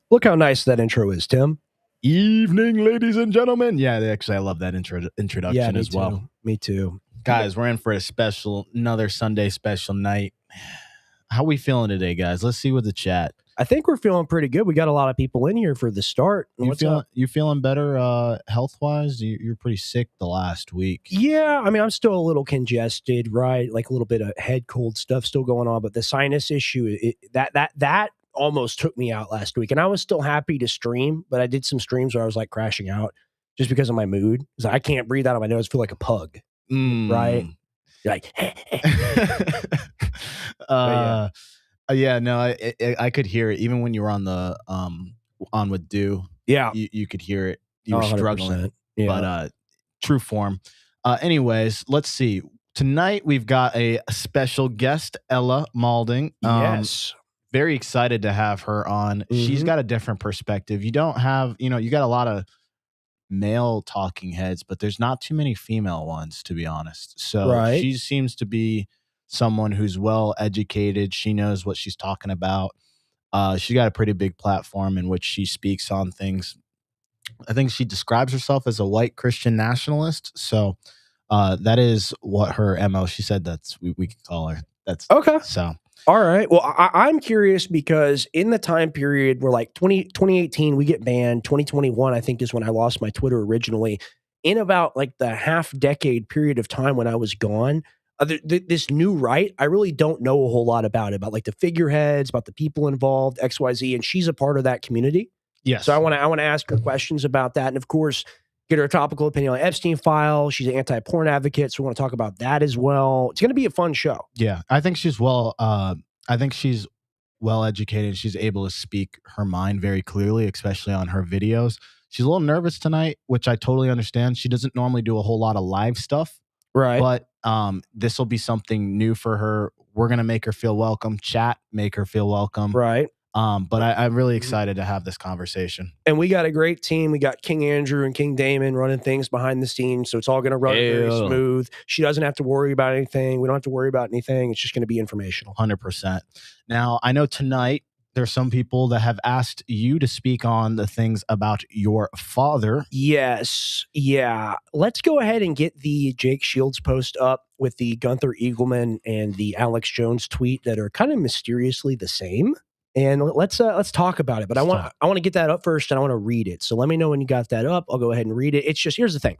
Look how nice that intro is, Tim. Evening, ladies and gentlemen. Yeah, actually, I love that introduction Me as well. too. Me too. Guys, we're in for another Sunday special night. How we feeling today, guys? Let's see with the chat. I think we're feeling pretty good. We got a lot of people in here for the start. You feeling better health wise? You're pretty sick the last week. Yeah, I mean, I'm still a little congested, right? Like a little bit of head cold stuff still going on, but the sinus issue that almost took me out last week. And I was still happy to stream, but I did some streams where I was like crashing out just because of my mood. So I can't breathe out of my nose, feel like a pug, right? You're like, yeah, no, I could hear it even when you were on the on with Do. Yeah, you could hear it. You were 100%. struggling, Yeah. but true form. Anyways, let's see. Tonight we've got a special guest, Ella Maulding. Yes. Very excited to have her on. She's got a different perspective. You don't have, you got a lot of male talking heads, but there's not too many female ones, to be honest. So she seems to be someone who's well educated. She knows what she's talking about. She's got a pretty big platform in which she speaks on things. I think she describes herself as a white Christian nationalist. So that is what her MO. She said we could call her. That's okay. So all right. Well, I'm curious because in the time period where like 2018, we get banned. 2021, I think, is when I lost my Twitter originally. In about like the half decade period of time when I was gone, this new right, I really don't know a whole lot about like the figureheads, about the people involved, XYZ, and she's a part of that community. Yes. So I want to ask her questions about that, and of course, get her topical opinion on Epstein file. She's an anti-porn advocate, so we want to talk about that as well. It's going to be a fun show. Yeah, I think she's well educated. She's able to speak her mind very clearly, especially on her videos. She's a little nervous tonight, which I totally understand. She doesn't normally do a whole lot of live stuff. Right. But this will be something new for her. We're going to make her feel welcome. Chat, make her feel welcome. Right. But I'm really excited to have this conversation. And we got a great team. We got King Andrew and King Damon running things behind the scenes. So it's all going to run very smooth. She doesn't have to worry about anything. We don't have to worry about anything. It's just going to be informational. 100%. Now, I know tonight there's some people that have asked you to speak on the things about your father. Yes. Yeah. Let's go ahead and get the Jake Shields post up with the Gunther Eagleman and the Alex Jones tweet that are kind of mysteriously the same. And let's talk about it. But I want to get that up first, and I want to read it. So let me know when you got that up. I'll go ahead and read it. It's just, here's the thing.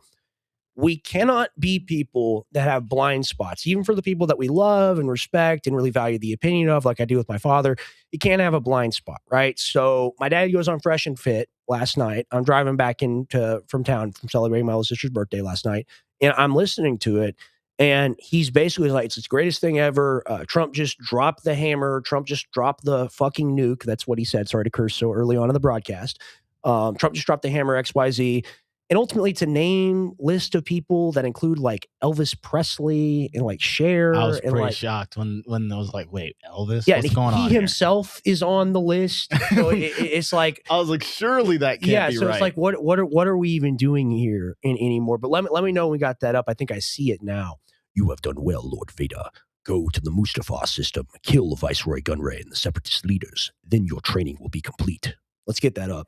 We cannot be people that have blind spots, even for the people that we love and respect and really value the opinion of, like I do with my father. You can't have a blind spot, right? So my dad goes on Fresh and Fit last night. I'm driving back from town from celebrating my little sister's birthday last night, and I'm listening to it. And he's basically like, it's the greatest thing ever. Trump just dropped the hammer. Trump just dropped the fucking nuke. That's what he said. Sorry to curse so early on in the broadcast. Trump just dropped the hammer, XYZ. And ultimately to name list of people that include like Elvis Presley and like Cher. I was pretty like, shocked when I was like, wait, Elvis? Yeah, what's going on? He himself is on the list. So it's like, I was like, surely that can't be so right. it's like, what are we even doing here anymore? But let me know when we got that up. I think I see it now. You have done well, Lord Vader. Go to the Mustafar system, kill Viceroy Gunray and the separatist leaders. Then your training will be complete. Let's get that up.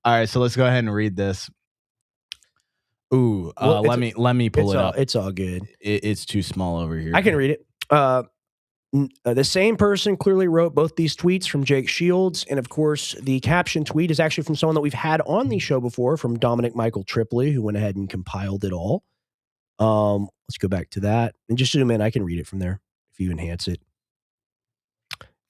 All right, so let's go ahead and read this. Ooh, let me pull it up. It's all good. It's too small over here. I can read it. The same person clearly wrote both these tweets from Jake Shields, and of course, the caption tweet is actually from someone that we've had on the show before, from Dominic Michael Tripoli, who went ahead and compiled it all. Let's go back to that and just zoom in. I can read it from there if you enhance it.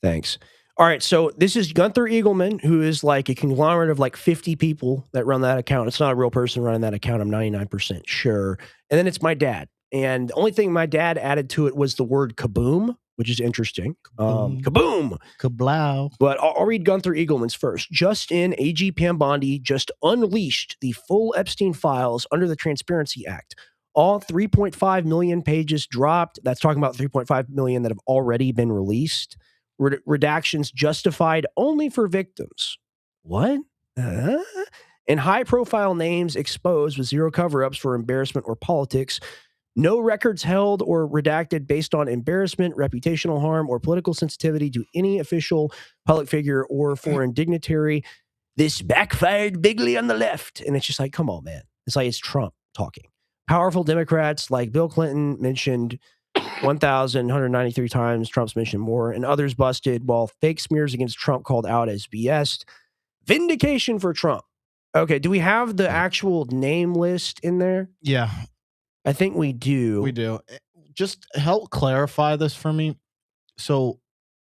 Thanks. All right, so this is Gunther Eagleman, who is like a conglomerate of like 50 people that run that account. It's not a real person running that account. I'm 99% sure. And then it's my dad. And the only thing my dad added to it was the word kaboom, which is interesting. Kaboom. Kablow. But I'll read Gunther Eagleman's first. Just in, AG Pam Bondi just unleashed the full Epstein files under the Transparency Act. All 3.5 million pages dropped. That's talking about 3.5 million that have already been released. Redactions justified only for victims. What? And high-profile names exposed with zero cover-ups for embarrassment or politics. No records held or redacted based on embarrassment, reputational harm, or political sensitivity to any official, public figure, or foreign dignitary. This backfired bigly on the left. And it's just like, come on, man. It's like it's Trump talking. Powerful Democrats like Bill Clinton mentioned 1,193 times. Trump's mentioned more, and others busted, while fake smears against Trump called out as BS. Vindication for Trump. Okay, do we have the actual name list in there? Yeah. I think we do. We do. Just help clarify this for me. So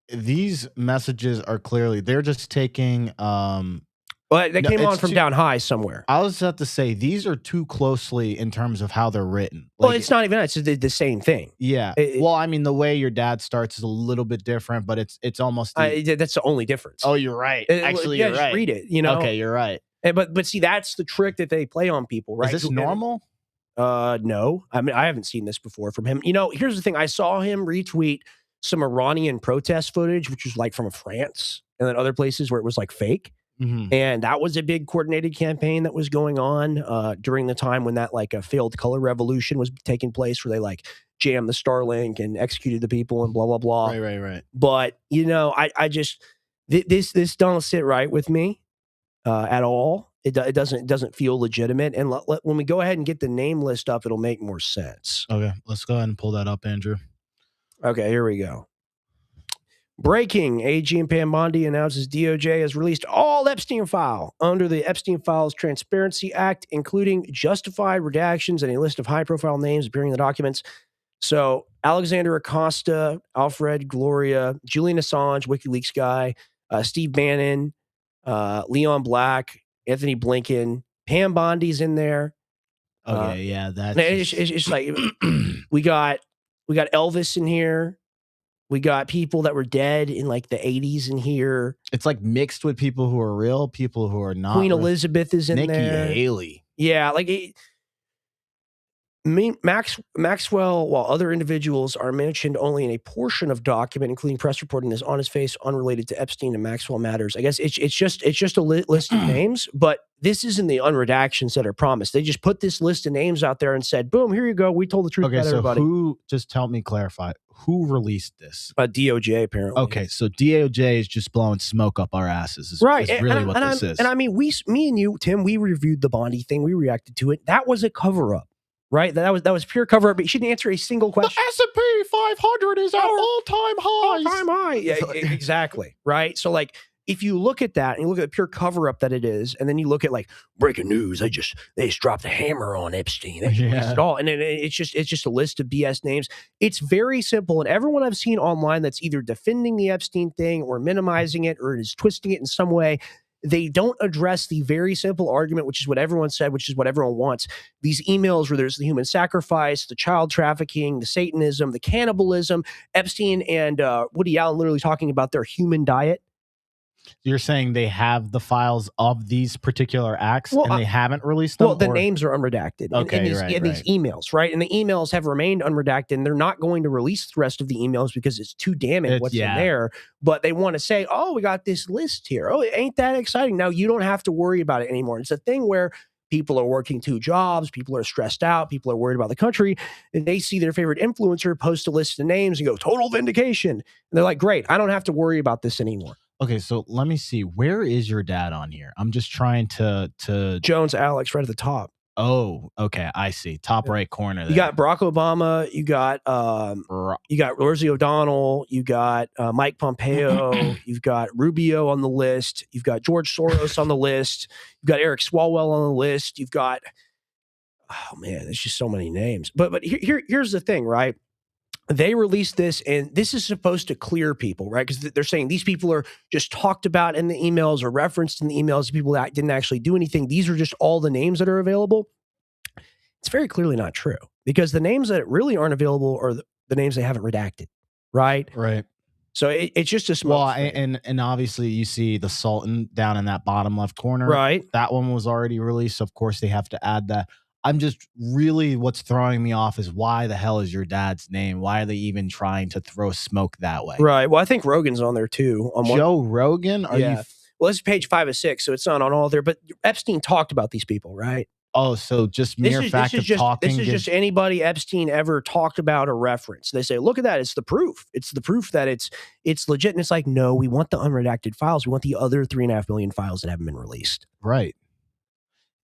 these messages are clearly, they're just taking well, they came on from down high somewhere. I was about to say these are too closely in terms of how they're written. Like, well, it's not even that. It's the same thing. Yeah. Well, I mean, the way your dad starts is a little bit different, but it's almost that's the only difference. Oh, you're right. Actually, yeah, you're right. Just read it. You know. Okay, you're right. But see, that's the trick that they play on people, right? Is this normal? No. I mean, I haven't seen this before from him. You know, here's the thing. I saw him retweet some Iranian protest footage, which was like from France and then other places where it was like fake. Mm-hmm. And that was a big coordinated campaign that was going on during the time when that like a failed color revolution was taking place, where they like jammed the Starlink and executed the people and blah, blah, blah. Right. But, you know, I just, this don't sit right with me at all. It doesn't feel legitimate. And when we go ahead and get the name list up, it'll make more sense. Okay, let's go ahead and pull that up, Andrew. Okay, here we go. Breaking, AG and Pam Bondi announces DOJ has released all Epstein file under the Epstein Files Transparency Act, including justified redactions and a list of high-profile names appearing in the documents. So Alexander Acosta, Alfred Gloria, Julian Assange, WikiLeaks guy, Steve Bannon, Leon Black, Anthony Blinken, Pam Bondi's in there. Okay, yeah, that's it's like we got Elvis in here. We got people that were dead in like the 80s in here. It's like mixed with people who are real, people who are not. Queen Elizabeth is in Nikki there. Haley. Yeah, like Maxwell, while other individuals are mentioned only in a portion of document, including press reporting, this on his face unrelated to Epstein and Maxwell matters. I guess it's just a list of names, but this isn't the unredactions that are promised. They just put this list of names out there and said, "Boom, here you go. We told the truth about everybody." Who? Just help me clarify. Who released this? DOJ apparently. Okay, so DOJ is just blowing smoke up our asses. Right, is really what this is. And I mean, me and you, Tim, we reviewed the Bondi thing. We reacted to it. That was a cover up. Right, that was pure cover up. But you shouldn't answer a single question. The S&P 500 is at all-time highs. All-time high. Yeah, exactly. Right. So, like, if you look at that and you look at the pure cover up that it is, and then you look at like breaking news, they just dropped a hammer on Epstein. They just it all, and then it's just a list of BS names. It's very simple, and everyone I've seen online that's either defending the Epstein thing or minimizing it or is twisting it in some way, they don't address the very simple argument, which is what everyone said, which is what everyone wants. These emails where there's the human sacrifice, the child trafficking, the Satanism, the cannibalism, Epstein and Woody Allen literally talking about their human diet. You're saying they have the files of these particular acts and they haven't released them? Well, the names are unredacted in these emails, right? And the emails have remained unredacted, and they're not going to release the rest of the emails because it's too damning what's in there. But they want to say, oh, we got this list here. Oh, ain't that exciting? Now you don't have to worry about it anymore. It's a thing where people are working 2 jobs. People are stressed out. People are worried about the country. And they see their favorite influencer post a list of names and go, total vindication. And they're like, great, I don't have to worry about this anymore. Okay, so let me see. Where is your dad on here? I'm just trying to Jones Alex right at the top. Oh, okay, I see. Top right corner there. You got Barack Obama, you got Rosie O'Donnell, you got Mike Pompeo, you've got Rubio on the list, you've got George Soros on the list, you've got Eric Swalwell on the list, you've got, oh man, there's just so many names. But here's the thing, right? They released this, and this is supposed to clear people, right? Because they're saying these people are just talked about in the emails or referenced in the emails, people that didn't actually do anything. These are just all the names that are available. It's very clearly not true, because the names that really aren't available are the names they haven't redacted, right? Right. So it's just a small. Well, and obviously you see the Sultan down in that bottom left corner. Right. That one was already released. So of course they have to add that. I'm just really, what's throwing me off is why the hell is your dad's name? Why are they even trying to throw smoke that way? Right. Well, I think Rogan's on there too. Joe Rogan? Are you? Well, this is page 5 of 6, so it's not on all there. But Epstein talked about these people, right? Oh, so just mere fact of talking. This is just anybody Epstein ever talked about or referenced. They say, look at that. It's the proof. It's the proof that it's legit. And it's like, no, we want the unredacted files. We want the other 3.5 million files that haven't been released. Right.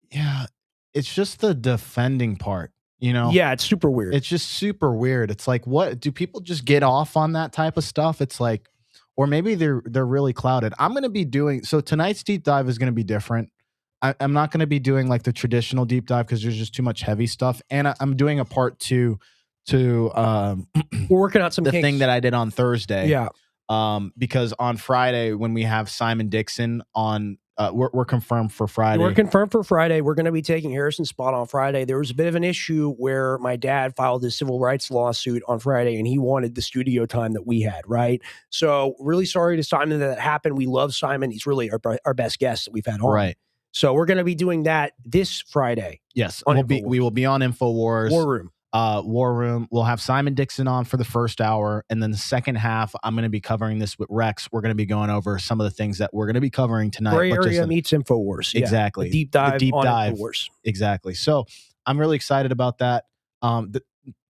Yeah. It's just the defending part, you know? Yeah, it's super weird. It's just super weird. It's like, what do people just get off on that type of stuff? It's like, or maybe they're really clouded. I'm going to be doing, so tonight's deep dive is going to be different. I'm not going to be doing like the traditional deep dive because there's just too much heavy stuff. And I'm doing a part 2 to we're working out some the kinks. thing that I did on Thursday. Yeah. Because on Friday when we have Simon Dixon on, we're confirmed for Friday. We're confirmed for Friday. We're going to be taking Harrison's spot on Friday. There was a bit of an issue where my dad filed his civil rights lawsuit on Friday, and he wanted the studio time that we had, right? So really sorry to Simon that happened. We love Simon. He's really our best guest that we've had on. Right. So we're going to be doing that this Friday. Yes, we will be on InfoWars. War Room. We'll have Simon Dixon on for the first hour, and then the second half, I'm going to be covering this with Rex. We're going to be going over some of the things that we're going to be covering tonight. Gray area meets InfoWars. Exactly. Yeah, the deep dive on dive. InfoWars. Exactly. So I'm really excited about that.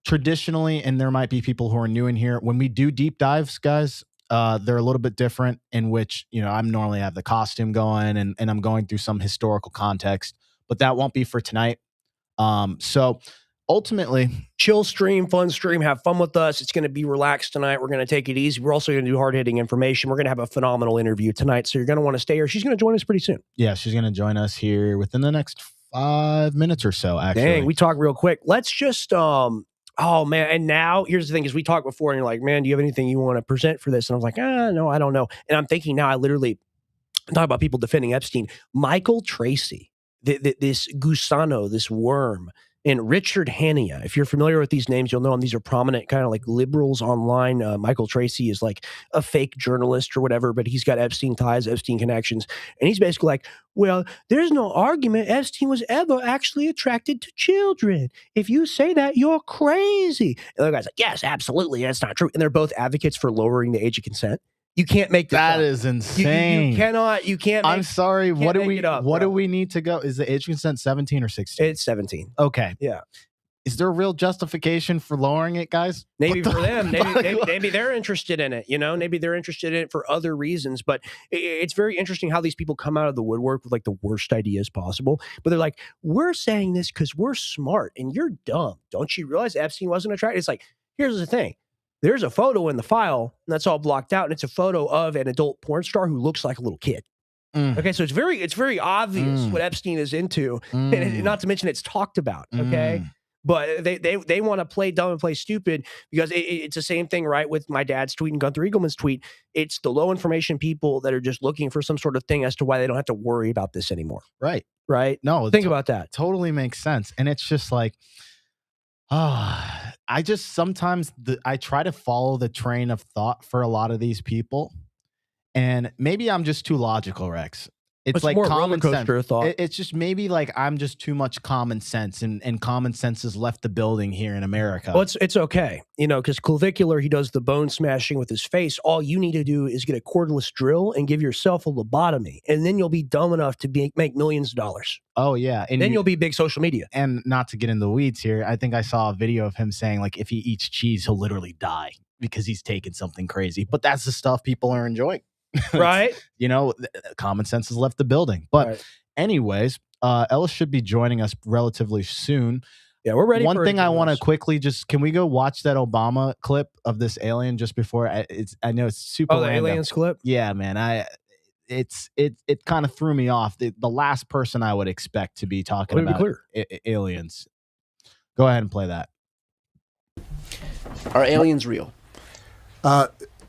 Traditionally, and there might be people who are new in here, when we do deep dives, guys, they're a little bit different in which, you know, I'm normally have the costume going and I'm going through some historical context, but that won't be for tonight. So ultimately, chill stream, fun stream, have fun with us. It's going to be relaxed tonight. We're going to take it easy. We're also going to do hard-hitting information. We're going to have a phenomenal interview tonight, so you're going to want to stay here. She's going to join us pretty soon. Yeah, she's going to join us here within the next 5 minutes or so, actually. Dang, we talk real quick. Let's just oh man, and now here's the thing, is we talked before and you're like, man, do you have anything you want to present for this? And I was like, no, I don't know. And I'm thinking now, I'm talking about people defending Epstein. Michael Tracy, this gusano, this worm, and Richard Hanania. If you're familiar with these names, you'll know them. These are prominent kind of like liberals online. Michael Tracy is like a fake journalist or whatever, but he's got Epstein ties, Epstein connections. And he's basically like, well, there's no argument Epstein was ever actually attracted to children. If you say that, you're crazy. And the other guy's like, yes, absolutely. That's not true. And they're both advocates for lowering the age of consent. You can't make this that up. Is insane. You can't. I'm sorry. What do we need to go? Is the age consent 17 or 16? It's 17. Okay. Yeah. Is there a real justification for lowering it, guys? Maybe for them. Maybe they're interested in it. You know, maybe they're interested in it for other reasons. But it's very interesting how these people come out of the woodwork with like the worst ideas possible. But they're like, we're saying this because we're smart and you're dumb. Don't you realize Epstein wasn't attracted? It's like, here's the thing. There's a photo in the file, and that's all blocked out, and it's a photo of an adult porn star who looks like a little kid. Okay, so it's very obvious what Epstein is into, and not to mention it's talked about. Okay, but they want to play dumb and play stupid because it's the same thing, right? With my dad's tweet and Gunther Eagleman's tweet, it's the low information people that are just looking for some sort of thing as to why they don't have to worry about this anymore. Right. No, think about that. Totally makes sense, and it's just like, I just sometimes I try to follow the train of thought for a lot of these people, and maybe I'm just too logical, Rex. It's like more common sense. Thought. It's just maybe like I'm just too much common sense, and common sense has left the building here in America. Well, it's okay, you know, because Clavicular, he does the bone smashing with his face. All you need to do is get a cordless drill and give yourself a lobotomy, and then you'll be dumb enough to make millions of dollars. Oh yeah, and then you'll be big social media. And not to get in the weeds here, I think I saw a video of him saying like if he eats cheese, he'll literally die because he's taking something crazy. But that's the stuff people are enjoying. Right. You know, common sense has left the building. But anyways, Ella should be joining us relatively soon. Yeah, we're ready. One thing I want to quickly can we go watch that Obama clip of this alien just before? I know it's super. Oh, the random. aliens clip. Yeah, man. It kind of threw me off. The last person I would expect to be talking about aliens. Go ahead and play that. Are aliens real?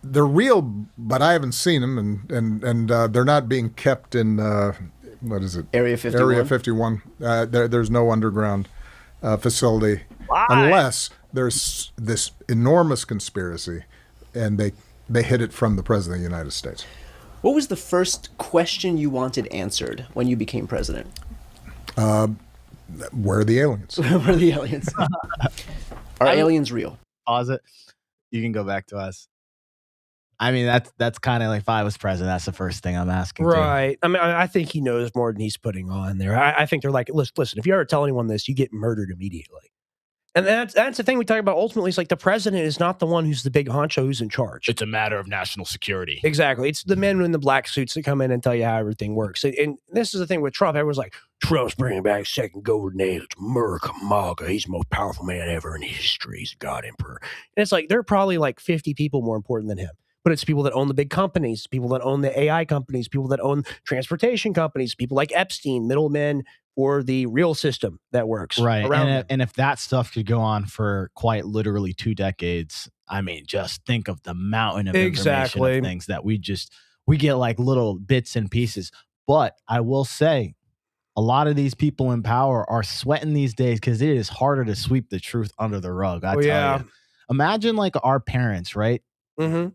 They're real, but I haven't seen them, and they're not being kept in what is it? Area 51. Area 51. There's no underground facility unless there's this enormous conspiracy, and they hid it from the president of the United States. What was the first question you wanted answered when you became president? Where are the aliens? Where are the aliens? Are aliens real? Pause it. You can go back to us. I mean, that's kind of like if I was president, that's the first thing I'm asking. Right. Too. I mean, I think he knows more than he's putting on there. I think they're like, listen, if you ever tell anyone this, you get murdered immediately. And that's the thing we talk about ultimately. It's like the president is not the one who's the big honcho who's in charge. It's a matter of national security. Exactly. It's the men in the black suits that come in and tell you how everything works. And this is the thing with Trump. Everyone's like, Trump's bringing back second golden age. It's America, MAGA. He's the most powerful man ever in history. He's a god emperor. And it's like, there are probably like 50 people more important than him. But it's people that own the big companies, people that own the AI companies, people that own transportation companies, people like Epstein, middlemen, or the real system that works. Right. And if that stuff could go on for quite literally 2 decades, I mean, just think of the mountain of information of things that we get like little bits and pieces. But I will say, a lot of these people in power are sweating these days because it is harder to sweep the truth under the rug. I tell you. Imagine like our parents, right?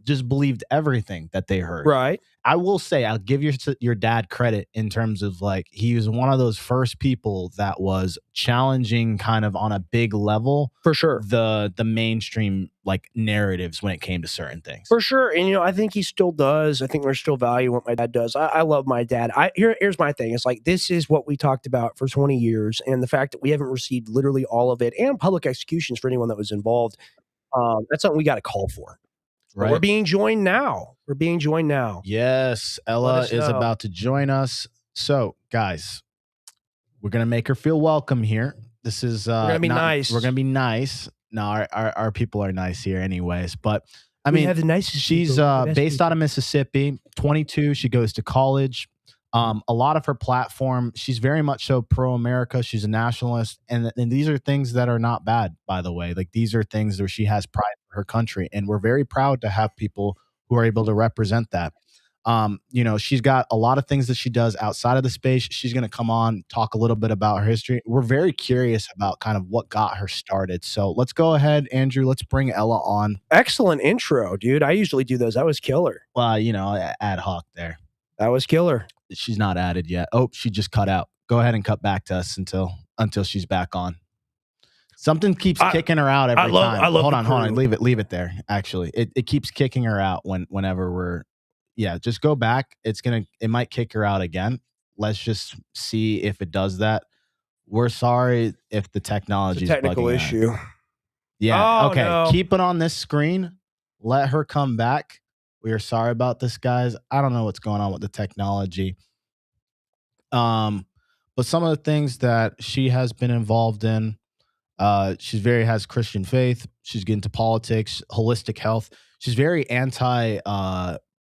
Just believed everything that they heard. Right. I will say, I'll give your dad credit in terms of like, he was one of those first people that was challenging kind of on a big level. For sure. The mainstream like narratives when it came to certain things. For sure. And, I think he still does. I think there's still value in what my dad does. I love my dad. Here's my thing. It's like, this is what we talked about for 20 years. And the fact that we haven't received literally all of it and public executions for anyone that was involved. That's something we got to call for. Right. We're being joined now. Yes, Ella is about to join us. So, guys, we're gonna make her feel welcome here. This is we're gonna be nice. We're gonna be nice. No, our people are nice here, anyways. But I mean, she's based out of Mississippi. 22. She goes to college. A lot of her platform, she's very much so pro-America. She's a nationalist, and these are things that are not bad, by the way. Like, these are things where she has pride for her country, and we're very proud to have people who are able to represent that. She's got a lot of things that she does outside of the space. She's going to come on, talk a little bit about her history. We're very curious about kind of what got her started. So let's go ahead, Andrew. Let's bring Ella on. Excellent intro, dude. I usually do those. That was killer. Well, ad hoc there. That was killer. She's not added yet. Oh, she just cut out. Go ahead and cut back to us until she's back on. Something keeps kicking her out every time. Hold on. Leave it there. Actually, it keeps kicking her out whenever we're. Yeah, just go back. It might kick her out again. Let's just see if it does that. We're sorry if the technology is a technical issue. Yeah. Okay. No. Keep it on this screen. Let her come back. We are sorry about this, guys. I don't know what's going on with the technology. But some of the things that she has been involved in, has Christian faith. She's getting into politics, holistic health. She's very anti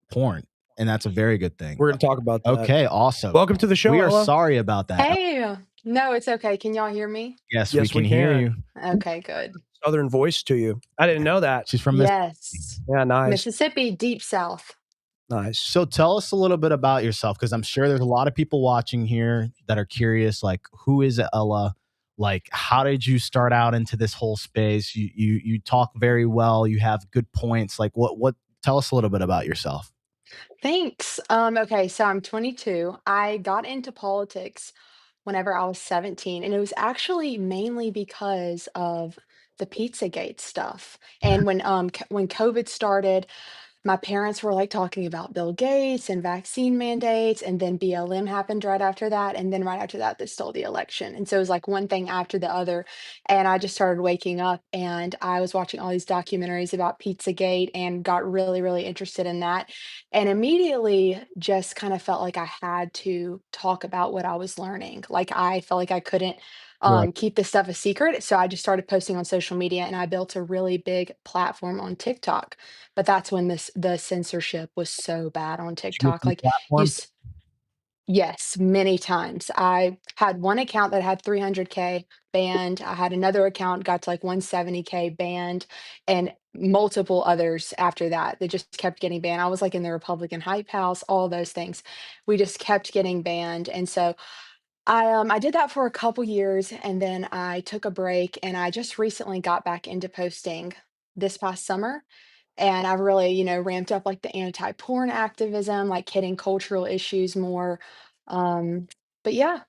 porn, and that's a very good thing. We're going to talk about that. Okay, awesome. Welcome to the show. We are sorry about that. Hey, no, it's okay. Can y'all hear me? Yes, we can hear you. Okay, good. Southern voice to you. I didn't know that. She's from Mississippi. Yeah, nice. Mississippi, deep south. Nice. So tell us a little bit about yourself, because I'm sure there's a lot of people watching here that are curious, like, who is Ella? Like, how did you start out into this whole space? You talk very well. You have good points. Like, what? Tell us a little bit about yourself. Thanks. Okay, so I'm 22. I got into politics whenever I was 17, and it was actually mainly because of the Pizzagate stuff. And when COVID started, my parents were like talking about Bill Gates and vaccine mandates, and then BLM happened right after that. And then right after that, they stole the election. And so it was like one thing after the other. And I just started waking up, and I was watching all these documentaries about Pizzagate and got really, really interested in that. And immediately just kind of felt like I had to talk about what I was learning. Like, I felt like I couldn't keep this stuff a secret. So I just started posting on social media, and I built a really big platform on TikTok. But that's when the censorship was so bad on TikTok. Like, yes, many times. I had one account that had 300K banned. I had another account got to like 170K banned, and multiple others after that. They just kept getting banned. I was like in the Republican hype house, all those things. We just kept getting banned. And so I did that for a couple years, and then I took a break, and I just recently got back into posting this past summer. And I've really, ramped up like the anti-porn activism, like hitting cultural issues more. But yeah.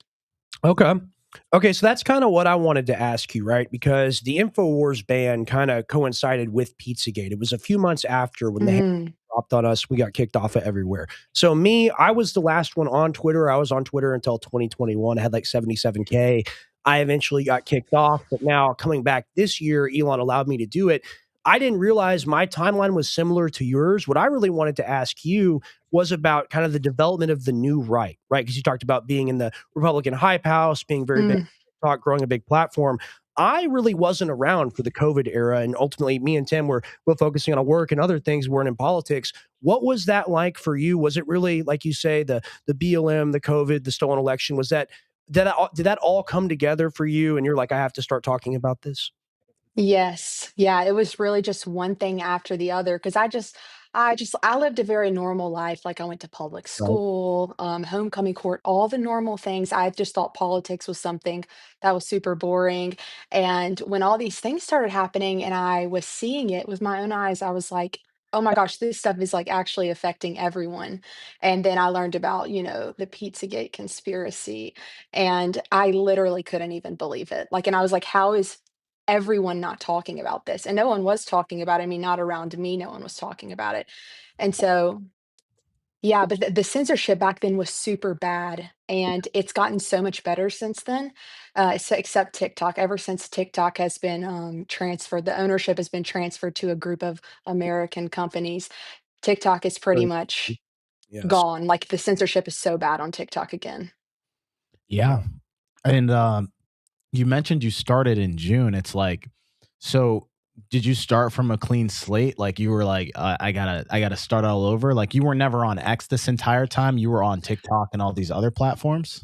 Okay, so that's kind of what I wanted to ask you, right? Because the InfoWars ban kind of coincided with Pizzagate. It was a few months after when they had dropped on us. We got kicked off of everywhere. So me, I was the last one on Twitter. I was on Twitter until 2021. I had like 77K. I eventually got kicked off, but now coming back this year, Elon allowed me to do it. I didn't realize my timeline was similar to yours. What I really wanted to ask you was about kind of the development of the new right? Because you talked about being in the Republican hype house, being very big, Mm. talk, growing a big platform. I really wasn't around for the COVID era, and ultimately, me and Tim were focusing on work and other things, weren't in politics. What was that like for you? Was it really, like you say, the BLM, the COVID, the stolen election? Was did that all come together for you? And you're like, I have to start talking about this. Yes. Yeah, it was really just one thing after the other because I lived a very normal life. Like I went to public Right. school, homecoming court, all the normal things. I just thought politics was something that was super boring. And when all these things started happening and I was seeing it with my own eyes, I was like, oh my gosh, this stuff is like actually affecting everyone. And then I learned about, the Pizzagate conspiracy. And I literally couldn't even believe it. Like, and I was like, how is everyone not talking about this? And no one was talking about it. I mean, not around me, no one was talking about it. And so, yeah, but the censorship back then was super bad, and it's gotten so much better since then, except TikTok. Ever since TikTok has been transferred, the ownership has been transferred to a group of American companies. TikTok is pretty Very- much Yes. gone. Like the censorship is so bad on TikTok again. Yeah. And you mentioned you started in June. It's like, so did you start from a clean slate? Like you were like, I gotta start all over. Like you were never on X this entire time. You were on TikTok and all these other platforms.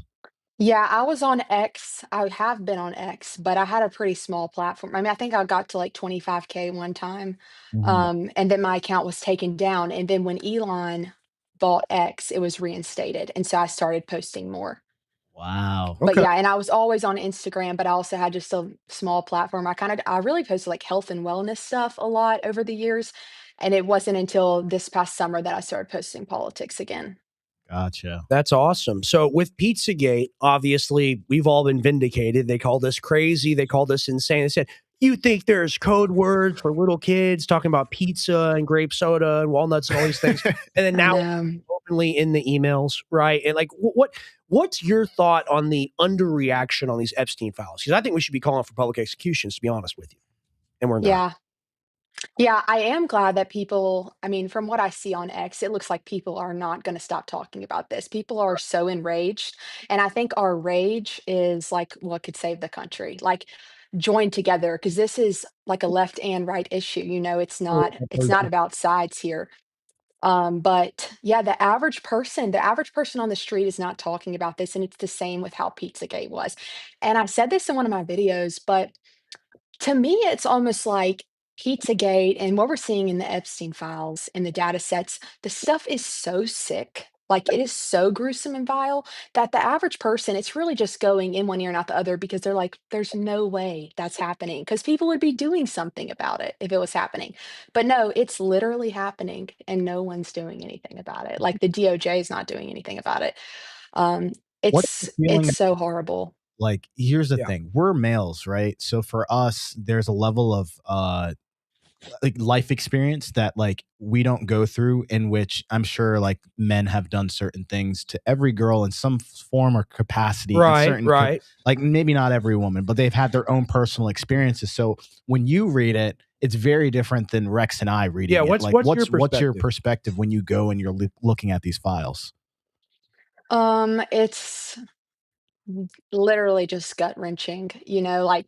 Yeah, I was on X. I have been on X, but I had a pretty small platform. I mean, I think I got to like 25K one time. Mhm. And then my account was taken down. And then when Elon bought X, it was reinstated. And so I started posting more. Wow. But Okay. yeah, and I was always on Instagram, but I also had just a small platform. I really posted like health and wellness stuff a lot over the years. And it wasn't until this past summer that I started posting politics again. Gotcha. That's awesome. So with Pizzagate, obviously we've all been vindicated. They called us crazy. They called us insane. They said, you think there's code words for little kids talking about pizza and grape soda and walnuts and all these things. And then I now know. openly in the emails, right? And like what's your thought on the underreaction on these Epstein files? Because I think we should be calling for public executions, to be honest with you. And we're not. Yeah. Yeah, I am glad that people, I mean, from what I see on X, it looks like people are not going to stop talking about this. People are so enraged. And I think our rage is like what could save the country. Like join together because this is like a left and right issue. It's not about sides here. But yeah, the average person on the street is not talking about this. And it's the same with how Pizzagate was. And I said this in one of my videos, but to me, it's almost like Pizzagate and what we're seeing in the Epstein files and the data sets, the stuff is so sick. Like it is so gruesome and vile that the average person, it's really just going in one ear and out the other because they're like, there's no way that's happening. Because people would be doing something about it if it was happening. But no, it's literally happening and no one's doing anything about it. Like the DOJ is not doing anything about it. Um, What's the it's feeling? so horrible. Like, here's the Yeah. thing: we're males, right? So for us, there's a level of like life experience that like we don't go through, in which I'm sure like men have done certain things to every girl in some form or capacity in Right, certain right. like maybe not every woman, but they've had their own personal experiences. So when you read it, it's very different than Rex and I Yeah, reading it. what's Like what's your what's your perspective? perspective when you go and you're looking at these files? It's literally just gut wrenching, like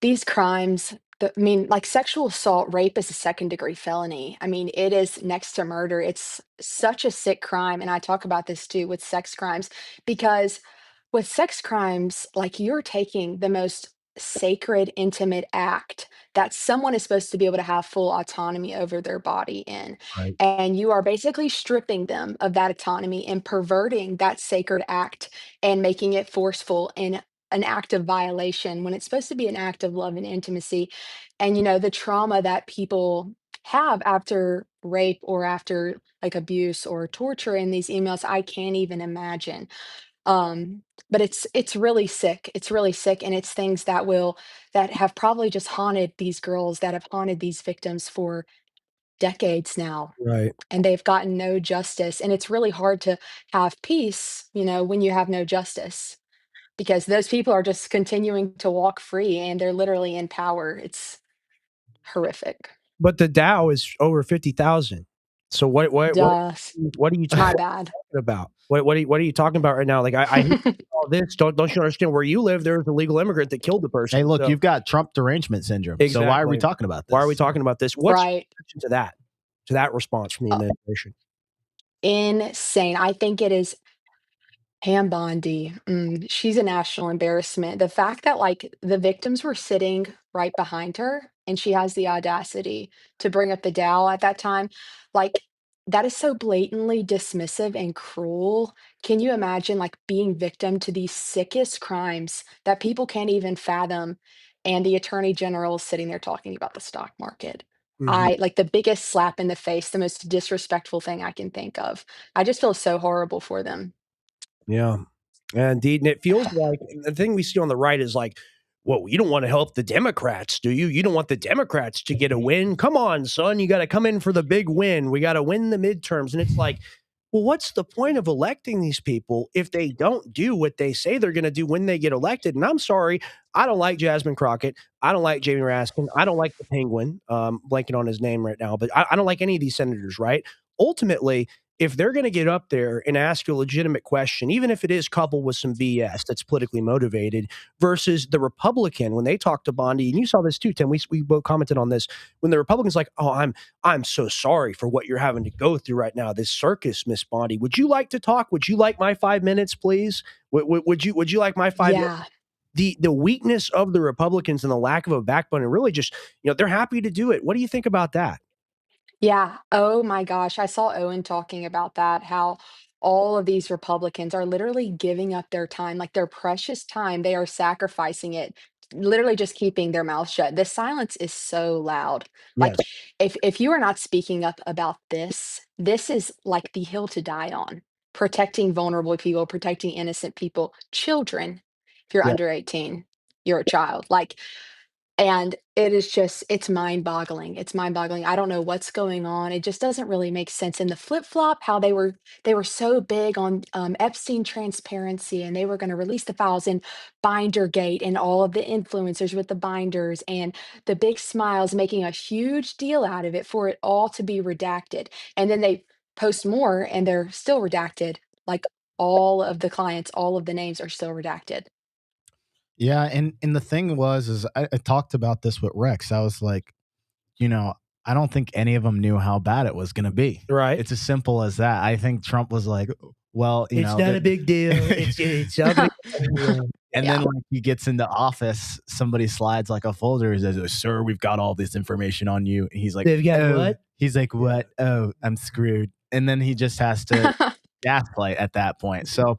these crimes, I mean, like sexual assault, rape is a second degree felony. I mean, it is next to murder. It's such a sick crime. And I talk about this too with sex crimes because with sex crimes, like you're taking the most sacred, intimate act that someone is supposed to be able to have full autonomy over their body in. Right. And you are basically stripping them of that autonomy and perverting that sacred act and making it forceful and an act of violation when it's supposed to be an act of love and intimacy. And, the trauma that people have after rape or after like abuse or torture in these emails, I can't even imagine. But it's really sick. It's really sick. And it's things that have probably just haunted these girls that have haunted these victims for decades now, Right. and they've gotten no justice. And it's really hard to have peace, when you have no justice, because those people are just continuing to walk free and they're literally in power. It's horrific. But the Dow is over 50,000. So Duh. what are you My talking bad. about? What are you talking about right now? Like I hear all this. Don't you understand? Where you live, there's a legal immigrant that killed the person. Hey, look, So, you've got Trump derangement syndrome. exactly. So why are we talking about this? Why are we talking about this? What's your Right. reaction to that response from the Uh, administration? insane. I think it is Pam Bondi, she's a national embarrassment. The fact that, like, the victims were sitting right behind her, and she has the audacity to bring up the Dow at that time, like, that is so blatantly dismissive and cruel. Can you imagine, like, being victim to the sickest crimes that people can't even fathom, and the attorney general is sitting there talking about the stock market? Mhm. I like, the biggest slap in the face, the most disrespectful thing I can think of. I just feel so horrible for them. Yeah. Indeed. And it feels like the thing we see on the right is like, well, you don't want to help the Democrats, do you? You don't want the Democrats to get a win. Come on, son. You got to come in for the big win. We got to win the midterms. And it's like, well, what's the point of electing these people if they don't do what they say they're going to do when they get elected? And I'm sorry, I don't like Jasmine Crockett. I don't like Jamie Raskin. I don't like the Penguin, blanking on his name right now, but I don't like any of these senators, right? Ultimately, if they're going to get up there and ask a legitimate question, even if it is coupled with some BS that's politically motivated, versus the Republican when they talk to Bondi, and you saw this too, Tim. We both commented on this when the Republicans like, "Oh, I'm so sorry for what you're having to go through right now. This circus, Miss Bondi. Would you like to talk? Would you like my 5 minutes, please? Would you like my 5 minutes?" Yeah. The weakness of the Republicans and the lack of a backbone, and really just they're happy to do it. What do you think about that? Yeah. Oh my gosh. I saw Owen talking about that, how all of these Republicans are literally giving up their time, like their precious time. They are sacrificing it, literally just keeping their mouth shut. The silence is so loud. Like, Yes. if you are not speaking up about this, this is like the hill to die on. Protecting vulnerable people, protecting innocent people, children. If you're Yeah. under 18, you're a child. Like, and it's mind-boggling. It's mind-boggling. I don't know what's going on. It just doesn't really make sense. And the flip-flop, how they were so big on Epstein transparency, and they were going to release the files in Bindergate and all of the influencers with the binders and the big smiles, making a huge deal out of it for it all to be redacted. And then they post more and they're still redacted. Like, all of the clients, all of the names are still redacted. Yeah, and the thing was is I talked about this with Rex. I was like, you know, I don't think any of them knew how bad it was going to be. Right. It's as simple as that. I think Trump was like, well, It's not a big deal. It's not a big deal. and Yeah. then like he gets into office, somebody slides like a folder and says, "Sir, we've got all this information on you." And he's like, They've got "Oh." what? He's like, "What? Oh, I'm screwed." And then he just has to gaslight at that point. So,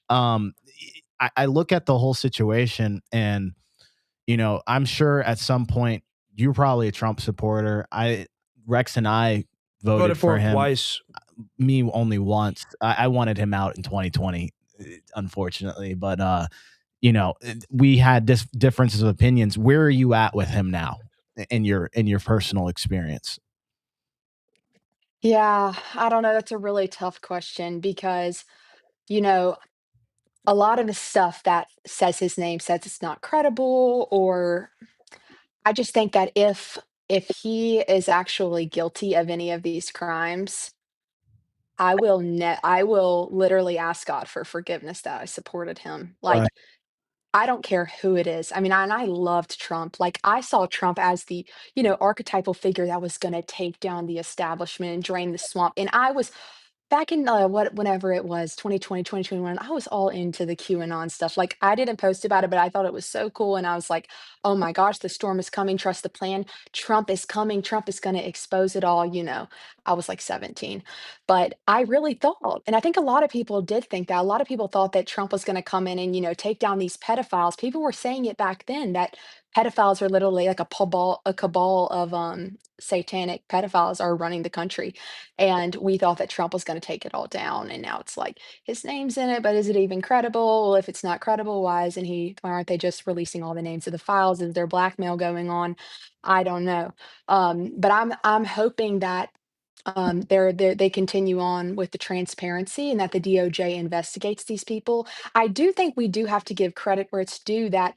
um, I look at the whole situation, and I'm sure at some point you're probably a Trump supporter. Rex and I voted for him him. twice. Me only once. I wanted him out in 2020, unfortunately, but we had differences of opinions. Where are you at with him now in your personal experience? Yeah, I don't know. That's a really tough question because, you know, a lot of the stuff that says his name says it's not credible, or I just think that if he is actually guilty of any of these crimes, I will literally ask God for forgiveness that I supported him. Right. Like, I don't care who it is. I mean, and I loved Trump. Like, I saw Trump as the, archetypal figure that was going to take down the establishment and drain the swamp. And I was back in whenever it was 2020, 2021, I was all into the QAnon stuff. Like, I didn't post about it, but I thought it was so cool. And I was like, oh my gosh, the storm is coming. Trust the plan. Trump is coming. Trump is going to expose it all. I was like 17. But I really thought, and I think a lot of people did think that. A lot of people thought that Trump was going to come in and, take down these pedophiles. People were saying it back then that pedophiles are literally like a cabal of satanic pedophiles are running the country. And we thought that Trump was going to take it all down. And now it's like his name's in it, but is it even credible? Well, if it's not credible, why aren't they just releasing all the names of the files? Is there blackmail going on? I don't know. But I'm hoping that they continue on with the transparency and that the DOJ investigates these people. I do think we do have to give credit where it's due that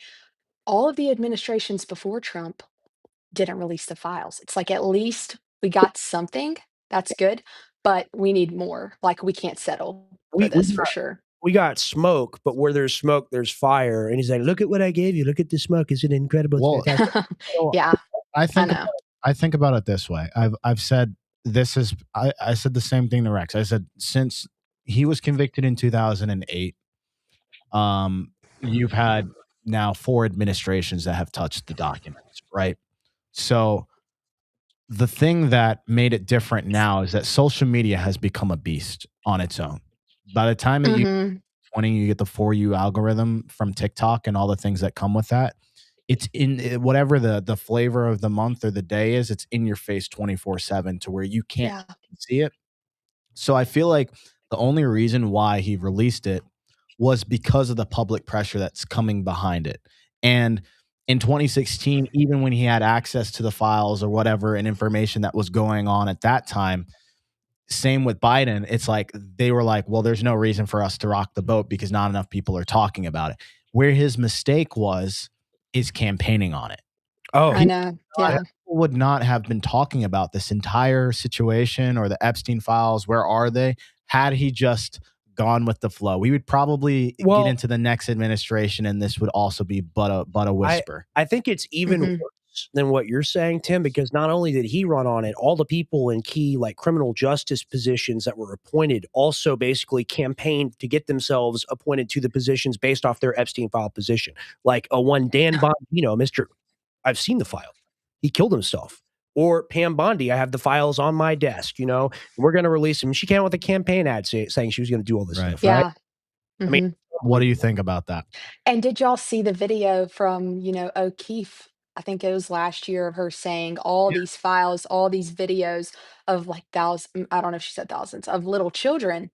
all of the administrations before Trump didn't release the files. It's like at least we got something. That's good, but we need more. Like we can't settle for We we this for got sure. we got smoke, but where there's smoke, there's fire. And he's like, "Look at what I gave you. Look at the smoke. Isn't it incredible? It's Well, fantastic." so Yeah, I I think know. I think about it this way. I've said this is I said the same thing to Rex. I said since he was convicted in 2008, you've had now 4 administrations that have touched the documents, right? So the thing that made it different now is that social media has become a beast on its own. By the time that you Hmm. 20, you get the For You algorithm from TikTok and all the things that come with that. It's in whatever the flavor of the month or the day is, it's in your face 24/7 to where you can't Yeah. see it. So I feel like the only reason why he released it was because of the public pressure that's coming behind it. And in 2016, even when he had access to the files or whatever and information that was going on at that time, same with Biden. It's like they were like, well, there's no reason for us to rock the boat because not enough people are talking about it. Where his mistake was is campaigning on it. Oh, I he know. Yeah. People would not have been talking about this entire situation or the Epstein files. Where are they? Had he just gone with the flow, we would probably get well, into the next administration, and this would also be but a I whisper. I think it's even Hmm. worse than what you're saying, Tim, because not only did he run on it, all the people in key like criminal justice positions that were appointed also basically campaigned to get themselves appointed to the positions based off their Epstein file position. Like a one Dan Bongino, Mr. I've seen the file. He killed himself. Or Pam Bondi, I have the files on my desk, we're going to release him. She came out with a campaign ad saying she was going to do all this Right. stuff, right? Yeah. I mean, Hmm. What do you think about that? And did y'all see the video from, O'Keefe? I think it was last year of her saying all Yeah. these files, all these videos of like thousands, I don't know if she said thousands of little children.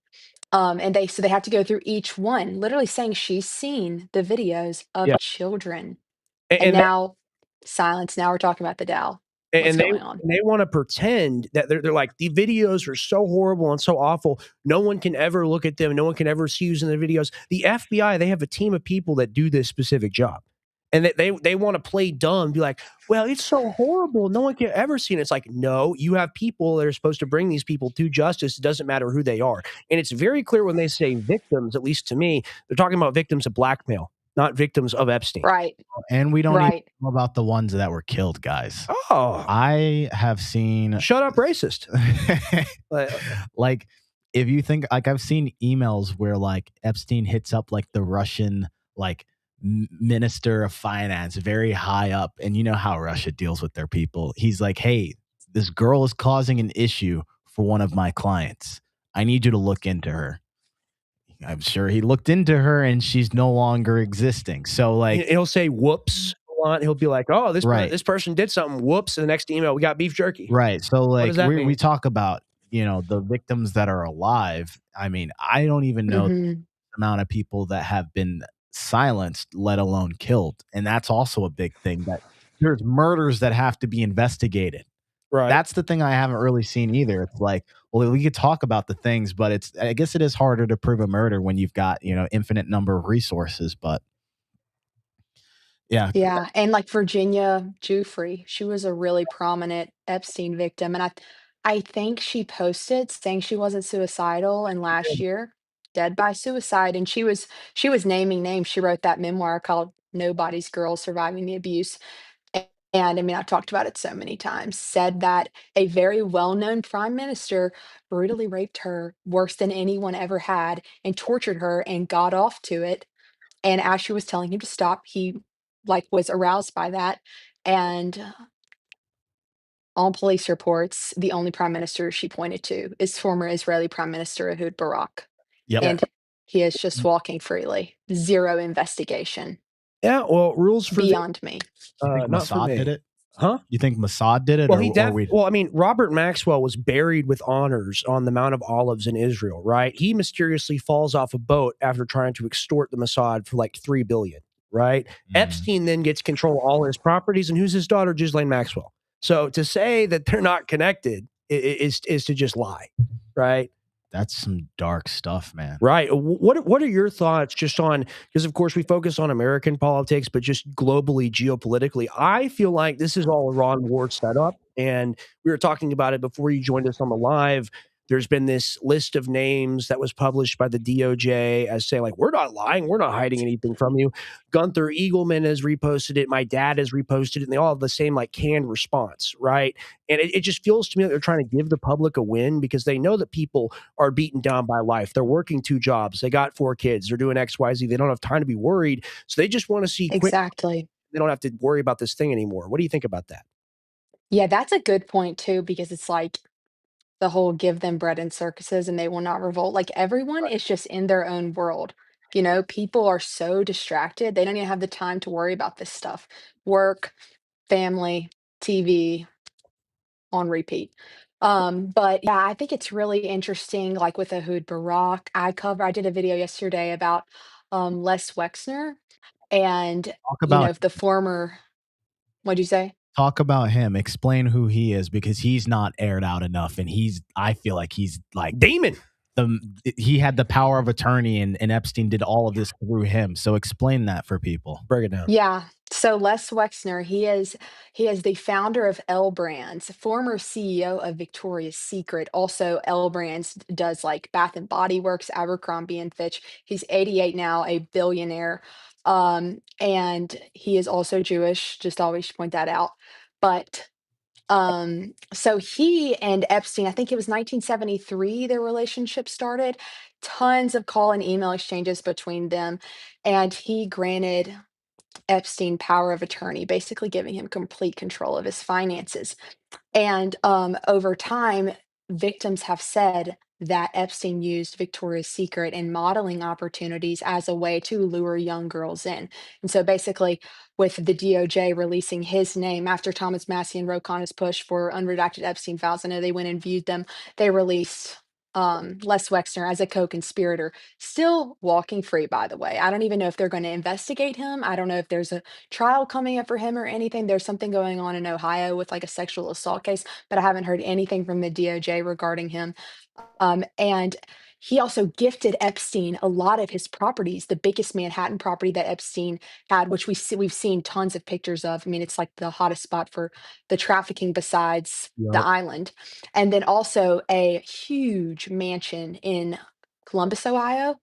And they have to go through each one, literally saying she's seen the videos yeah. of children. And And now silence. Now we're talking about the Dow. What's and going on? they want to pretend that they're like the videos are so horrible and so awful. No one can ever look at them. No one can ever see who's in the videos. The FBI, they have a team of people that do this specific job, and they want to play dumb, be like, well, it's so horrible. No one can ever see it. It's like, no, you have people that are supposed to bring these people to justice. It doesn't matter who they are, and it's very clear when they say victims. At least to me, they're talking about victims of blackmail, not victims of Epstein. Right. And we don't even Right. know about the ones that were killed, guys. Oh, I have seen shut up, racist. like if you think like I've seen emails where like Epstein hits up like the Russian like minister of finance very high up, and you know how Russia deals with their people. He's like, hey, this girl is causing an issue for one of my clients. I need you to look into her. I'm sure he looked into her and she's no longer existing. So like He'll say whoops a lot. He'll be like, oh, right. this person did something. Whoops. And the next email, we got beef jerky. Right. So What like does that we mean? talk about, the victims that are alive. I mean, I don't even know the Hmm. amount of people that have been silenced, let alone killed. And that's also a big thing, that there's murders that have to be investigated. Right. That's the thing I haven't really seen either. It's like, well, we could talk about the things, but I guess it is harder to prove a murder when you've got, infinite number of resources. But yeah. Yeah, and like Virginia Giuffre, she was a really prominent Epstein victim, and I think she posted saying she wasn't suicidal, and last year, dead by suicide, and she was naming names. She wrote that memoir called Nobody's Girl: Surviving the Abuse. And I mean, I've talked about it so many times, said that a very well-known prime minister brutally raped her worse than anyone ever had and tortured her and got off to it. And as she was telling him to stop, he, like, was aroused by that, and on police reports, the only prime minister she pointed to is former Israeli Prime Minister Ehud Barak, Yep. Yeah. and he is just walking freely. 0 investigation. Yeah, well, rules for beyond me. not for Mossad me. did it? Huh? You think Mossad did it? Well, Or I mean, Robert Maxwell was buried with honors on the Mount of Olives in Israel, right? He mysteriously falls off a boat after trying to extort the Mossad for like $3 billion, right? Epstein then gets control of all his properties, and who's his daughter? Ghislaine Maxwell. So to say that they're not connected is to just lie, right? That's some dark stuff, man. Right. What are your thoughts just on, because of course we focus on American politics, but just globally, geopolitically, I feel like this is all Iran war setup. And we were talking about it before you joined us on the live. There's been this list of names that was published by the DOJ as saying, like, we're not lying, we're not hiding anything from you. Gunther Eagleman has reposted it. My dad has reposted it, and they all have the same like canned response, right? And it just feels to me like they're trying to give the public a win because they know that people are beaten down by life. They're working 2 jobs. They got 4 kids. They're doing XYZ. They don't have time to be worried. So they just want to see quick. Exactly. They don't have to worry about this thing anymore. What do you think about that? Yeah, that's a good point too, because it's like the whole give them bread and circuses and they will not revolt. Like everyone is just in their own world. You know, people are so distracted. They don't even have the time to worry about this stuff. Work, family, TV on repeat. But yeah, I think it's really interesting, like with Ehud Barak. I did a video yesterday about Les Wexner and Talk about the former, what'd you say? him. Explain who he is because he's not aired out enough, and I feel like he's like Damon. He had the power of attorney, and Epstein did all of this through him. So explain that for people. Break it down. Yeah. So Les Wexner, he is the founder of L Brands, former CEO of Victoria's Secret. Also, L Brands does like Bath and Body Works, Abercrombie and Fitch. He's 88 now, a billionaire. And he is also Jewish, just always point that out. But so he and Epstein, I think it was 1973, their relationship started. Tons of call and email exchanges between them. And he granted Epstein power of attorney, basically giving him complete control of his finances. And over time, victims have said that Epstein used Victoria's Secret and modeling opportunities as a way to lure young girls in. And so basically, with the DOJ releasing his name after Thomas Massey and Ro Khanna's push for unredacted Epstein files, I know they went and viewed them. They released Les Wexner as a co-conspirator, still walking free, by the way. I don't even know if they're going to investigate him. I don't know if there's a trial coming up for him or anything. There's something going on in Ohio with like a sexual assault case, but I haven't heard anything from the DOJ regarding him. And he also gifted Epstein a lot of his properties, the biggest Manhattan property that Epstein had, which we've seen tons of pictures of. I mean, it's like the hottest spot for the trafficking besides the Yep. island. And then also a huge mansion in Columbus, Ohio,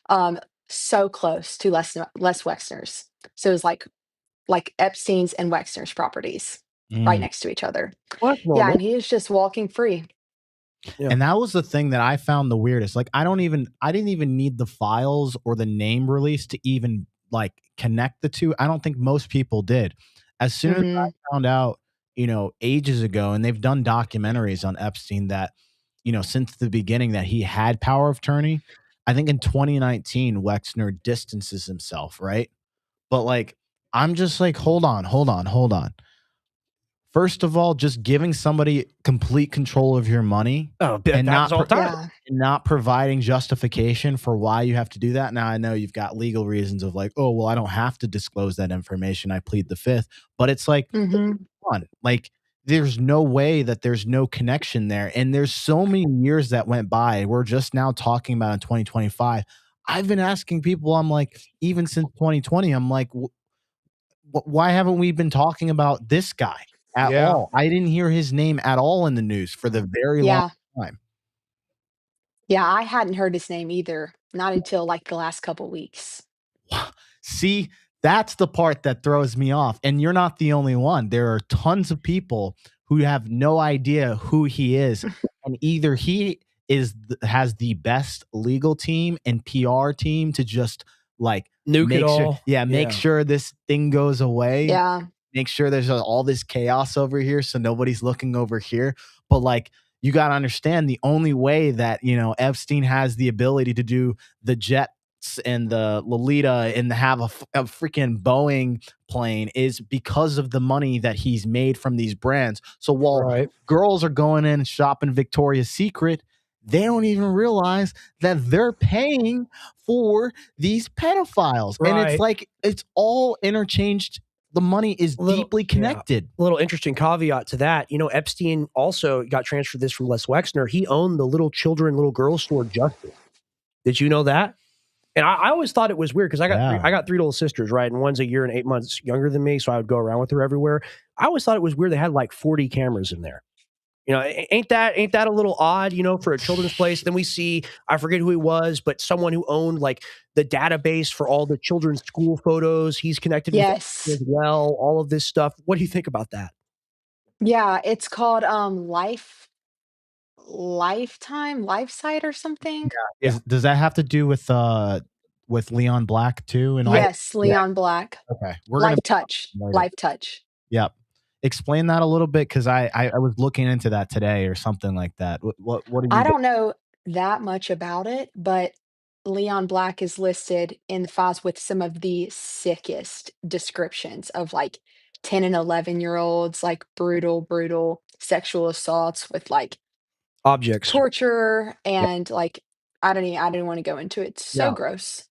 um, so close to Les Wexner's. So it was like Epstein's and Wexner's properties right next to each other. Well, that's Yeah, normal. and he is just walking free. Yeah. And that was the thing that I found the weirdest. Like, I didn't even need the files or the name release to even like connect the two. I don't think most people did. As soon as I found out, ages ago, and they've done documentaries on Epstein that, since the beginning that he had power of attorney. I think in 2019, Wexner distances himself, right? But like, I'm just like, hold on. First of all, just giving somebody complete control of your money and not providing justification for why you have to do that. Now, I know you've got legal reasons of like, oh, well, I don't have to disclose that information. I plead the fifth. But it's like, come on, like, there's no way that there's no connection there. And there's so many years that went by. We're just now talking about in 2025. I've been asking people, I'm like, even since 2020, I'm like, why haven't we been talking about this guy at all? I didn't hear his name at all in the news for the very long time. Yeah, I hadn't heard his name either, not until like the last couple weeks. See, that's the part that throws me off. And you're not the only one. There are tons of people who have no idea who he is. And either he has the best legal team and PR team to just like nuke it all. Make sure this thing goes away. Yeah. Make sure there's all this chaos over here so nobody's looking over here. But like, you got to understand the only way that, Epstein has the ability to do the jet and the Lolita and have a freaking Boeing plane is because of the money that he's made from these brands. So while girls are going in and shopping Victoria's Secret, they don't even realize that they're paying for these pedophiles. And it's like, it's all interchanged. The money is deeply connected. A little interesting caveat to that. You know, Epstein also got transferred this from Les Wexner. He owned the little girls store Justice. Did you know that? And I always thought it was weird because I got three little sisters, right? And one's a year and 8 months younger than me. So I would go around with her everywhere. I always thought it was weird. They had like 40 cameras in there. You know, ain't that a little odd, you know, for a children's place? Then we see, I forget who he was, but someone who owned like the database for all the children's school photos. He's connected with as well, all of this stuff. What do you think about that? Yeah, it's called Lifesite or something. Yeah. Does that have to do with Leon Black too? And yes, Leon Black. Okay, Life Touch. Yep. Explain that a little bit, because I was looking into that today or something like that. What do you? I don't know that much about it, but Leon Black is listed in the files with some of the sickest descriptions of like 10 and 11-year-olds, like brutal sexual assaults with like objects, torture, and like I didn't want to go into it. So gross.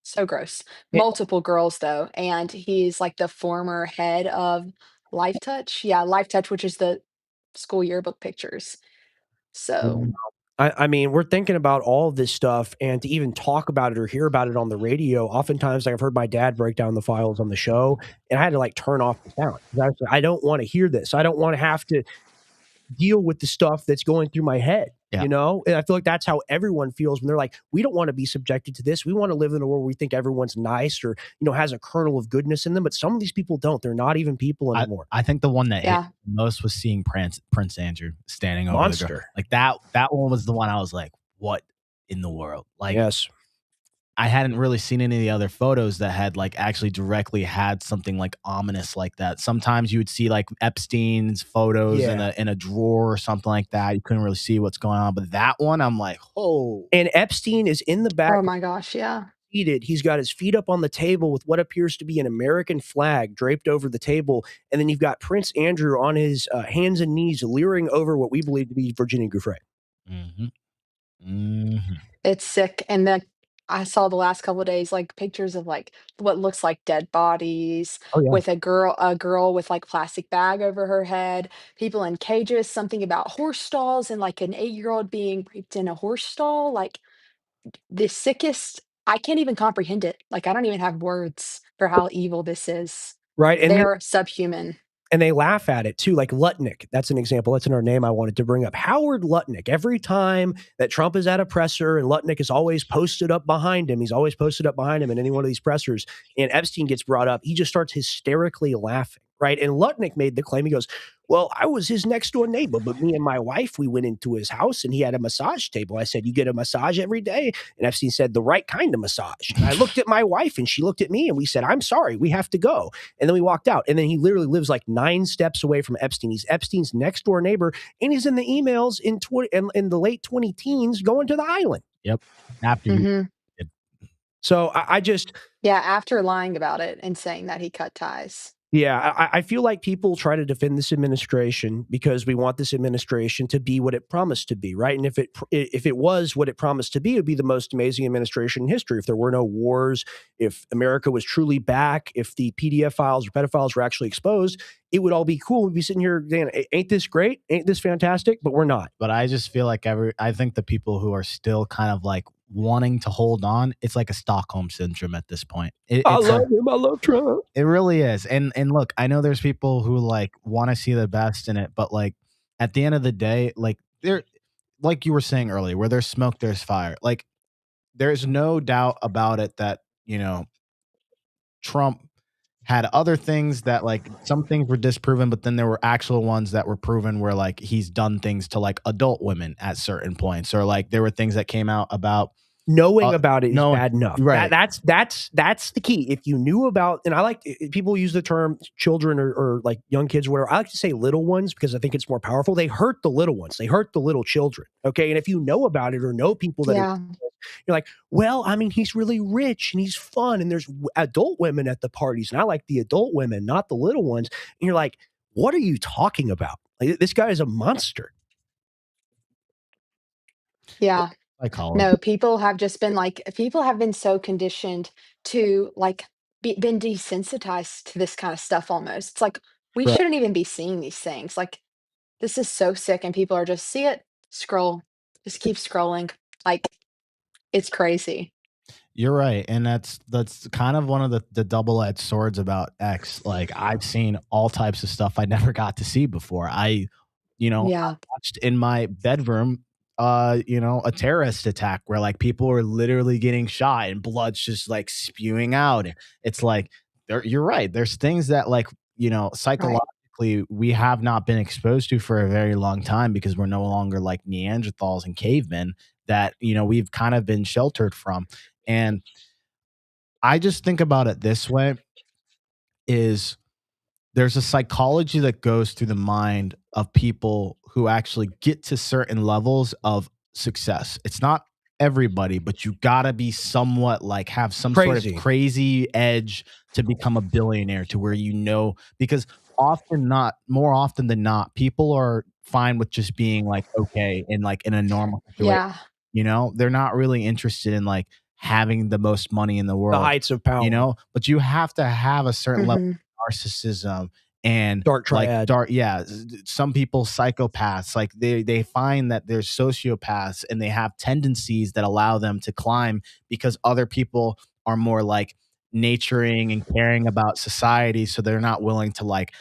Multiple girls though, and he's like the former head of Life Touch. Yeah, Life Touch, which is the school yearbook pictures. So I mean, we're thinking about all of this stuff, and to even talk about it or hear about it on the radio, oftentimes, like I've heard my dad break down the files on the show, and I had to like turn off the sound. I don't want to hear this. I don't want to have to deal with the stuff that's going through my head. You know, and I feel like that's how everyone feels when they're like, we don't want to be subjected to this. We want to live in a world where we think everyone's nice or, you know, has a kernel of goodness in them. But some of these people don't. They're not even people anymore. I think the one that hit most was seeing Prince Andrew standing over the girl. Like that one was the one I was like, what in the world? Like, I hadn't really seen any of the other photos that had like actually directly had something like ominous like that. Sometimes you would see like Epstein's photos in a drawer or something like that. You couldn't really see what's going on. But that one, I'm like, oh. And Epstein is in the back. Oh my gosh, yeah. He's got his feet up on the table with what appears to be an American flag draped over the table. And then you've got Prince Andrew on his hands and knees leering over what we believe to be Virginia Giuffre. It's sick. And then I saw the last couple of days like pictures of like what looks like dead bodies with a girl with like plastic bag over her head, people in cages, something about horse stalls, and like an 8-year-old being raped in a horse stall. Like the sickest, I can't even comprehend it. Like I don't even have words for how evil this is. Right. And they're subhuman. And they laugh at it too, like Lutnick. That's an example. That's another name I wanted to bring up. Howard Lutnick. Every time that Trump is at a presser and Lutnick is always posted up behind him, he's always posted up behind him in any one of these pressers, and Epstein gets brought up, he just starts hysterically laughing, right? And Lutnick made the claim, he goes, well, I was his next door neighbor, but me and my wife, we went into his house and he had a massage table. I said, you get a massage every day? And Epstein said, the right kind of massage. And I looked at my wife and she looked at me and we said, I'm sorry, we have to go. And then we walked out. And then he literally lives like 9 steps away from Epstein. He's Epstein's next door neighbor. And he's in the emails in the late 20 teens going to the island. Yep. After So I just... Yeah, after lying about it and saying that he cut ties. Yeah, I feel like people try to defend this administration because we want this administration to be what it promised to be, right? And if it was what it promised to be, it would be the most amazing administration in history. If there were no wars, if America was truly back, if the PDF files or pedophiles were actually exposed, it would all be cool. We'd be sitting here saying, ain't this great? Ain't this fantastic? But we're not. But I just feel like I think the people who are still kind of like wanting to hold on, it's like a Stockholm syndrome at this point. I love him. I love Trump. It really is. And look, I know there's people who like want to see the best in it, but like at the end of the day, like like you were saying earlier, where there's smoke, there's fire. Like there's no doubt about it that, you know, Trump had other things that like some things were disproven, but then there were actual ones that were proven where like he's done things to like adult women at certain points, or like there were things that came out about knowing about it is bad enough. Right. That's the key. If you knew about, and I like people use the term children or like young kids or whatever. I like to say little ones because I think it's more powerful. They hurt the little ones. They hurt the little children. Okay, and if you know about it or know people that are, you're like, well, I mean, he's really rich and he's fun, and there's adult women at the parties, and I like the adult women, not the little ones. And you're like, what are you talking about? Like, this guy is a monster. Yeah. I call No, people have been so conditioned to been desensitized to this kind of stuff almost. It's like we shouldn't even be seeing these things. Like this is so sick, and people are just see it, scroll, just keep scrolling. Like it's crazy. You're right, and that's kind of one of the double-edged swords about X. Like I've seen all types of stuff I never got to see before. I watched in my bedroom, a terrorist attack where like people were literally getting shot and blood's just like spewing out. It's like you're right. There's things that like psychologically we have not been exposed to for a very long time because we're no longer like Neanderthals and cavemen that we've kind of been sheltered from. And I just think about it this way is there's a psychology that goes through the mind of people who actually get to certain levels of success. It's not everybody, but you gotta be somewhat like have some sort of crazy edge to become a billionaire to where because more often than not, people are fine with just being like okay in a normal situation. They're not really interested in like having the most money in the world, the heights of power, but you have to have a certain level of narcissism and dark triad. Some people psychopaths, like they find that they're sociopaths and they have tendencies that allow them to climb because other people are more like naturing and caring about society, so they're not willing to like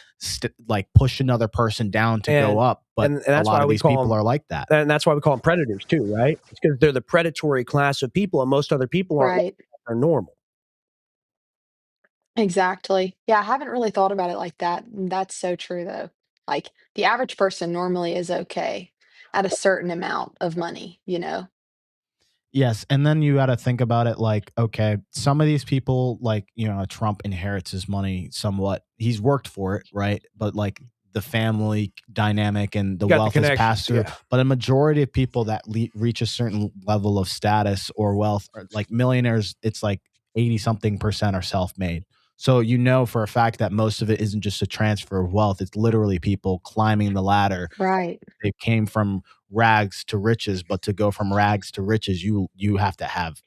push another person down to go up. But and that's a lot why of these people are like that, and that's why we call them predators too, right? It's because they're the predatory class of people, and most other people are normal. Exactly. Yeah, I haven't really thought about it like that. That's so true though. Like the average person normally is okay at a certain amount of money, Yes, and then you got to think about it like, okay, some of these people, like, Trump inherits his money somewhat. He's worked for it, right? But like the family dynamic and the wealth is passed through. Yeah. But a majority of people that reach a certain level of status or wealth, like millionaires, it's like 80-something% are self-made. So for a fact that most of it isn't just a transfer of wealth. It's literally people climbing the ladder. Right. They came from rags to riches, but to go from rags to riches, you have to have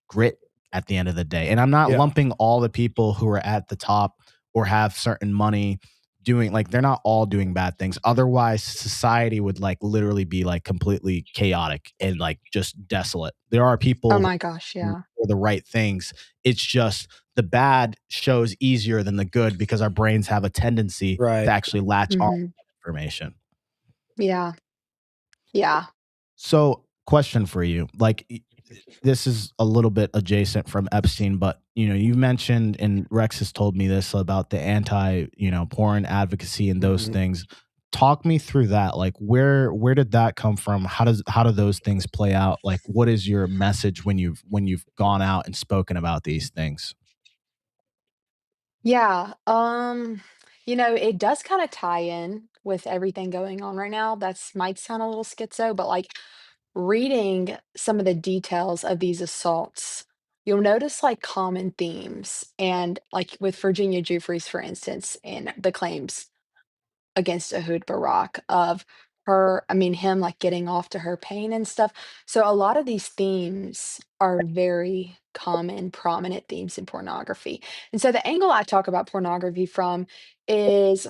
grit at the end of the day. And I'm not lumping all the people who are at the top or have certain money doing, like, they're not all doing bad things. Otherwise, society would like literally be like completely chaotic and like just desolate. There are people oh my gosh, yeah, for the right things. It's just the bad shows easier than the good because our brains have a tendency to actually latch on to information. Yeah. Yeah. So, question for you. Like, this is a little bit adjacent from Epstein, but, you mentioned, and Rex has told me this about the porn advocacy and those things. Talk me through that. Like, where did that come from? How do those things play out? Like, what is your message when you've gone out and spoken about these things? Yeah. It does kind of tie in with everything going on right now. That's might sound a little schizo, but like reading some of the details of these assaults, you'll notice like common themes. And like with Virginia Giuffre's, for instance, and the claims against Ehud Barak of him like getting off to her pain and stuff. So a lot of these themes are very common, prominent themes in pornography. And so the angle I talk about pornography from is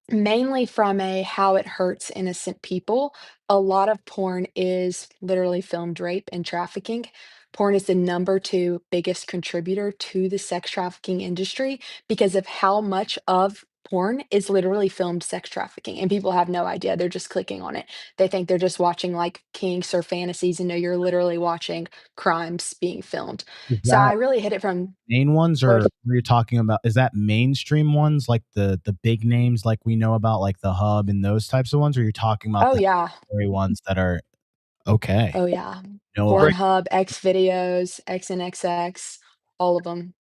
mainly from a how it hurts innocent people. A lot of porn is literally filmed rape and trafficking. Porn is the number two biggest contributor to the sex trafficking industry because of how much of porn is literally filmed sex trafficking. And people have no idea. They're just clicking on it. They think they're just watching like kinks or fantasies, and no, you're literally watching crimes being filmed. So I really hit it from main ones, or were you talking about, is that mainstream ones like the big names like we know about, like the Hub and those types of ones, or you're talking about the very ones that are Okay. Oh, yeah. No, Pornhub, X videos, XNXX, all of them.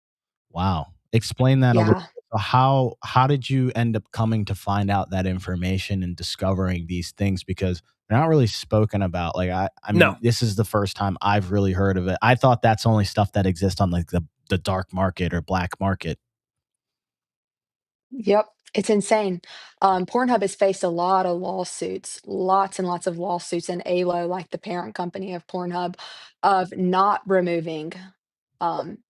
wow. Explain that a little. Yeah. So how did you end up coming to find out that information and discovering these things? Because they're not really spoken about. Like I mean, No. this is the first time I've really heard of it. I thought that's only stuff that exists on like the dark market or black market. Yep, it's insane. Pornhub has faced a lot of lawsuits, lots and lots of lawsuits, and ALO, like the parent company of Pornhub, of not removing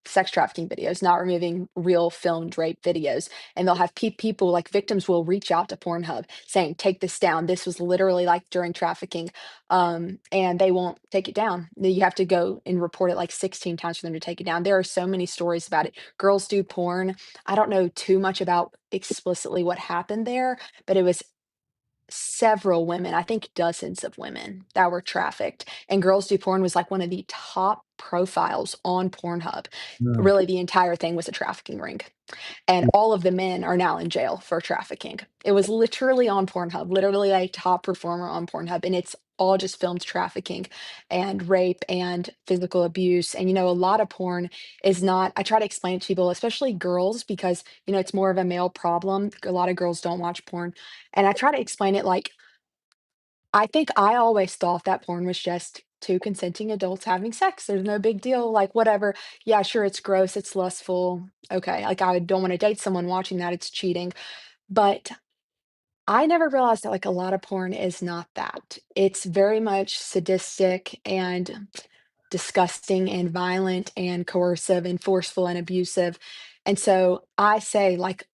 sex trafficking videos, not removing real filmed rape videos. And they'll have people like victims will reach out to Pornhub saying, "Take this down. This was literally like during trafficking," and they won't take it down. You have to go and report it like 16 times for them to take it down. There are so many stories about it. Girls do porn. I don't know too much about explicitly what happened there, but it was several women, I think dozens of women that were trafficked, and Girls Do Porn was like one of the top profiles on Pornhub. No. Really, the entire thing was a trafficking ring, and all of the men are now in jail for trafficking. It was literally on Pornhub, literally a top performer on Pornhub, and it's all just filmed trafficking and rape and physical abuse. And a lot of porn is not, I try to explain it to people, especially girls, because it's more of a male problem. A lot of girls don't watch porn. And I try to explain it like, I think I always thought that porn was just two consenting adults having sex. There's no big deal. Like, whatever. Yeah, sure, it's gross, it's lustful. Okay. Like, I don't want to date someone watching that. It's cheating. But I never realized that, like, a lot of porn is not that. It's very much sadistic and disgusting and violent and coercive and forceful and abusive. And so I say, like,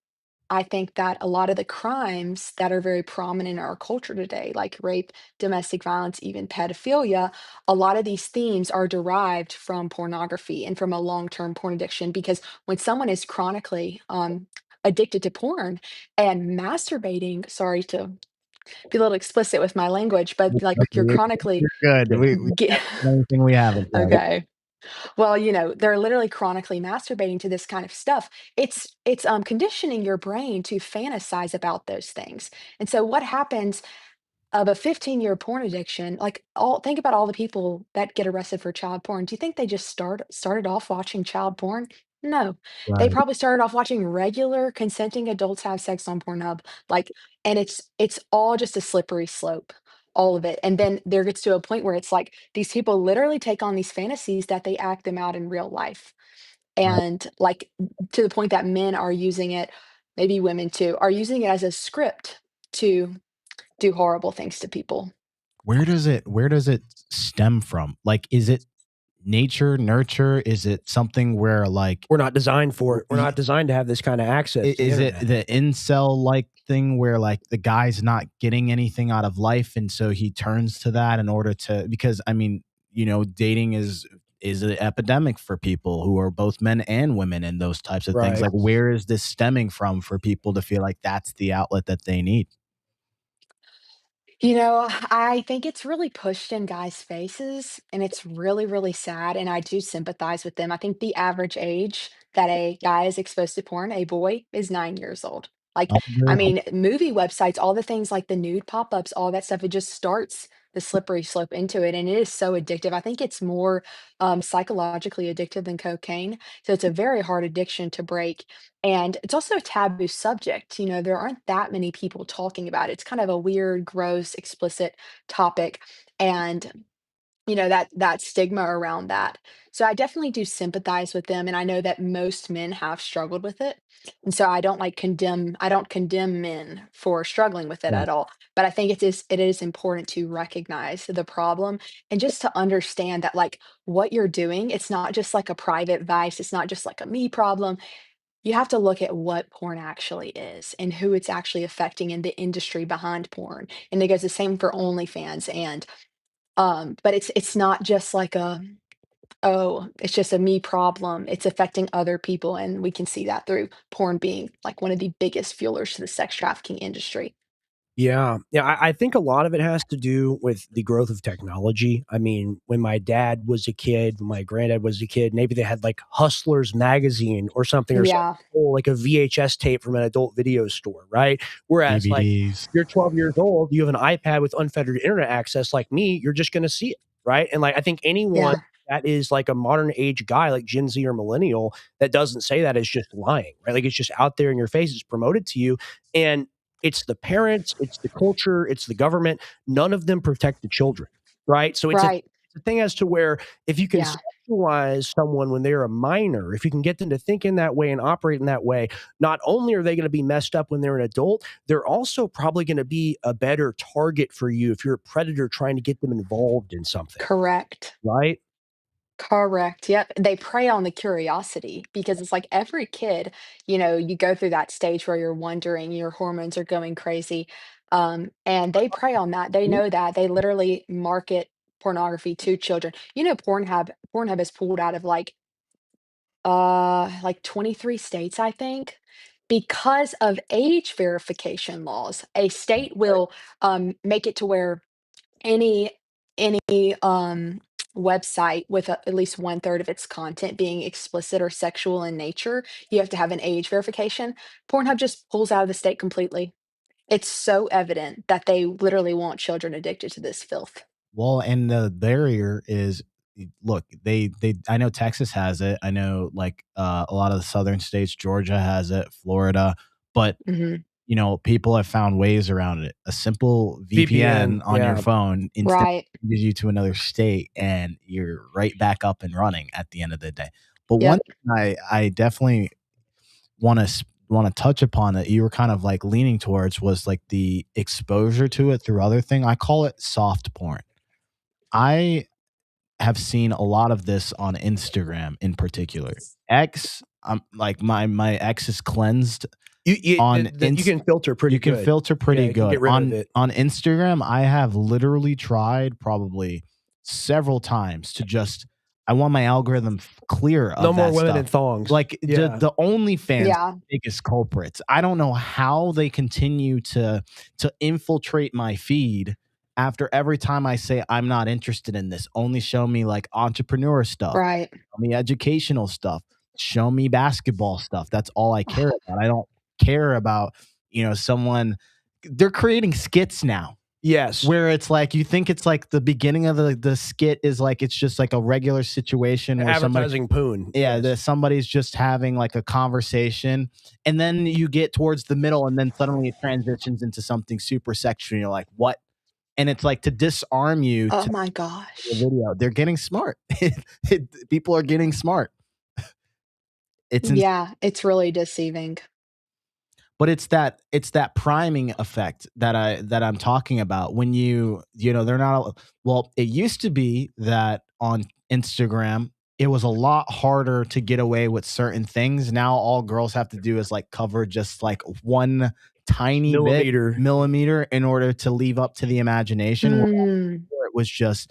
I think that a lot of the crimes that are very prominent in our culture today, like rape, domestic violence, even pedophilia, a lot of these themes are derived from pornography and from a long-term porn addiction. Because when someone is chronically addicted to porn and masturbating, sorry to be a little explicit with my language, but like Okay, you're chronically you're good. We get, anything we haven't said. okay. Well, they're literally chronically masturbating to this kind of stuff. It's conditioning your brain to fantasize about those things. And so what happens of a 15-year porn addiction, like all think about all the people that get arrested for child porn. Do you think they just started off watching child porn? No. They Right. probably started off watching regular consenting adults have sex on Pornhub. Like, and it's all just a slippery slope, all of it. And then there gets to a point where it's like these people literally take on these fantasies that they act them out in real life. Right. And like to the point that men are using it, maybe women too, are using it as a script to do horrible things to people. Where does it stem from? Like, is it nature, nurture? Is it something where like We're not designed for it. We're not designed to have this kind of access to the is it internet. the incel like thing where like the guy's not getting anything out of life and so he turns to that in order to, because I mean, dating is an epidemic for people who are both men and women and those types of things. Right. Like, where is this stemming from for people to feel like that's the outlet that they need? I think it's really pushed in guys' faces, and it's really, really sad, and I do sympathize with them. I think the average age that a guy is exposed to porn, a boy, is 9 years old. Like, I I agree. mean, movie websites, all the things like the nude pop-ups, all that stuff, it just starts the slippery slope into it, and it is so addictive. I think it's more psychologically addictive than cocaine. So it's a very hard addiction to break. And it's also a taboo subject. There aren't that many people talking about it. It's kind of a weird, gross, explicit topic. And that stigma around that. So I definitely do sympathize with them, and I know that most men have struggled with it. And so I don't condemn men for struggling with it Yeah. at all. But I think it is important to recognize the problem and just to understand that, like, what you're doing, it's not just like a private vice, it's not just like a me problem. You have to look at what porn actually is and who it's actually affecting in the industry behind porn. And it goes the same for OnlyFans. And but it's not just like oh, it's just a me problem. It's affecting other people, and we can see that through porn being like one of the biggest fuelers to the sex trafficking industry. Yeah. Yeah. I think a lot of it has to do with the growth of technology. I mean, when my dad was a kid, when my granddad was a kid, maybe they had like Hustlers magazine or something Yeah. or like a VHS tape from an adult video store, right? Whereas like DVDs. you're 12 years old, you have an iPad with unfettered internet access like me, you're just going to see it. right? And like I think anyone Yeah. that is like a modern age guy, like Gen Z or millennial, that doesn't say that is just lying, right? Like it's just out there in your face, it's promoted to you. And it's the parents, it's the culture, it's the government. None of them protect the children, right? So Right. it's a thing as to where if you can Yeah. sexualize someone when they're a minor, if you can get them to think in that way and operate in that way, not only are they going to be messed up when they're an adult, they're also probably going to be a better target for you if you're a predator trying to get them involved in something, Correct. right? Correct. Yep. They prey on the curiosity because it's like every kid, you go through that stage where you're wondering, your hormones are going crazy. And they prey on that. They know that. They literally market pornography to children. Pornhub is pulled out of like 23 states, I think, because of age verification laws. A state will make it to where any any website with at least one third of its content being explicit or sexual in nature, you have to have an age verification. Pornhub just pulls out of the state completely. It's so evident that they literally want children addicted to this filth. Well, and the barrier is, look, they I know Texas has it. I know like a lot of the southern states, Georgia has it, Florida, but Mhm. people have found ways around it. A simple VPN VPN, on your yeah. phone instantly Right. sends you to another state, and you're right back up and running at the end of the day. But one Yep. thing I definitely want to touch upon that you were kind of like leaning towards was like the exposure to it through other thing. I call it soft porn. I have seen a lot of this on Instagram in particular. X, like my X is cleansed on You can filter pretty you can good. filter Yeah, pretty you can good get rid of it. on Instagram. I have literally tried probably several times to just I want my algorithm clear of No more that women in stuff. thongs. Like Yeah. the OnlyFans Yeah. biggest culprits. I don't know how they continue to infiltrate my feed after every time I say I'm not interested in this. Only show me like entrepreneur stuff, Right. show me educational stuff, show me basketball stuff. That's all I care about. I don't care about, someone. They're creating skits now Yes. where it's like you think it's like the beginning of the skit is like it's just like a regular situation where somebody Advertising poon. yeah, Yes. that somebody's just having like a conversation, and then you get towards the middle, and then suddenly it transitions into something super sexual. And you're like, what? And it's like to disarm you Oh to my the gosh. video. They're getting smart. People are getting smart. It's Yeah, it's really deceiving. But it's that priming effect that I'm talking about when they're not well, it used to be that on Instagram, it was a lot harder to get away with certain things. Now all girls have to do is like cover just like one tiny bit Millimeter. millimeter in order to leave up to the imagination Mm. where it was just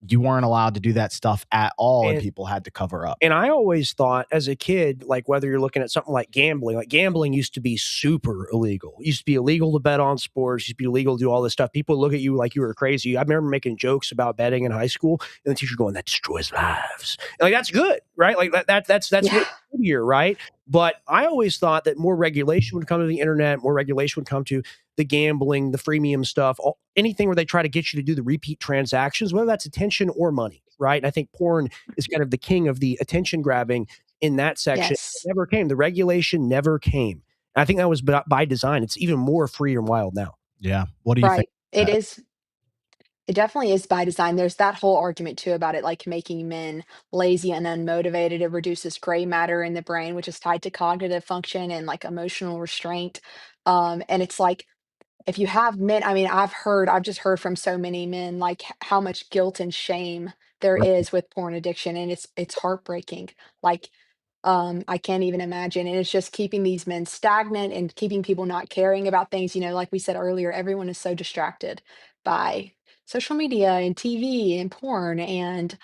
you weren't allowed to do that stuff at all and And people had to cover up. And I always thought as a kid, like whether you're looking at something like gambling used to be super illegal. It used to be illegal to bet on sports, it used to be illegal to do all this stuff. People look at you like you were crazy. I remember making jokes about betting in high school, and the teacher going, "That destroys lives." And like that's good, right? Like that's Yeah. way here, right? But I always thought that more regulation would come to the internet, more regulation would come to the gambling, the freemium stuff, anything where they try to get you to do the repeat transactions, whether that's attention or money, right? And I think porn is kind of the king of the attention grabbing in that section. It Yes. never came. The regulation never came. And I think that was by design. It's even more free and wild now. Yeah. What do you think Right. of It that? is it definitely is by design. There's that whole argument too about it, like making men lazy and unmotivated. It reduces gray matter in the brain, which is tied to cognitive function and like emotional restraint. And it's like if you have men, I mean, I've just heard from so many men like how much guilt and shame there Right. is with porn addiction, and it's heartbreaking. Like I can't even imagine. And it's just keeping these men stagnant and keeping people not caring about things. Like we said earlier, everyone is so distracted by social media and TV and porn and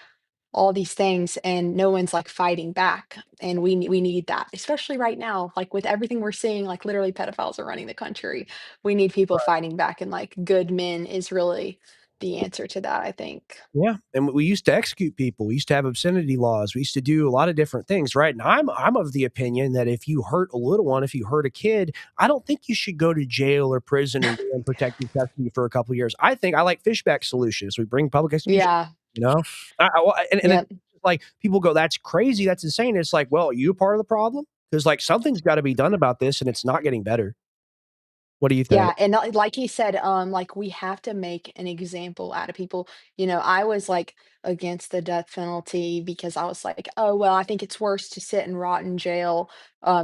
all these things, and no one's like fighting back. And we need that, especially right now, like with everything we're seeing, like literally pedophiles are running the country. We need people fighting back, and like good men is really. the answer to that, I think. Yeah, and we used to execute people. We used to have obscenity laws. We used to do a lot of different things, right? And I'm of the opinion that if you hurt a little one, if you hurt a kid, I don't think you should go to jail or prison and be in protective custody for a couple of years. I think I like fishback solutions. We bring public execution, Yeah. you know? And Yep. like people go, that's crazy, that's insane. It's like, well, are you part of the problem? Because like something's got to be done about this, and it's not getting better. What do you think? Yeah, and like he said, like we have to make an example out of people. You know, I was like against the death penalty because I was like, oh well, I think it's worse to sit and rot in jail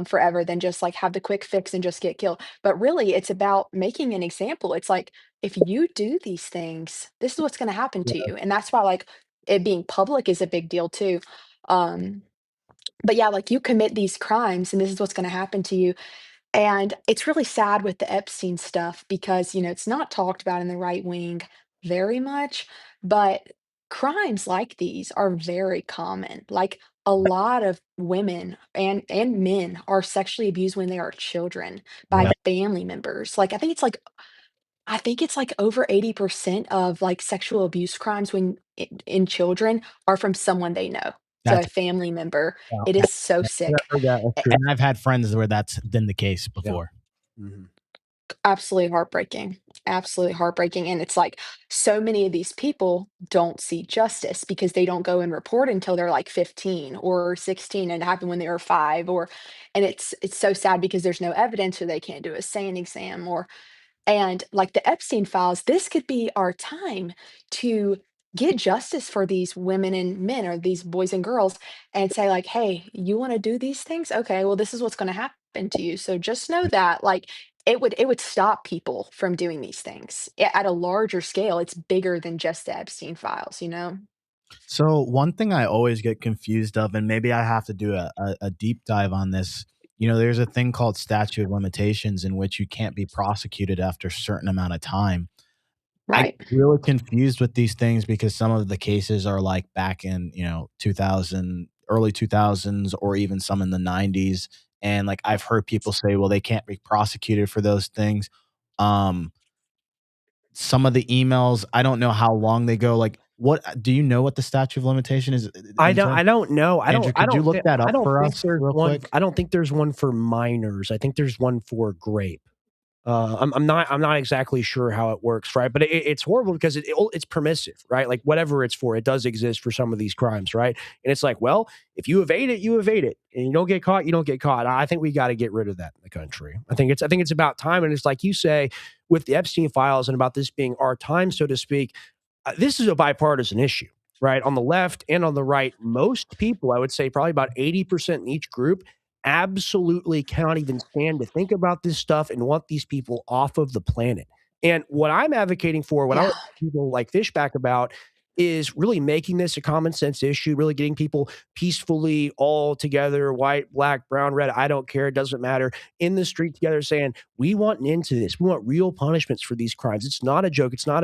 forever than just like have the quick fix and just get killed. But really, it's about making an example. It's like if you do these things, this is what's going to happen to you, and that's why like it being public is a big deal too. Um, but yeah, like you commit these crimes, and this is what's going to happen to you. And it's really sad with the Epstein stuff because, you know, it's not talked about in the right wing very much, but crimes like these are very common. Like a lot of women and men are sexually abused when they are children by Yeah. family members. Like I think it's like over 80% of like sexual abuse crimes when in children are from someone they know. So a That's family member. Yeah. It is so I've sick. heard that. That's true. and I've had friends where that's been the case before. Mhm. Absolutely heartbreaking. Absolutely heartbreaking. And it's like so many of these people don't see justice because they don't go and report until they're like 15 or 16 and it happened when they were 5 or and it's so sad because there's no evidence or they can't do a SAN exam or and like the Epstein files, this could be our time to get justice for these women and men or these boys and girls and say like, "Hey, you want to do these things? Okay, well this is what's going to happen to you." So just know that like it would stop people from doing these things at a larger scale. It's bigger than just the Epstein files, you know? So one thing I always get confused of, and maybe I have to do a deep dive on this. You know, there's a thing called statute of limitations in which you can't be prosecuted after a certain amount of time. I get Right. really confused with these things because some of the cases are like back in, 2000, early 2000s, or even some in the 90s. And like I've heard people say, well, they can't be prosecuted for those things. Um, some of the emails, I don't know how long they go. Like, what do you know what the statute of limitation is I in don't terms? I don't know. Andrew, could you look that I up don't for think us there's real one quick? I don't think there's one for minors. I think there's one for grape. I'm not exactly sure how it works, right? But it's horrible because it's permissive, right? Like whatever it's for, it does exist for some of these crimes, right? And it's like, well, if you evade it, you evade it, and you don't get caught, you don't get caught. I think we got to get rid of that in the country. I think it's about time, and it's like you say with the Epstein files and about this being our time, so to speak. This is a bipartisan issue, right? On the left and on the right, most people, I would say probably about 80% in each group, absolutely cannot even stand to think about this stuff and want these people off of the planet. And what I'm advocating for, what I Yeah. want people like Fishback about, is really making this a common sense issue, really getting people peacefully all together, white, black, brown, red, I don't care, it doesn't matter, in the street together saying, we want an end to this. We want real punishments for these crimes. It's not a joke. It's not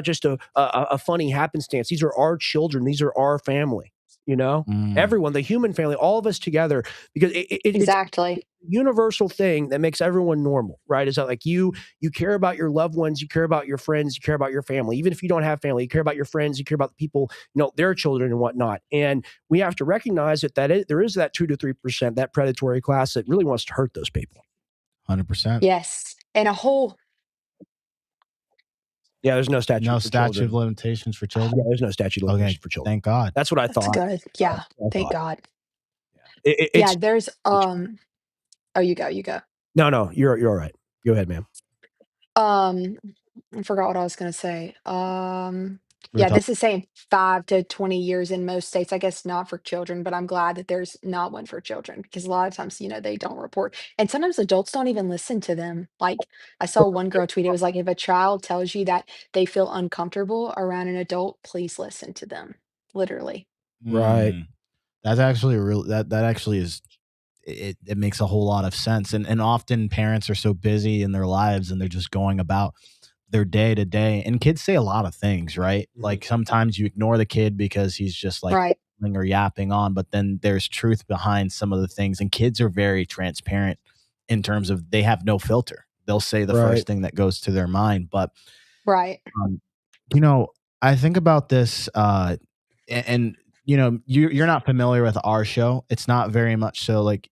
just a funny happenstance. These are our children. These are our family, you know? Mm. Everyone, the human family, all of us together, because it's Exactly. a universal thing that makes everyone normal, right? Is that like you care about your loved ones, you care about your friends, you care about your family. Even if you don't have family, you care about your friends, you care about the people, their children and whatnot. And we have to recognize there is that 2 to 3%, that predatory class that really wants to hurt those people. 100%. Yes. And a whole Yeah, there's no statute No for statute of children. limitations for Yeah, children? there's no statute of Okay, limitations for children. thank God. That's what I that's thought. good. Yeah. Thank God. Yeah. Yeah, It's there's oh you go, you go. no, you're all right. Go ahead, ma'am. Um, I forgot what I was gonna say. We were Yeah, talking this is saying 5 to 20 years in most states. I guess not for children, but I'm glad that there's not one for children because a lot of times, they don't report. And sometimes adults don't even listen to them. Like I saw one girl tweet, it was like, if a child tells you that they feel uncomfortable around an adult, please listen to them. Literally. Right. That's actually that actually is it makes a whole lot of sense. And often parents are so busy in their lives and they're just going about their day to day. And kids say a lot of things, right? Mhm. Like sometimes you ignore the kid because he's just like Right. yelling or yapping on, but then there's truth behind some of the things. And kids are very transparent in terms of they have no filter. They'll say the Right. first thing that goes to their mind. But Right. I think about this, and you're not familiar with our show. It's not very much so. Like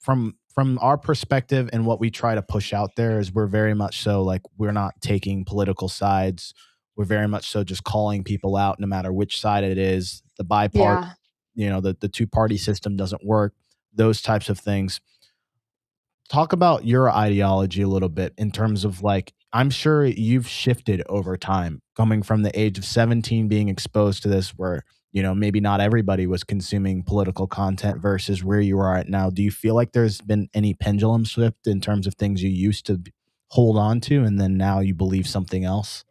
from our perspective and what we try to push out there is we're very much so like we're not taking political sides. We're very much so just calling people out, no matter which side it is. The bipartisan, Yeah. the two-party system doesn't work. Those types of things. Talk about your ideology a little bit in terms of like, I'm sure you've shifted over time, coming from the age of 17, being exposed to this, where maybe not everybody was consuming political content versus where you are at now. Do you feel like there's been any pendulum shift in terms of things you used to hold on to and then now you believe something else?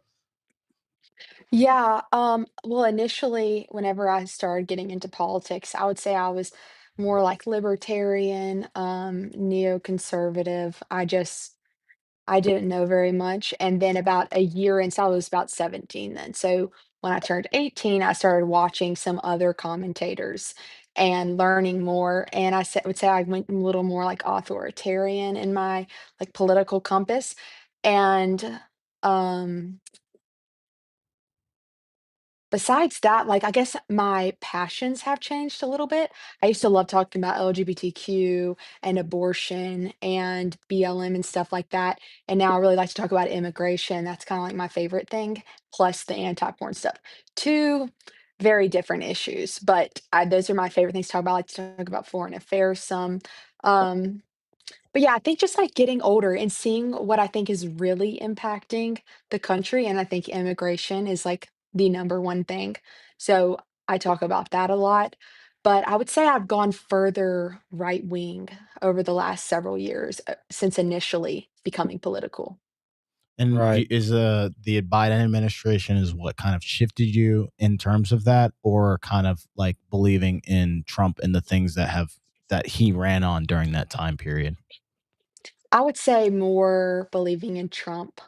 Yeah, well, initially, whenever I started getting into politics, I would say I was more like libertarian, neoconservative. I didn't know very much. And then about a year in, so I was about 17 then. So when I turned 18, I started watching some other commentators and learning more. And would say I went a little more like authoritarian in my like political compass. And um besides that, like, I guess my passions have changed a little bit. I used to love talking about LGBTQ and abortion and BLM and stuff like that. And now I really like to talk about immigration. That's kind of like my favorite thing, plus the anti-porn stuff. Two very different issues, but those are my favorite things to talk about. I like to talk about foreign affairs some. Um, but yeah, I think just like getting older and seeing what I think is really impacting the country, and I think immigration is like the number one thing. So I talk about that a lot. But I would say I've gone further right wing over the last several years since initially becoming political. And Right. is the Biden administration is what kind of shifted you in terms of that, or kind of like believing in Trump and the things that he ran on during that time period? I would say more believing in Trump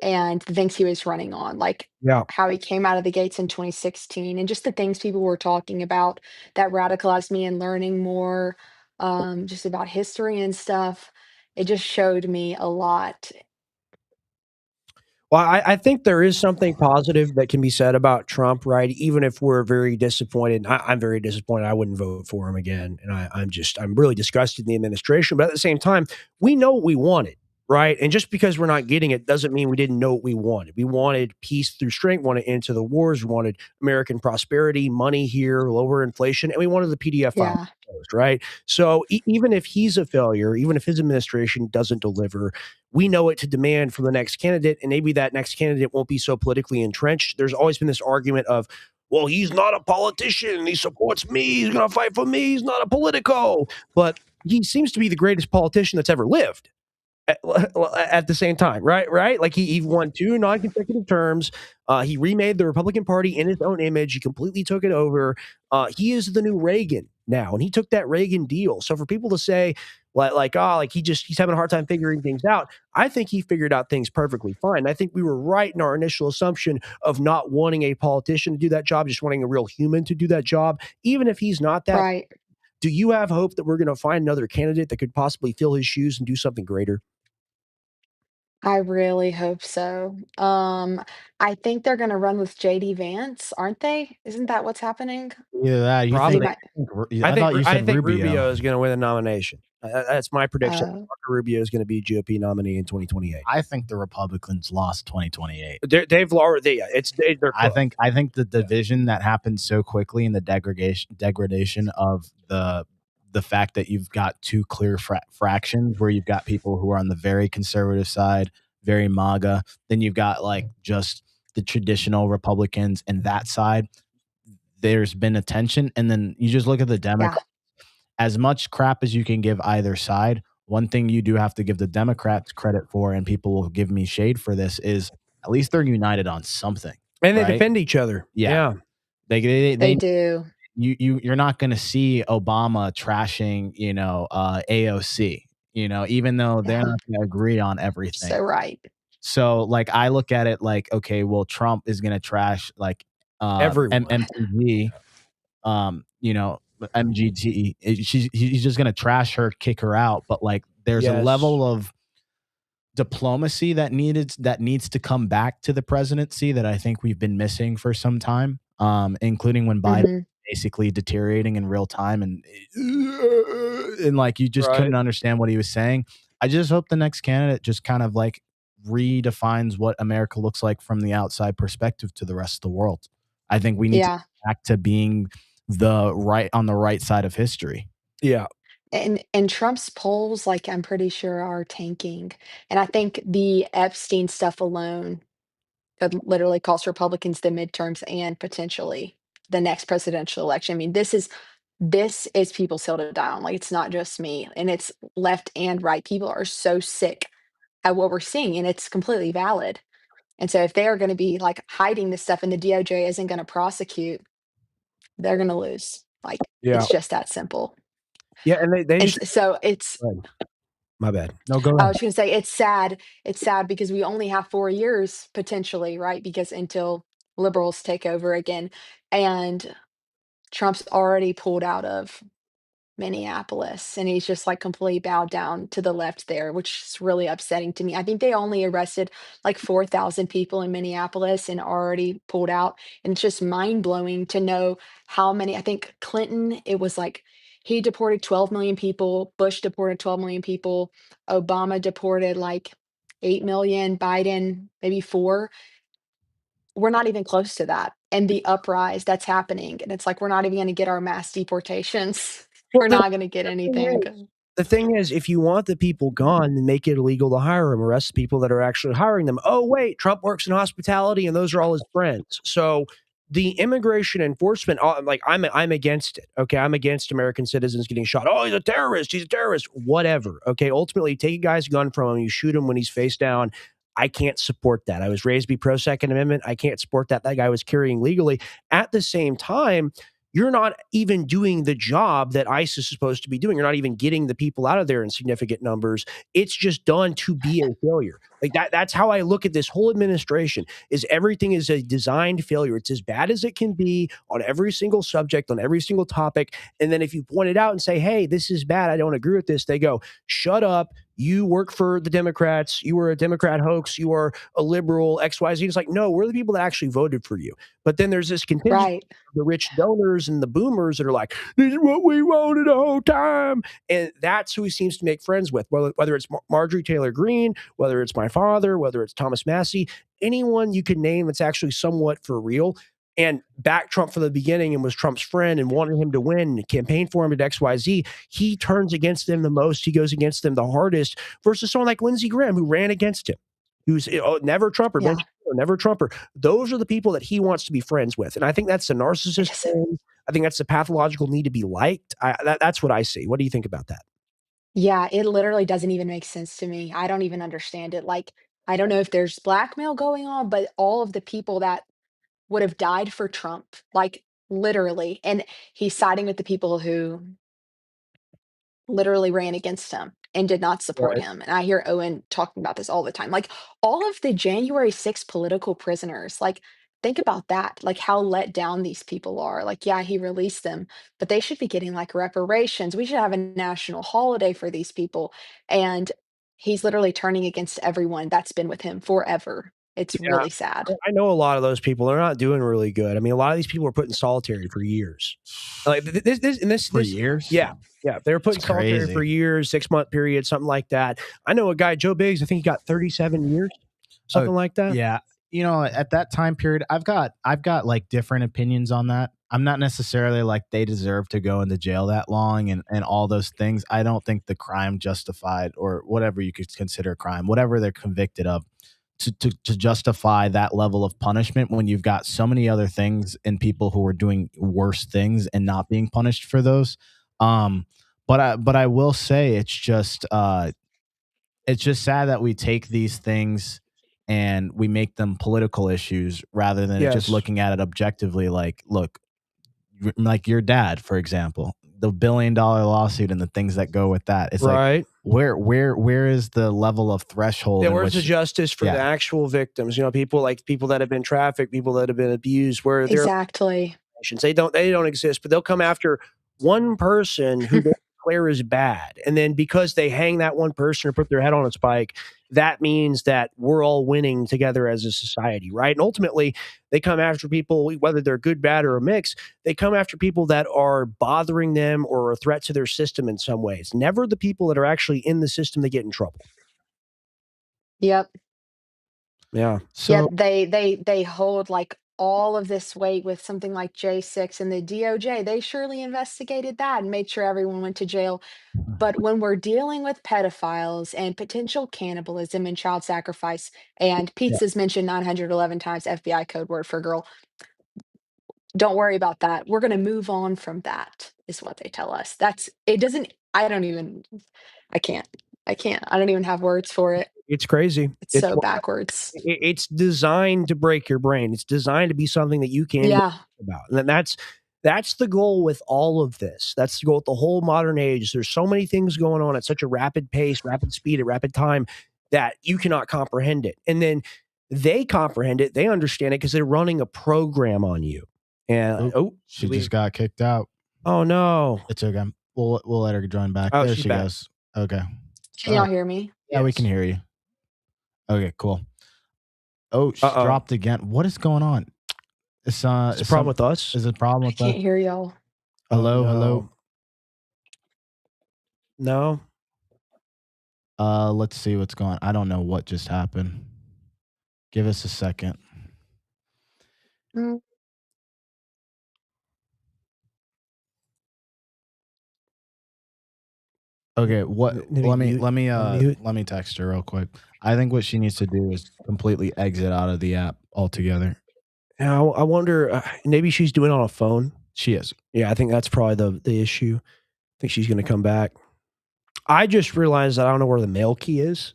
and the things he was running on, like Yeah. how he came out of the gates in 2016 and just the things people were talking about that radicalized me and learning more just about history and stuff. It just showed me a lot. Well, I think there is something positive that can be said about Trump, right? Even if we're very disappointed. I'm very disappointed. I wouldn't vote for him again. And I'm really disgusted in the administration. But at the same time, we know what we wanted, right? And just because we're not getting it doesn't mean we didn't know what we wanted. We wanted peace through strength, wanted end to the wars, we wanted American prosperity, money here, lower inflation, and we wanted the PDF file Yeah, closed, right? So even if he's a failure, even if his administration doesn't deliver, we know it to demand from the next candidate, and maybe that next candidate won't be so politically entrenched. There's always been this argument of, well, he's not a politician. He supports me. He's going to fight for me. He's not a politico. But he seems to be the greatest politician that's ever lived at the same time, right? Right? Like he won two non-consecutive terms. He remade the Republican Party in his own image. He completely took it over. He is the new Reagan now, and he took that Reagan deal. So for people to say he's having a hard time figuring things out, I think he figured out things perfectly fine. I think we were right in our initial assumption of not wanting a politician to do that job, just wanting a real human to do that job, even if he's not that. right. Do you have hope that we're going to find another candidate that could possibly fill his shoes and do something greater? I really hope so. I think they're going to run with JD Vance, aren't they? Isn't that what's happening? Yeah, that you He Probably. think? might. I thought you I said think Rubio. Rubio is going to win the nomination. That's my prediction. Uh, Marco Rubio is going to be GOP nominee in 2028. I think the Republicans lost 2028. They've already. They're I cooked. think the division that happened so quickly and the degradation of the fact that you've got two clear fractions where you've got people who are on the very conservative side, very MAGA, then you've got like just the traditional Republicans and that side. There's been a tension, and then you just look at the yeah, Democrats. As much crap as you can give either side, one thing you do have to give the Democrats credit for, and people will give me shade for this, is at least they're united on something. And they right? defend each other. Yeah. Yeah. they do. You're not going to see Obama trashing, AOC, even though they're Yeah, not going to agree on everything. so right. So like I look at it like, okay, well, Trump is going to trash like Everyone. MTG, MGT. He's just going to trash her, kick her out. But like, there's a Yes. level of diplomacy that needs to come back to the presidency that I think we've been missing for some time, including when Biden basically deteriorating in real time and like you just couldn't understand what he was saying. I just hope the next candidate just kind of like redefines what America looks like from the outside perspective to the rest of the world. I think we need to get back to being on the right side of history. Yeah. And Trump's polls, like, I'm pretty sure are tanking. And I think the Epstein stuff alone could literally cost Republicans the midterms and potentially the next presidential election. I mean, this is people's hill to die on. Like, it's not just me, and it's left and right. People are so sick at what we're seeing, and it's completely valid. And so if they are going to be like hiding this stuff and the DOJ isn't going to prosecute, they're going to lose. Like, Yeah. it's just that simple. Yeah, and they And so it's my bad. No, go ahead. I was going to say it's sad. It's sad because we only have 4 years potentially, right? Because until liberals take over again, and Trump's already pulled out of Minneapolis, and he's just like completely bowed down to the left there, which is really upsetting to me. I think they only arrested like 4,000 people in Minneapolis and already pulled out. And it's just mind blowing to know how many. I think Clinton, it was like he deported 12 million people, Bush deported 12 million people, Obama deported like 8 million, Biden maybe 4. We're not even close to that. And the uprise that's happening. And it's like we're not even going to get our mass deportations. Well, We're not gonna get anything. the thing is, if you want the people gone, then make it illegal to hire them. Arrest the people that are actually hiring them. Oh, wait, Trump works in hospitality, and those are all his friends. So the immigration enforcement, like I'm against it. Okay, I'm against American citizens getting shot. Oh, he's a terrorist. He's a terrorist. Whatever. Okay, ultimately, take a guy's gun from him. You shoot him when he's face down. I can't support that. I was raised to be pro Second Amendment. I can't support that. That guy was carrying legally. At the same time, you're not even doing the job that ICE is supposed to be doing. You're not even getting the people out of there in significant numbers. It's just done to be a failure. Like that's how I look at this whole administration. Is everything is a designed failure. It's as bad as it can be on every single subject, on every single topic. And then if you point it out and say, hey, this is bad, I don't agree with this, they go, shut up. You work for the Democrats. You were a Democrat hoax. You are a liberal, XYZ. It's like, no, we're the people that actually voted for you. But then there's this contingent Right. of the rich donors and the boomers that are like, this is what we wanted the whole time. And that's who he seems to make friends with, whether it's Marjorie Taylor Greene, whether it's my father, whether it's Thomas Massey, anyone you can name that's actually somewhat for real. And backed Trump from the beginning and was Trump's friend and wanted him to win and campaigned for him at XYZ, he turns against them the most. He goes against them the hardest versus someone like Lindsey Graham, who ran against him, who's never Trumper, Yeah. never Trumper. Those are the people that he wants to be friends with. And I think that's the narcissist thing. I think that's the pathological need to be liked. That's what I see. What do you think about that? Yeah, it literally doesn't even make sense to me. I don't even understand it. Like, I don't know if there's blackmail going on, but all of the people that would have died for Trump, like literally, and he's siding with the people who literally ran against him and did not support Right. him. And I hear Owen talking about this all the time. Like all of the January 6th political prisoners, like think about that, like how let down these people are. Like, yeah, he released them, but they should be getting like reparations. We should have a national holiday for these people. And he's literally turning against everyone that's been with him forever. It's Yeah. really sad. I know a lot of those people. They're not doing really good. I mean, a lot of these people were put in solitary for years. Like For years? Yeah. Yeah. They were put in It's solitary crazy. for years, 6-month period, something like that. I know a guy, Joe Biggs, I think he got 37 years, something like that. Yeah. You know, at that time period, I've got like different opinions on that. I'm not necessarily like they deserve to go into jail that long and all those things. I don't think the crime justified, or whatever you could consider a crime, whatever they're convicted of, to justify that level of punishment when you've got so many other things and people who are doing worse things and not being punished for those. But I will say it's just sad that we take these things and we make them political issues rather than just looking at it objectively. Like, look, like your dad, for example, the $1 billion lawsuit and the things that go with that. It's right. like, where is the level of threshold? Yeah, where's the justice for the actual victims? You know, people that have been trafficked, people that have been abused, where they're Exactly. they don't exist, but they'll come after one person who they player is bad. And then because they hang that one person or put their head on a spike, that means that we're all winning together as a society, right? And ultimately, they come after people, whether they're good, bad, or a mix, they come after people that are bothering them or a threat to their system in some ways. Never the people that are actually in the system that get in trouble. Yep. Yeah. Yep, So they hold, like, all of this weight with something like J6 and the DOJ. They surely investigated that and made sure everyone went to jail. But when we're dealing with pedophiles and potential cannibalism and child sacrifice, and yeah, pizza's mentioned 911 times, FBI code word for girl, don't worry about that. We're gonna move on from that, is what they tell us. That's it doesn't I don't even I can't. I can't. I don't even have words for it. It's crazy. It's so backwards. It's designed to break your brain. It's designed to be something that you can't even Yeah. think about. And that's the goal with all of this. That's the goal with the whole modern age. There's so many things going on at such a rapid pace, rapid speed, at rapid time that you cannot comprehend it. And then they comprehend it, they understand it because they're running a program on you. And she just got kicked out. Oh no. It's okay. We'll let her join back. Oh, There she's she back. goes. Okay. Can y'all hear me? Yeah, we can hear you. Okay, cool. Oh, she dropped again. What is going on? It's a problem with us. Is it a problem I with can't us? hear y'all. Hello, Oh, hello. No. Let's see what's going on. I don't know what just happened. Give us a second. Mm. Okay, what Let let me text her real quick. I think what she needs to do is completely exit out of the app altogether. Now, I wonder, maybe she's doing it on a phone. She is. Yeah, I think that's probably the issue. I think she's going to come back. I just realized that I don't know where the mail key is.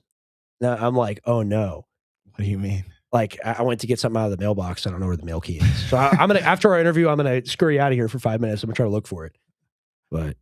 Now I'm like, oh no. What do you mean? Like I went to get something out of the mailbox. I don't know where the mail key is. So I'm gonna after our interview, I'm gonna scurry out of here for 5 minutes. I'm gonna try to look for it. But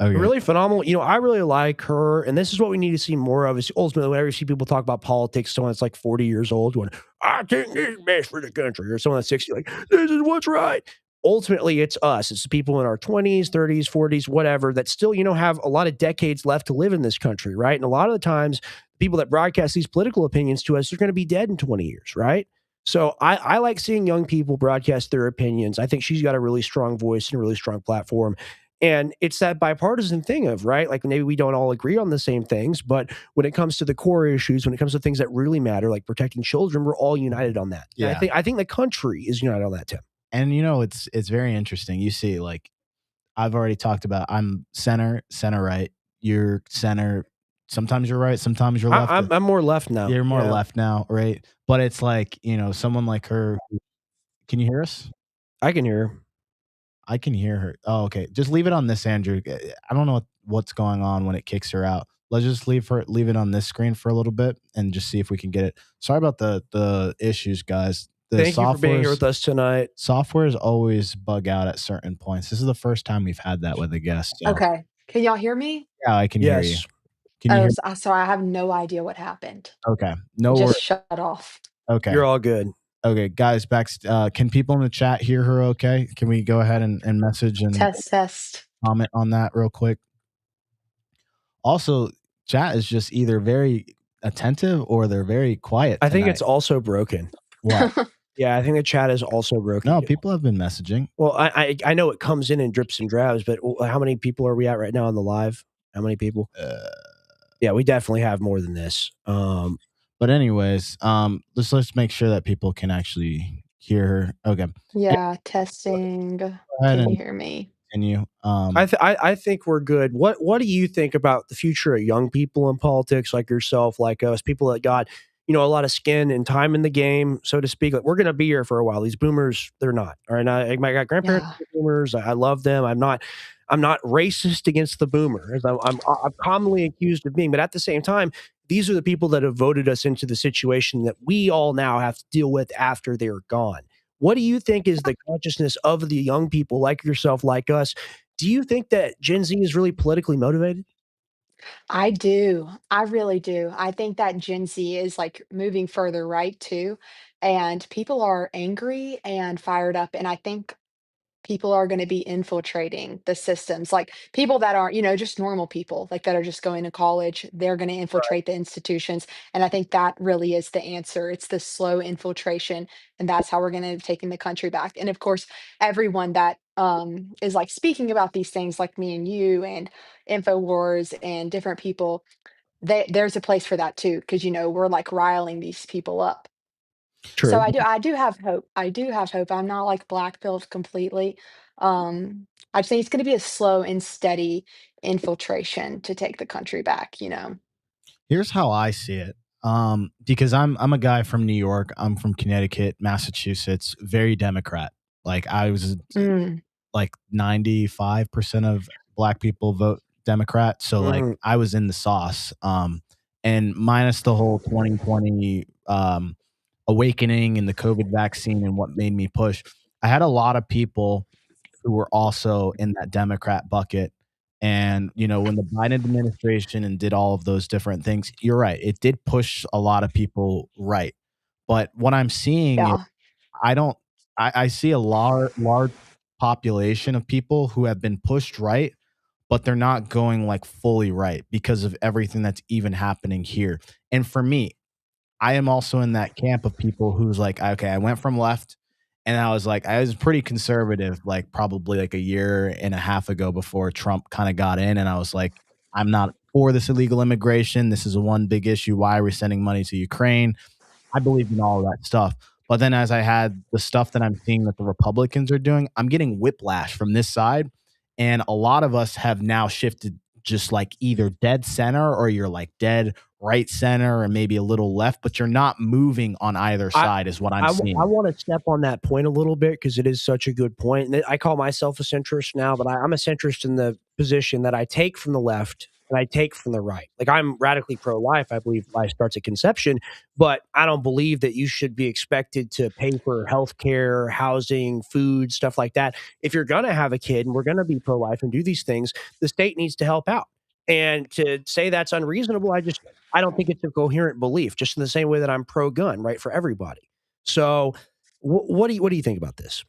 really phenomenal. You know, I really like her, and this is what we need to see more of. Is ultimately whenever you see people talk about politics, someone that's like 40 years old going, "I think this is best for the country," or someone that's 60, like, "This is what's right." Ultimately, it's us. It's the people in our 20s, 30s, 40s, whatever, that still, have a lot of decades left to live in this country, right? And a lot of the times, people that broadcast these political opinions to us are going to be dead in 20 years, right? So I like seeing young people broadcast their opinions. I think she's got a really strong voice and a really strong platform. And it's that bipartisan thing of, right? Like maybe we don't all agree on the same things, but when it comes to the core issues, when it comes to things that really matter, like protecting children, we're all united on that. Yeah. And I think the country is united on that, Tim. And it's very interesting. You see, like I've already talked about, I'm center right. You're center. Sometimes you're right. Sometimes you're left. I'm more left now. You're more left now, right? But it's like, someone like her. Can you hear us? I can hear her. I can hear her. Oh, okay. Just leave it on this, Andrew. I don't know what's going on when it kicks her out. Let's just leave it on this screen for a little bit and just see if we can get it. Sorry about the issues, guys. Thank you for being here with us tonight. Softwares always bug out at certain points. This is the first time we've had that with a guest. So. Okay. Can y'all hear me? Yeah, I can hear you. Can you hear? Sorry, I have no idea what happened. Okay. No worries. Just shut off. Okay. You're all good. Okay, guys, back. Can people in the chat hear her okay? Can we go ahead and message and test comment on that real quick? Also, chat is just either very attentive or they're very quiet tonight. I think it's also broken. What? Yeah, I think the chat is also broken. No, people have been messaging. Well, I know it comes in drips and drabs, but how many people are we at right now on the live? How many people? Yeah, we definitely have more than this. But anyways, let's make sure that people can actually hear her. Okay. Yeah, testing. Can you hear me? Can you? I think we're good. What do you think about the future of young people in politics, like yourself, like us, people that got a lot of skin and time in the game, so to speak? Like we're going to be here for a while. These boomers, they're not. All right, I got grandparents, boomers. I love them. I'm not racist against the boomers. I'm commonly accused of being, but at the same time, these are the people that have voted us into the situation that we all now have to deal with after they're gone. What do you think is the consciousness of the young people like yourself, like us? Do you think that Gen Z is really politically motivated? I do. I really do. I think that Gen Z is like moving further right too. And people are angry and fired up. And I think people are going to be infiltrating the systems, like people that aren't, just normal people, like that are just going to college, they're going to infiltrate the institutions. And I think that really is the answer. It's the slow infiltration, and that's how we're going to taking the country back. And of course, everyone that is like speaking about these things, like me and you, and Infowars and different people, there's a place for that too, because we're like riling these people up. So True. I do have hope. I do have hope. I'm not like black pilled completely. I think it's going to be a slow and steady infiltration to take the country back. Here's how I see it. Because I'm a guy from New York. I'm from Connecticut, Massachusetts, very Democrat. Like I was Mm, like 95% of black people vote Democrat. So like I was in the sauce. And minus the whole 2020 awakening and the COVID vaccine and what made me push, I had a lot of people who were also in that Democrat bucket. And, when the Biden administration and did all of those different things, you're right. It did push a lot of people right. But what I'm seeing is yeah. I don't, I see a large population of people who have been pushed right, but they're not going like fully right because of everything that's even happening here. And for me, I am also in that camp of people who's like, okay, I went from left and I was pretty conservative, like probably like a year and a half ago before Trump kind of got in. And I was like, I'm not for this illegal immigration. This is a one big issue. Why are we sending money to Ukraine? I believed in all of that stuff. But then as I had the stuff that I'm seeing that the Republicans are doing, I'm getting whiplash from this side. And a lot of us have now shifted just like either dead center or you're like dead right center or maybe a little left, but you're not moving on either side is what I'm seeing. I want to step on that point a little bit because it is such a good point. And I call myself a centrist now, but I'm a centrist in the position that I take from the left and I take from the right. Like I'm radically pro-life. I believe life starts at conception, but I don't believe that you should be expected to pay for healthcare, housing, food, stuff like that. If you're going to have a kid and we're going to be pro-life and do these things, the state needs to help out. And to say that's unreasonable, I don't think it's a coherent belief, just in the same way that I'm pro-gun, right, for everybody. So, what do you think about this?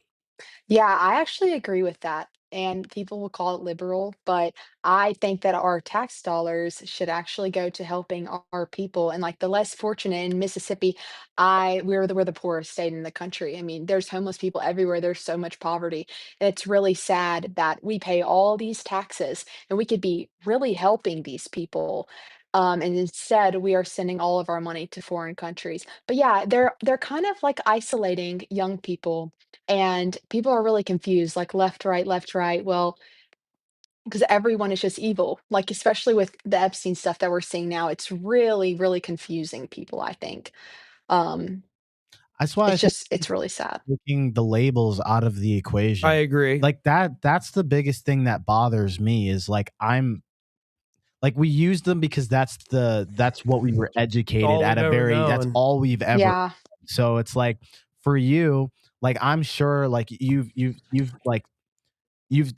Yeah, I actually agree with that. And people will call it liberal, but I think that our tax dollars should actually go to helping our people and like the less fortunate in Mississippi. We're the poorest state in the country. I mean, there's homeless people everywhere. There's so much poverty. And it's really sad that we pay all these taxes and we could be really helping these people. And instead, we are sending all of our money to foreign countries. But yeah, they're kind of like isolating young people, and people are really confused, like left, right, left, right. Well, because everyone is just evil, like especially with the Epstein stuff that we're seeing now, it's really, really confusing people, I think. Um, That's why I it's think just, it's really sad. taking the labels out of the equation. I agree. Like that's the biggest thing that bothers me is like we use them because that's what we were educated at that's all we've ever. Yeah. So it's like for you, like I'm sure like you've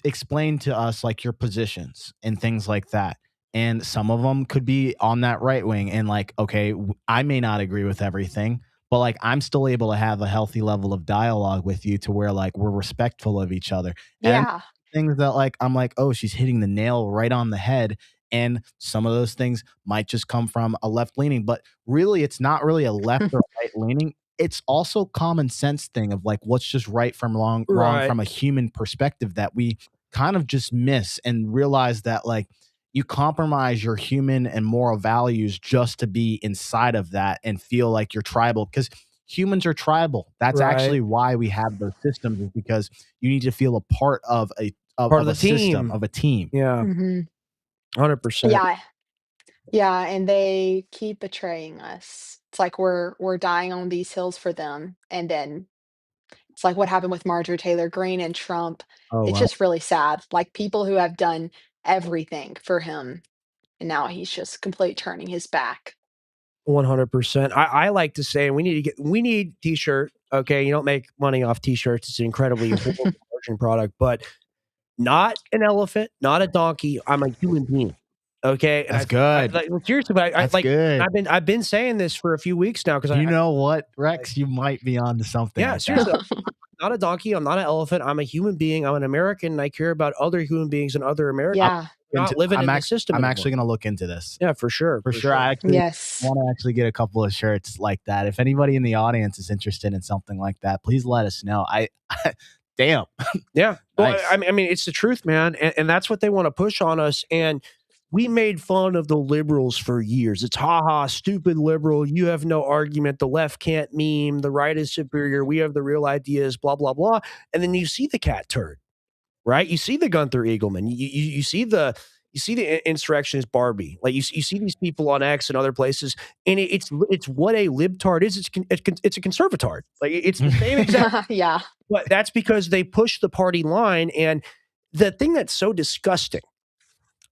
explained to us like your positions and things like that. And some of them could be on that right wing. And like, okay, I may not agree with everything, but like I'm still able to have a healthy level of dialogue with you to where like we're respectful of each other. And Yeah. things that like I'm like, oh, she's hitting the nail right on the head. And some of those things might just come from a left leaning, but really it's not really a left or right leaning. It's also common sense thing of like what's just right from wrong from a human perspective that we kind of just miss and realize that like you compromise your human and moral values just to be inside of that and feel like you're tribal because humans are tribal. That's actually why we have those systems is because you need to feel a part of a system of a team. Yeah. 100%. Yeah. Yeah, and they keep betraying us. It's like we're dying on these hills for them, and then it's like what happened with Marjorie Taylor Greene and Trump. Oh It's wow. just really sad. Like people who have done everything for him, and now he's just completely turning his back. 100%. I like to say we need t-shirt. Okay, you don't make money off t-shirts. It's an incredibly important margin product, but not an elephant, not a donkey. I'm a human being. Okay, and That's good. Seriously, but That's good. I've been saying this for a few weeks now because you know what, Rex, you might be onto something. Yeah, like seriously. not a donkey. I'm not an elephant. I'm a human being. I'm an American, and I care about other human beings and other Americans. Yeah. Not living in the system. I'm actually going to look into this. Yeah, for sure. For sure. I actually Yes. want to actually get a couple of shirts like that. If anybody in the audience is interested in something like that, please let us know. Damn. Yeah. Nice. Well, I mean, it's the truth, man. And that's what they want to push on us. And we made fun of the liberals for years. It's haha, stupid liberal. You have no argument. The left can't meme. The right is superior. We have the real ideas, blah, blah, blah. And then you see the cat turd, right? You see the Gunther Eagleman. You see the insurrectionist Barbie. Like you see these people on X and other places, and it's what a libtard is. It's a conservatard. Like it's the same exact. Yeah. But that's because they push the party line. And the thing that's so disgusting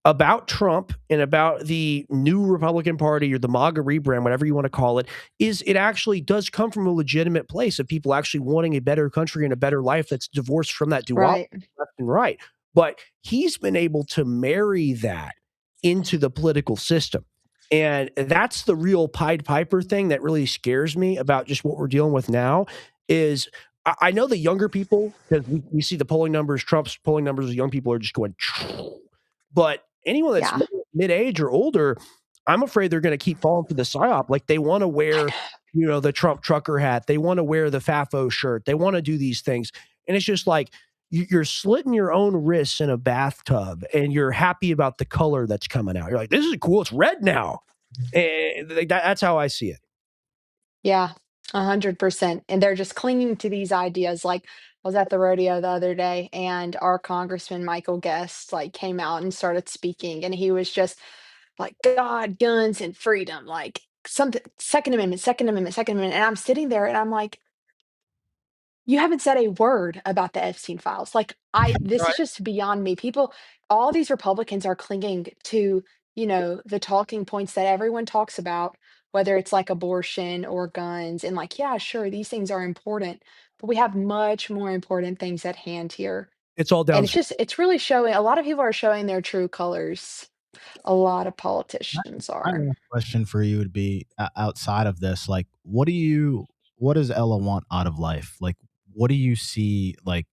about Trump and about the new Republican Party or the MAGA rebrand, whatever you want to call it, is it actually does come from a legitimate place of people actually wanting a better country and a better life that's divorced from that duality, left and right. But he's been able to marry that into the political system. And that's the real Pied Piper thing that really scares me about just what we're dealing with now is I know the younger people, because we see the polling numbers, Trump's polling numbers, the young people are just going, but anyone that's mid-age or older, I'm afraid they're going to keep falling for the psyop. Like they want to wear, the Trump trucker hat. They want to wear the FAFO shirt. They want to do these things. And it's just like you're slitting your own wrists in a bathtub and you're happy about the color that's coming out. You're like, this is cool. It's red now. And that's how I see it. Yeah, 100%. And they're just clinging to these ideas. Like I was at the rodeo the other day and our Congressman Michael Guest came out and started speaking and he was just like God, guns and freedom, like something Second Amendment, Second Amendment, Second Amendment. And I'm sitting there and I'm like, you haven't said a word about the Epstein files. This is just beyond me. All these Republicans are clinging to, the talking points that everyone talks about, whether it's like abortion or guns, and yeah, sure, these things are important, but we have much more important things at hand here. It's all down. And it's really showing. A lot of people are showing their true colors. A lot of politicians My are. question for you would be outside of this, like, what does Ella want out of life? Like, what do you see like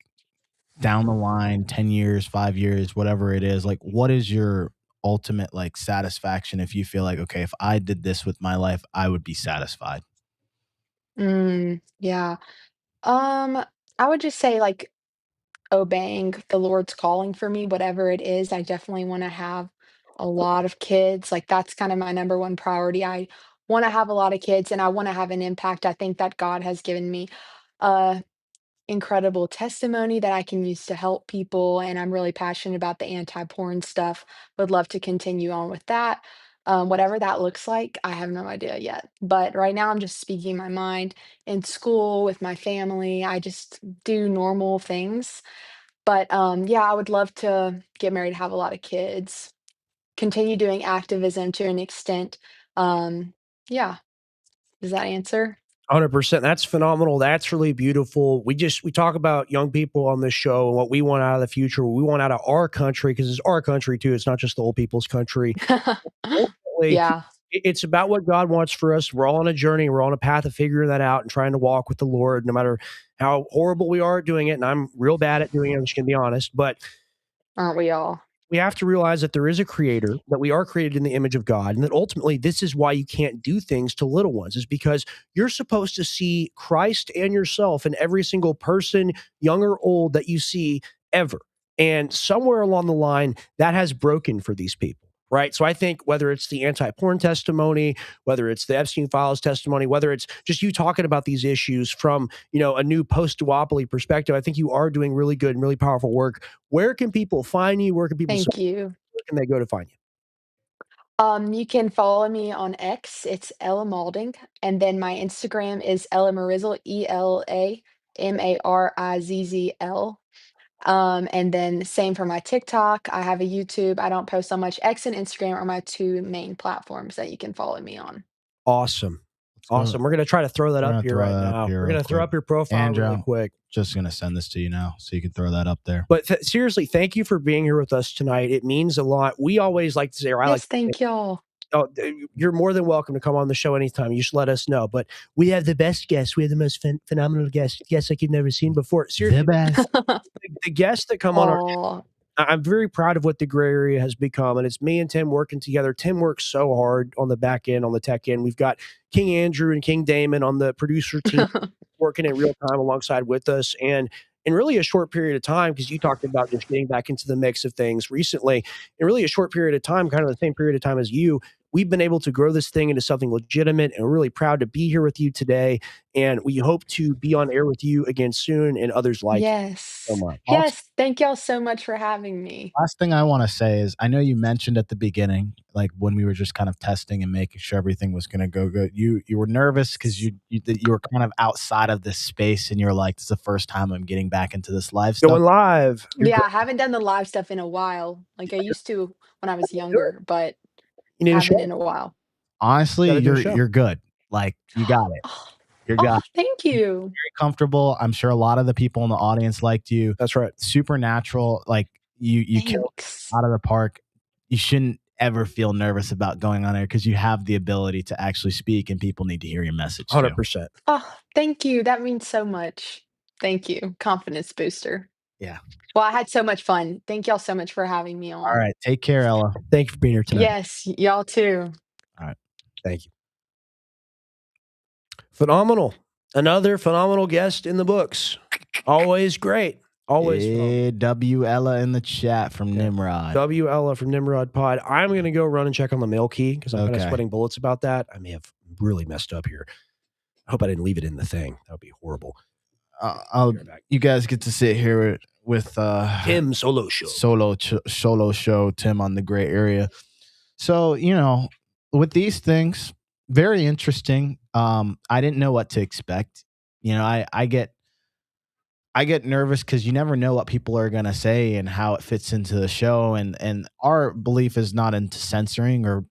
down the line, 10 years, 5 years, whatever it is? Like, what is your ultimate like satisfaction if you feel like, okay, if I did this with my life, I would be satisfied? Yeah. I would just say obeying the Lord's calling for me, whatever it is. I definitely want to have a lot of kids. That's kind of my number one priority. I want to have a lot of kids and I want to have an impact. I think that God has given me a incredible testimony that I can use to help people. And I'm really passionate about the anti-porn stuff. Would love to continue on with that. Whatever that looks like, I have no idea yet. But right now, I'm just speaking my mind in school with my family. I just do normal things. But yeah, I would love to get married, have a lot of kids, continue doing activism to an extent. Yeah, does that answer? 100%. That's phenomenal. That's really beautiful. We talk about young people on this show and what we want out of the future, what we want out of our country, because it's our country too. It's not just the old people's country. Yeah. It's about what God wants for us. We're all on a journey. We're on a path of figuring that out and trying to walk with the Lord, no matter how horrible we are at doing it. And I'm real bad at doing it. I'm just going to be honest. But aren't we all? We have to realize that there is a creator, that we are created in the image of God, and that ultimately this is why you can't do things to little ones, is because you're supposed to see Christ and yourself in every single person, young or old, that you see ever. And somewhere along the line, that has broken for these people. Right. So I think whether it's the anti-porn testimony, whether it's the Epstein files testimony, whether it's just you talking about these issues from, a new post-duopoly perspective, I think you are doing really good and really powerful work. Where can people find you? Where can people Thank you. Where can they go to find you? You can follow me on X. It's Ella Maulding. And then my Instagram is Ella Marizzle, ELAMARIZZL. And then same for my TikTok. I have a YouTube. I don't post so much. X and Instagram are my two main platforms that you can follow me on. Awesome. Awesome. We're going to try to throw that up here right now. We're going to throw up your profile Andrew, really quick. Just going to send this to you now so you can throw that up there. But seriously, thank you for being here with us tonight. It means a lot. We always like to say, or I like to say, thank y'all. Oh, you're more than welcome to come on the show anytime. You should let us know. But we have the best guests. We have the most phenomenal guests like you've never seen before. Seriously, The best. the guests that come on our Oh, I'm very proud of what the gray area has become, and it's me and Tim working together. Tim works so hard on the back end, on the tech end. We've got King Andrew and King Damon on the producer team working in real time alongside with us. And in really a short period of time, because you talked about just getting back into the mix of things recently, in really a short period of time, kind of the same period of time as you, we've been able to grow this thing into something legitimate, and we're really proud to be here with you today. And we hope to be on air with you again soon and others like you so yes. much. Also, Yes, thank y'all so much for having me. last thing I want to say is, I know you mentioned at the beginning, like when we were just kind of testing and making sure everything was going to go good, you were nervous because you were kind of outside of this space, and you're like, "This is the first time I'm getting back into this live stuff." Going live. You're Yeah, great. I haven't done the live stuff in a while. Like I used to when I was Do it. younger, but You need a haven't show. in a while. Honestly, Gotta do a show. you're good. Like, you got it. Oh, You're got oh, thank you. very comfortable. I'm sure a lot of the people in the audience liked you. That's right. Supernatural. Like, you killed Thanks. out of the park. You shouldn't ever feel nervous about going on air because you have the ability to actually speak, and people need to hear your message too. 100%. Oh, thank you. That means so much. Thank you. Confidence booster. Yeah. Well, I had so much fun. Thank y'all so much for having me All on. right. Take care, Ella. Thank you for being here tonight. Yes, y'all too. All right. Thank you. Phenomenal. Another phenomenal guest in the books. Always great. Always phenomenal. W Ella in the chat from Nimrod. W Ella from Nimrod Pod. I'm going to go run and check on the mail key because I'm kind of Okay. sweating bullets about that. I may have really messed up here. I hope I didn't leave it in the thing. That would be horrible. You guys get to sit here with Tim Solo Show. Solo show, Tim on the gray area. So, with these things, very interesting. I didn't know what to expect. I get nervous because you never know what people are gonna say and how it fits into the show. And our belief is not into censoring or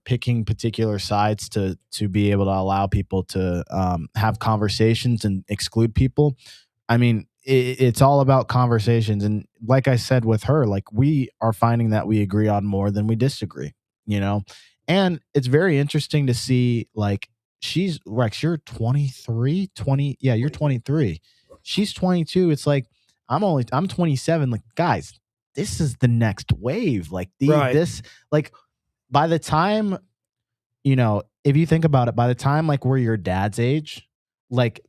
picking particular sides to be able to allow people to have conversations and exclude people. I mean, it's all about conversations. And like I said with her, like, we are finding that we agree on more than we disagree, And it's very interesting to see, like, Rex, you're 23, 20. Yeah, you're 23. She's 22. It's like, I'm 27. Like, guys, this is the next wave. Like, this, like, by the time, if you think about it, by the time, like, we're your dad's age, like,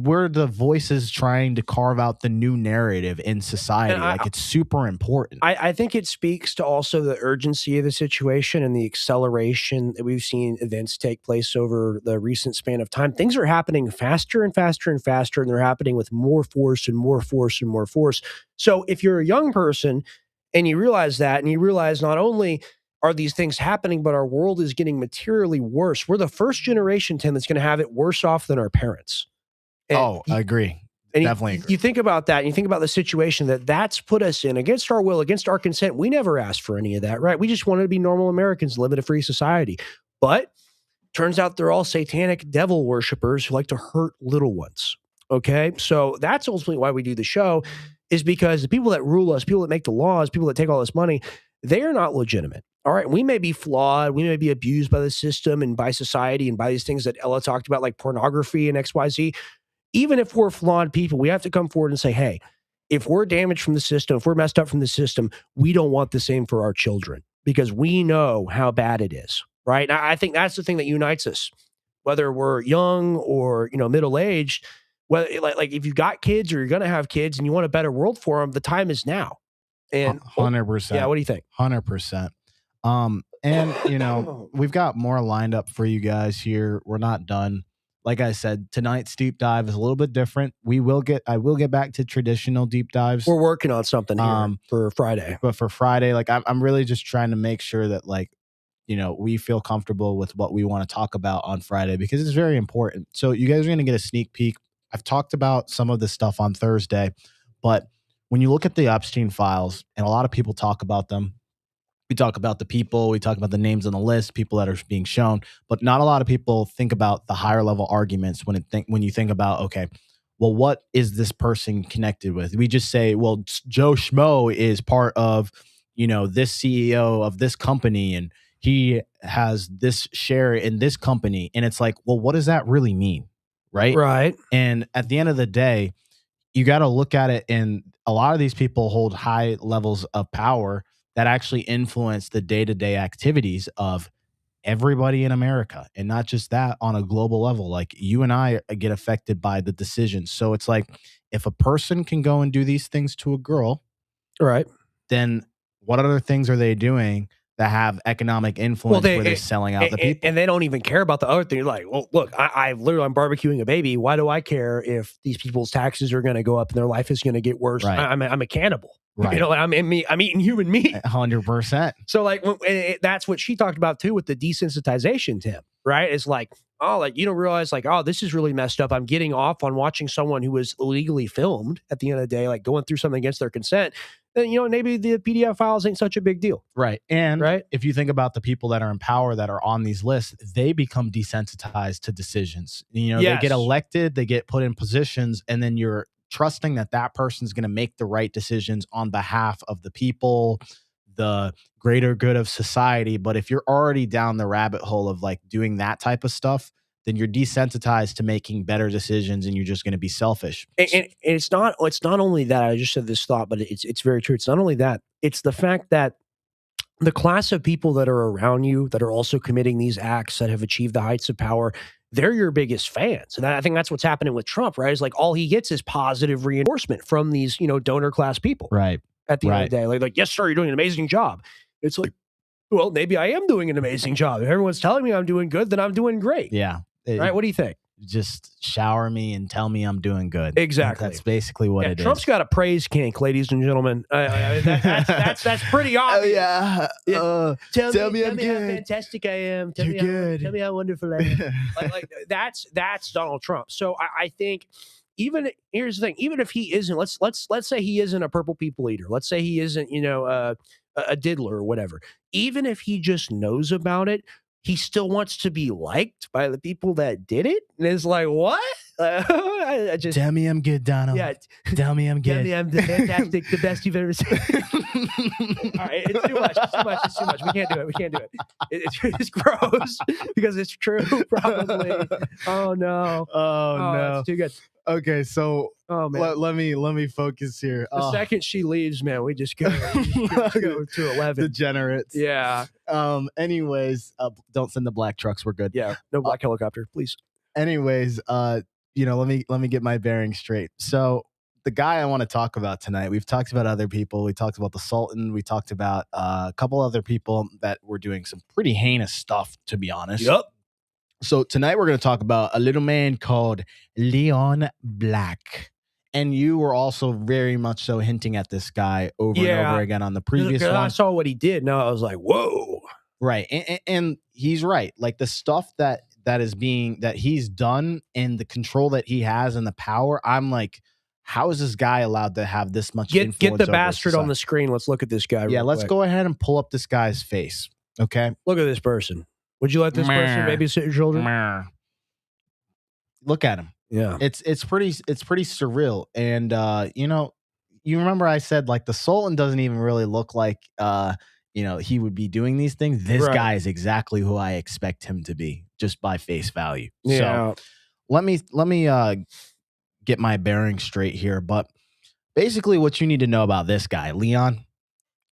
we're the voices trying to carve out the new narrative in society. Like, it's super important. I think it speaks to also the urgency of the situation and the acceleration that we've seen events take place over the recent span of time. Things are happening faster and faster and faster, and they're happening with more force and more force and more force. So if you're a young person and you realize that, and you realize not only are these things happening, but our world is getting materially worse. We're the first generation, Tim, that's going to have it worse off than our parents. And I agree. Definitely agree. You think about that, and you think about the situation that's put us in against our will, against our consent. We never asked for any of that, right? We just wanted to be normal Americans, live in a free society. But turns out they're all satanic devil worshipers who like to hurt little ones. Okay? So that's ultimately why we do the show, is because the people that rule us, people that make the laws, people that take all this money, they are not legitimate. All right. We may be flawed. We may be abused by the system and by society and by these things that Ella talked about, like pornography and XYZ. Even if we're flawed people, we have to come forward and say, hey, if we're damaged from the system, if we're messed up from the system, we don't want the same for our children, because we know how bad it is. Right. And I think that's the thing that unites us, whether we're young or, middle-aged. Whether like if you've got kids or you're going to have kids and you want a better world for them, the time is now. And 100%. Yeah. What do you think? 100%. And we've got more lined up for you guys here. We're not done. Like I said, tonight's deep dive is a little bit different. I will get back to traditional deep dives. We're working on something here for Friday. But for Friday, like, I'm really just trying to make sure that, like, we feel comfortable with what we want to talk about on Friday, because it's very important. So you guys are going to get a sneak peek. I've talked about some of this stuff on Thursday, but when you look at the Epstein files, and a lot of people talk about them, we talk about the people, we talk about the names on the list, people that are being shown, but not a lot of people think about the higher level arguments when you think about, okay, well, what is this person connected with? We just say, well, Joe Schmo is part of, this CEO of this company, and he has this share in this company. And it's like, well, what does that really mean? Right. Right. And at the end of the day, you got to look at it. And a lot of these people hold high levels of power that actually influence the day-to-day activities of everybody in America. And not just that, on a global level, like you and I get affected by the decisions. So it's like, if a person can go and do these things to a girl, right, then what other things are they doing that have economic influence where they're selling out the people? And they don't even care about the other thing. You're like, well, look, I'm barbecuing a baby. Why do I care if these people's taxes are going to go up and their life is going to get worse? Right. I'm a cannibal. Right. You know, I'm eating human meat. 100%. So like, that's what she talked about too with the desensitization, Tim, right? It's like, oh, like you don't realize like, oh, this is really messed up. I'm getting off on watching someone who was illegally filmed at the end of the day, like going through something against their consent. Then, you know, maybe the PDF files ain't such a big deal. Right. And right? If you think about the people that are in power that are on these lists, they become desensitized to decisions. You know, They get elected, they get put in positions, and then you're trusting that that person's going to make the right decisions on behalf of the people, the greater good of society. But if you're already down the rabbit hole of like doing that type of stuff, then you're desensitized to making better decisions, and you're just going to be selfish. And it's not only that. I just said this thought, but it's very true. It's not only that. It's the fact that the class of people that are around you that are also committing these acts that have achieved the heights of power, they're your biggest fans. And I think that's what's happening with Trump, right? Is like all he gets is positive reinforcement from these, you know, donor class people. Right. At the end of the day, like, yes, sir, you're doing an amazing job. It's like, well, maybe I am doing an amazing job. If everyone's telling me I'm doing good, then I'm doing great. Yeah. Right? What do you think? Just shower me and tell me I'm doing good. Exactly. That's basically what it Trump's is. got a praise kink, ladies and gentlemen. That's pretty obvious. Oh, yeah. Tell me I'm how good. fantastic I am. You're good. Tell me how wonderful I am. like that's Donald Trump. So I think here's the thing. Even if he isn't, let's say he isn't a purple people eater. Let's say he isn't, you know, a diddler or whatever. Even if he just knows about it, he still wants to be liked by the people that did it. And it's like, what? I just tell me I'm good, Donald. Yeah. Tell me I'm good. Tell me I'm fantastic, the best you've ever seen. All right, it's too much. It's too much. We can't do it. It's gross because it's true, probably. Oh no. Oh no. It's too good. Okay, so let me focus here. The second she leaves, man, we just go to 11. Degenerates. Yeah. Anyways, don't send the black trucks. We're good. Yeah. No black helicopter, please. Anyways, you know, let me get my bearings straight. So the guy I want to talk about tonight, we've talked about other people. We talked about the Sultan. We talked about a couple other people that were doing some pretty heinous stuff, to be honest. Yep. So tonight we're going to talk about a little man called Leon Black. And you were also very much so hinting at this guy over and over again on the previous one. I saw what he did. Now I was like, whoa. Right. And he's right. Like the stuff that he's done and the control that he has and the power, I'm like, how is this guy allowed to have this much influence? Get the bastard on the screen. Let's look at this guy. Yeah, let's go ahead and pull up this guy's face. Okay. Look at this person. Would you let this person babysit your children? Look at him. Yeah. It's pretty surreal. And you know, you remember I said like the Sultan doesn't even really look like you know, he would be doing these things. This guy is exactly who I expect him to be, just by face value. Yeah. So let me get my bearings straight here. But basically what you need to know about this guy, Leon,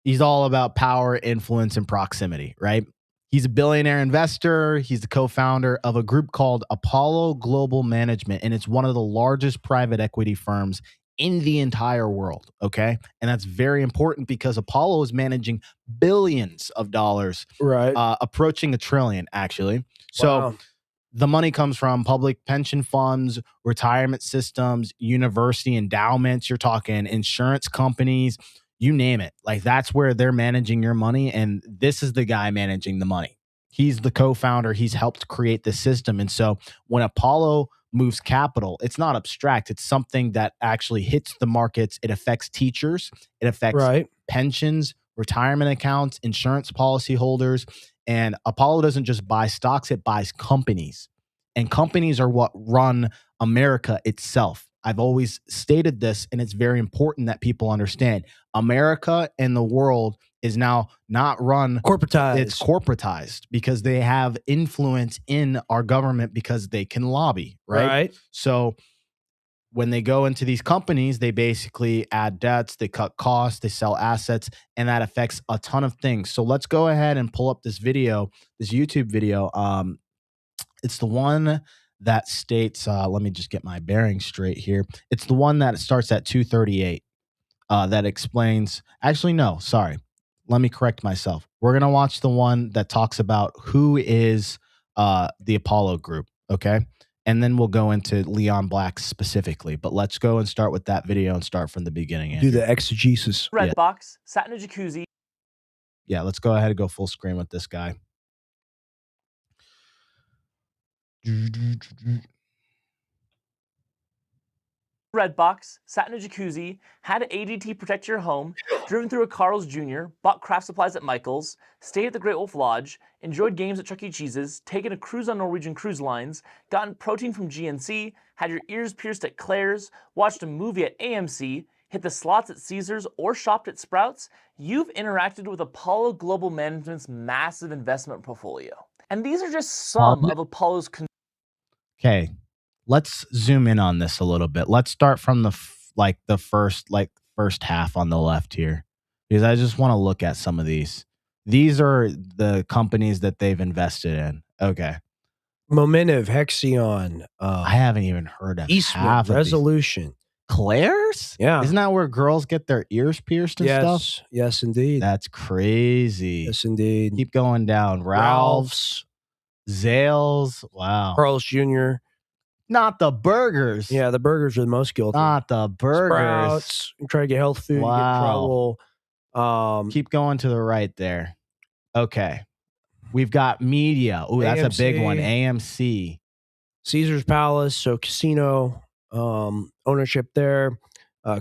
he's all about power, influence, and proximity, right? He's a billionaire investor. He's the co-founder of a group called Apollo Global Management, and it's one of the largest private equity firms in the entire world, okay? And that's very important because Apollo is managing billions of dollars, right? Approaching $1 trillion, actually. So the money comes from public pension funds, retirement systems, university endowments. You're talking insurance companies, you name it. Like that's where they're managing your money. And this is the guy managing the money. He's the co-founder. He's helped create the system. And so when Apollo moves capital, it's not abstract. It's something that actually hits the markets. It affects teachers. It affects pensions, retirement accounts, insurance policy holders. And Apollo doesn't just buy stocks, it buys companies. And companies are what run America itself. I've always stated this, and it's very important that people understand. America and the world is now not run corporatized. It's corporatized because they have influence in our government because they can lobby, right? So when they go into these companies, they basically add debts, they cut costs, they sell assets, and that affects a ton of things. So let's go ahead and pull up this video, this YouTube video. It's the one that states, let me just get my bearings straight here. It's the one that starts at 238 that explains, actually, no, sorry. Let me correct myself. We're going to watch the one that talks about who is the Apollo group, okay? And then we'll go into Leon Black specifically. But let's go and start with that video and start from the beginning. Andrew. Do the exegesis. Redbox, sat in a jacuzzi. Yeah, let's go ahead and go full screen with this guy. Redbox, sat in a jacuzzi, had ADT protect your home, driven through a Carl's Jr., bought craft supplies at Michael's, stayed at the Great Wolf Lodge, enjoyed games at Chuck E. Cheese's, taken a cruise on Norwegian Cruise Lines, gotten protein from GNC, had your ears pierced at Claire's, watched a movie at AMC, hit the slots at Caesars, or shopped at Sprouts, you've interacted with Apollo Global Management's massive investment portfolio. And these are just some of Apollo's... Okay. Let's zoom in on this a little bit. Let's start from the first half on the left here, because I just want to look at some of these. These are the companies that they've invested in. Okay. Momentive, Hexion. I haven't even heard of Eastman, half of Resolution. Claire's? Yeah. Isn't that where girls get their ears pierced and stuff? Yes, indeed. That's crazy. Yes, indeed. Keep going down. Ralph's, Zales. Wow. Carl's Jr. Not the burgers. Yeah, the burgers are the most guilty. Not the burgers. Sprouts. You try to get health food, you get in trouble. Keep going to the right there. Okay. We've got media. Ooh, that's a big one. AMC. Caesar's Palace, so casino ownership there.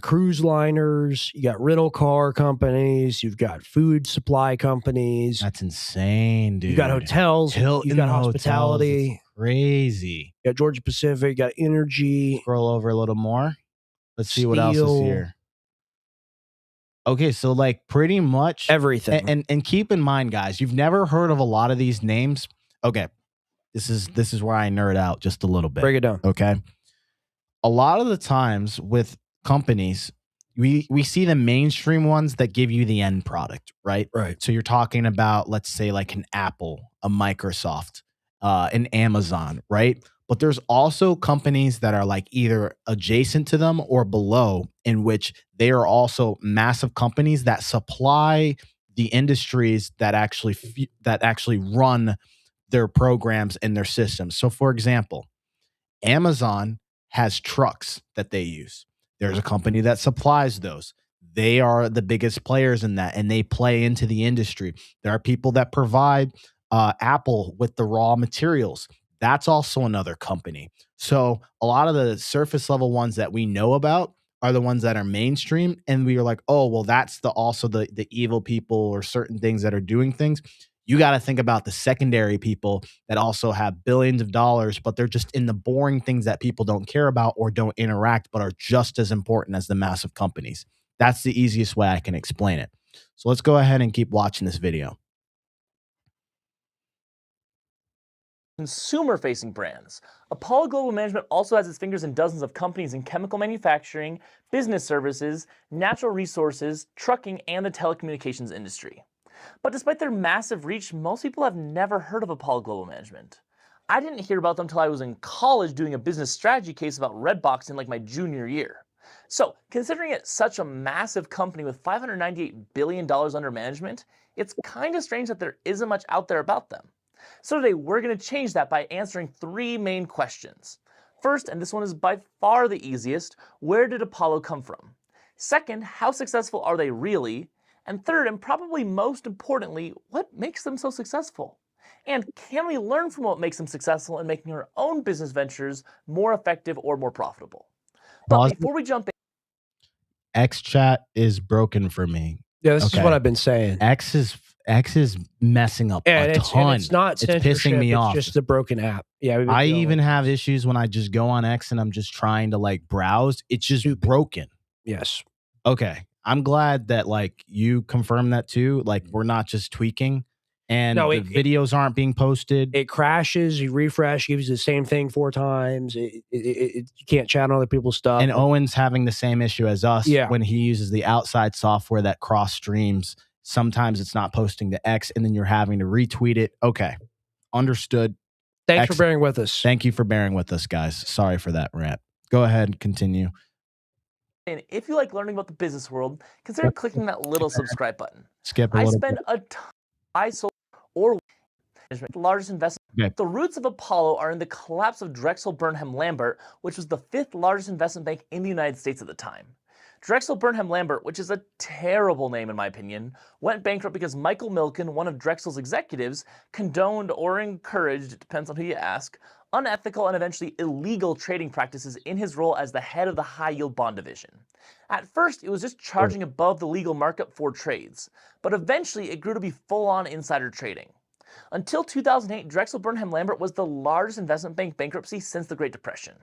Cruise liners. You got rental car companies. You've got food supply companies. That's insane, dude. You got hotels. Hilton you got hospitality. Hotels. Crazy. You got Georgia Pacific. You got energy. Scroll over a little more. Let's see what else is here. Okay, so like pretty much everything. And keep in mind, guys, you've never heard of a lot of these names. Okay, this is where I nerd out just a little bit. Break it down. Okay, a lot of the times with companies, we see the mainstream ones that give you the end product, right? Right. So you're talking about, let's say, like an Apple, a Microsoft, an Amazon, right? But there's also companies that are like either adjacent to them or below, in which they are also massive companies that supply the industries that actually run their programs and their systems. So, for example, Amazon has trucks that they use. There's a company that supplies those. They are the biggest players in that, and they play into the industry. There are people that provide Apple with the raw materials. That's also another company. So a lot of the surface level ones that we know about are the ones that are mainstream. And we are like, oh, well, that's also the evil people or certain things that are doing things. You got to think about the secondary people that also have billions of dollars, but they're just in the boring things that people don't care about or don't interact, but are just as important as the massive companies. That's the easiest way I can explain it. So let's go ahead and keep watching this video. Consumer-facing brands. Apollo Global Management also has its fingers in dozens of companies in chemical manufacturing, business services, natural resources, trucking, and the telecommunications industry. But despite their massive reach, most people have never heard of Apollo Global Management. I didn't hear about them until I was in college doing a business strategy case about Redbox in like my junior year. So, considering it's such a massive company with $598 billion under management, it's kind of strange that there isn't much out there about them. So today we're going to change that by answering three main questions. First, and this one is by far the easiest, where did Apollo come from? Second, how successful are they really? And third, and probably most importantly, what makes them so successful? And can we learn from what makes them successful in making our own business ventures more effective or more profitable? But before we jump in, X chat is broken for me. Yeah, this is what I've been saying. X X is messing up a ton. It's not it's pissing me off. It's just the broken app. Yeah, I even have issues when I just go on X and I'm just trying to like browse. It's just broken. Yes. Okay. I'm glad that like you confirmed that too. Like we're not just tweaking. And the videos aren't being posted. It crashes. You refresh, gives you the same thing 4 times. You can't chat on other people's stuff. And Owen's having the same issue as us when he uses the outside software that cross streams. Sometimes it's not posting to X, and then you're having to retweet it. Okay, understood. Thanks for bearing with us. Thank you for bearing with us, guys. Sorry for that rant. Go ahead and continue. And if you like learning about the business world, consider clicking that little subscribe button. Skip a little spend a ton. I sold or the largest investment. Okay. The roots of Apollo are in the collapse of Drexel Burnham Lambert, which was the 5th largest investment bank in the United States at the time. Drexel Burnham Lambert, which is a terrible name in my opinion, went bankrupt because Michael Milken, one of Drexel's executives, condoned or encouraged, it depends on who you ask, unethical and eventually illegal trading practices in his role as the head of the high-yield bond division. At first, it was just charging above the legal markup for trades, but eventually it grew to be full-on insider trading. Until 2008, Drexel Burnham Lambert was the largest investment bank bankruptcy since the Great Depression.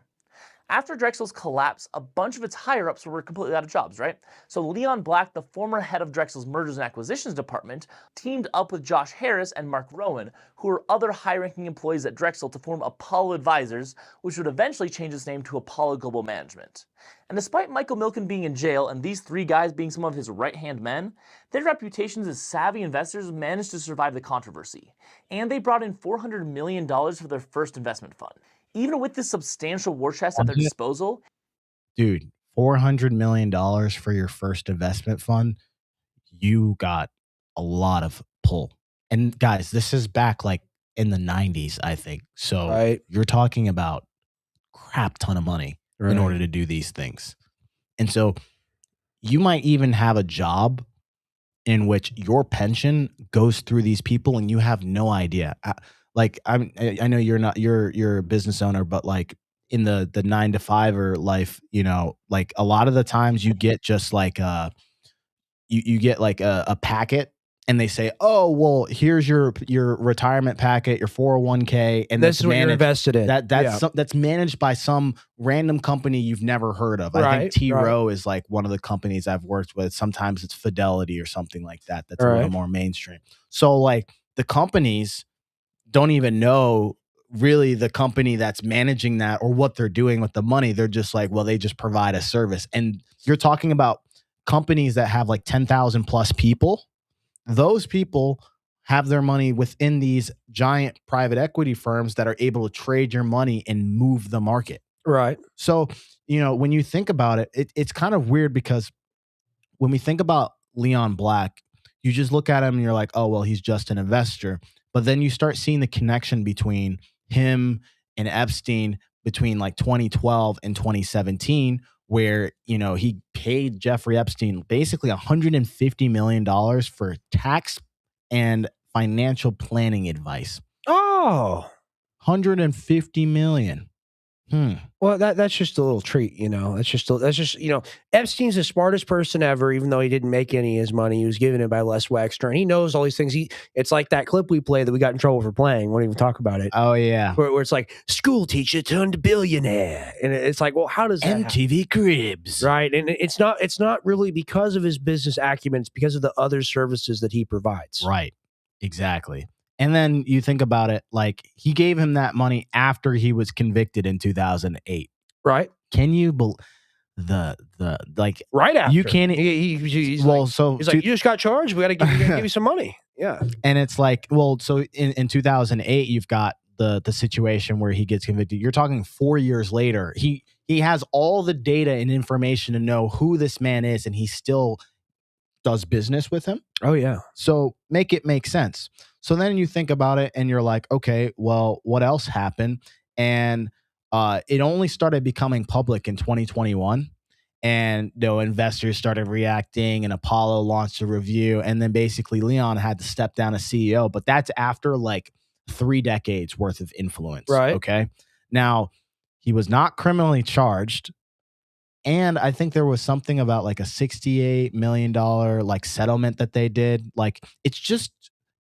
After Drexel's collapse, a bunch of its higher-ups were completely out of jobs, right? So Leon Black, the former head of Drexel's mergers and acquisitions department, teamed up with Josh Harris and Mark Rowan, who were other high-ranking employees at Drexel, to form Apollo Advisors, which would eventually change its name to Apollo Global Management. And despite Michael Milken being in jail and these 3 guys being some of his right-hand men, their reputations as savvy investors managed to survive the controversy. And they brought in $400 million for their first investment fund. Even with this substantial war chest at their disposal. Dude, $400 million for your first investment fund, you got a lot of pull. And guys, this is back like in the 90s, I think. So you're talking about crap ton of money in order to do these things. And so you might even have a job in which your pension goes through these people and you have no idea. Like I know you're a business owner, but like in the 9 to 5 life, you know, like a lot of the times you get just like you get like a packet and they say, oh, well, here's your retirement packet, your 401k, and this is what you're invested in. That's managed by some random company you've never heard of. I think T Rowe is like one of the companies I've worked with. Sometimes it's Fidelity or something like that. That's a little more mainstream. So like the companies don't even know really the company that's managing that or what they're doing with the money. They're just like, well, they just provide a service. And you're talking about companies that have like 10,000 plus people. Those people have their money within these giant private equity firms that are able to trade your money and move the market. Right. So, you know, when you think about it, it's kind of weird because when we think about Leon Black, you just look at him and you're like, oh, well, he's just an investor. But then you start seeing the connection between him and Epstein between like 2012 and 2017, where, you know, he paid Jeffrey Epstein basically $150 million for tax and financial planning advice. Oh, $150 million. Well, that's just a little treat, you know. That's just you know, Epstein's the smartest person ever, even though he didn't make any of his money. He was given it by Les Wexner, and he knows all these things. It's like that clip we played that we got in trouble for playing. Won't even talk about it. Oh yeah, where it's like school teacher turned billionaire, and it's like, well, how does that MTV happen? Cribs, right? And it's not really because of his business acumen. It's because of the other services that he provides. Right. Exactly. And then you think about it, like he gave him that money after he was convicted in 2008. Right. Can you believe the like right after you can't he's well like, so he's like, you just got charged, we gotta give you some money. Yeah. And it's like, well, so in 2008 you've got the situation where he gets convicted. You're talking 4 years later. He has all the data and information to know who this man is, and he still does business with him. Oh yeah. So make it make sense. So then you think about it and you're like, okay, well, what else happened? And it only started becoming public in 2021. And investors started reacting, and Apollo launched a review. And then basically Leon had to step down as CEO. But that's after like 3 decades worth of influence. Right. Okay. Now, he was not criminally charged. And I think there was something about like a $68 million like settlement that they did. Like, it's just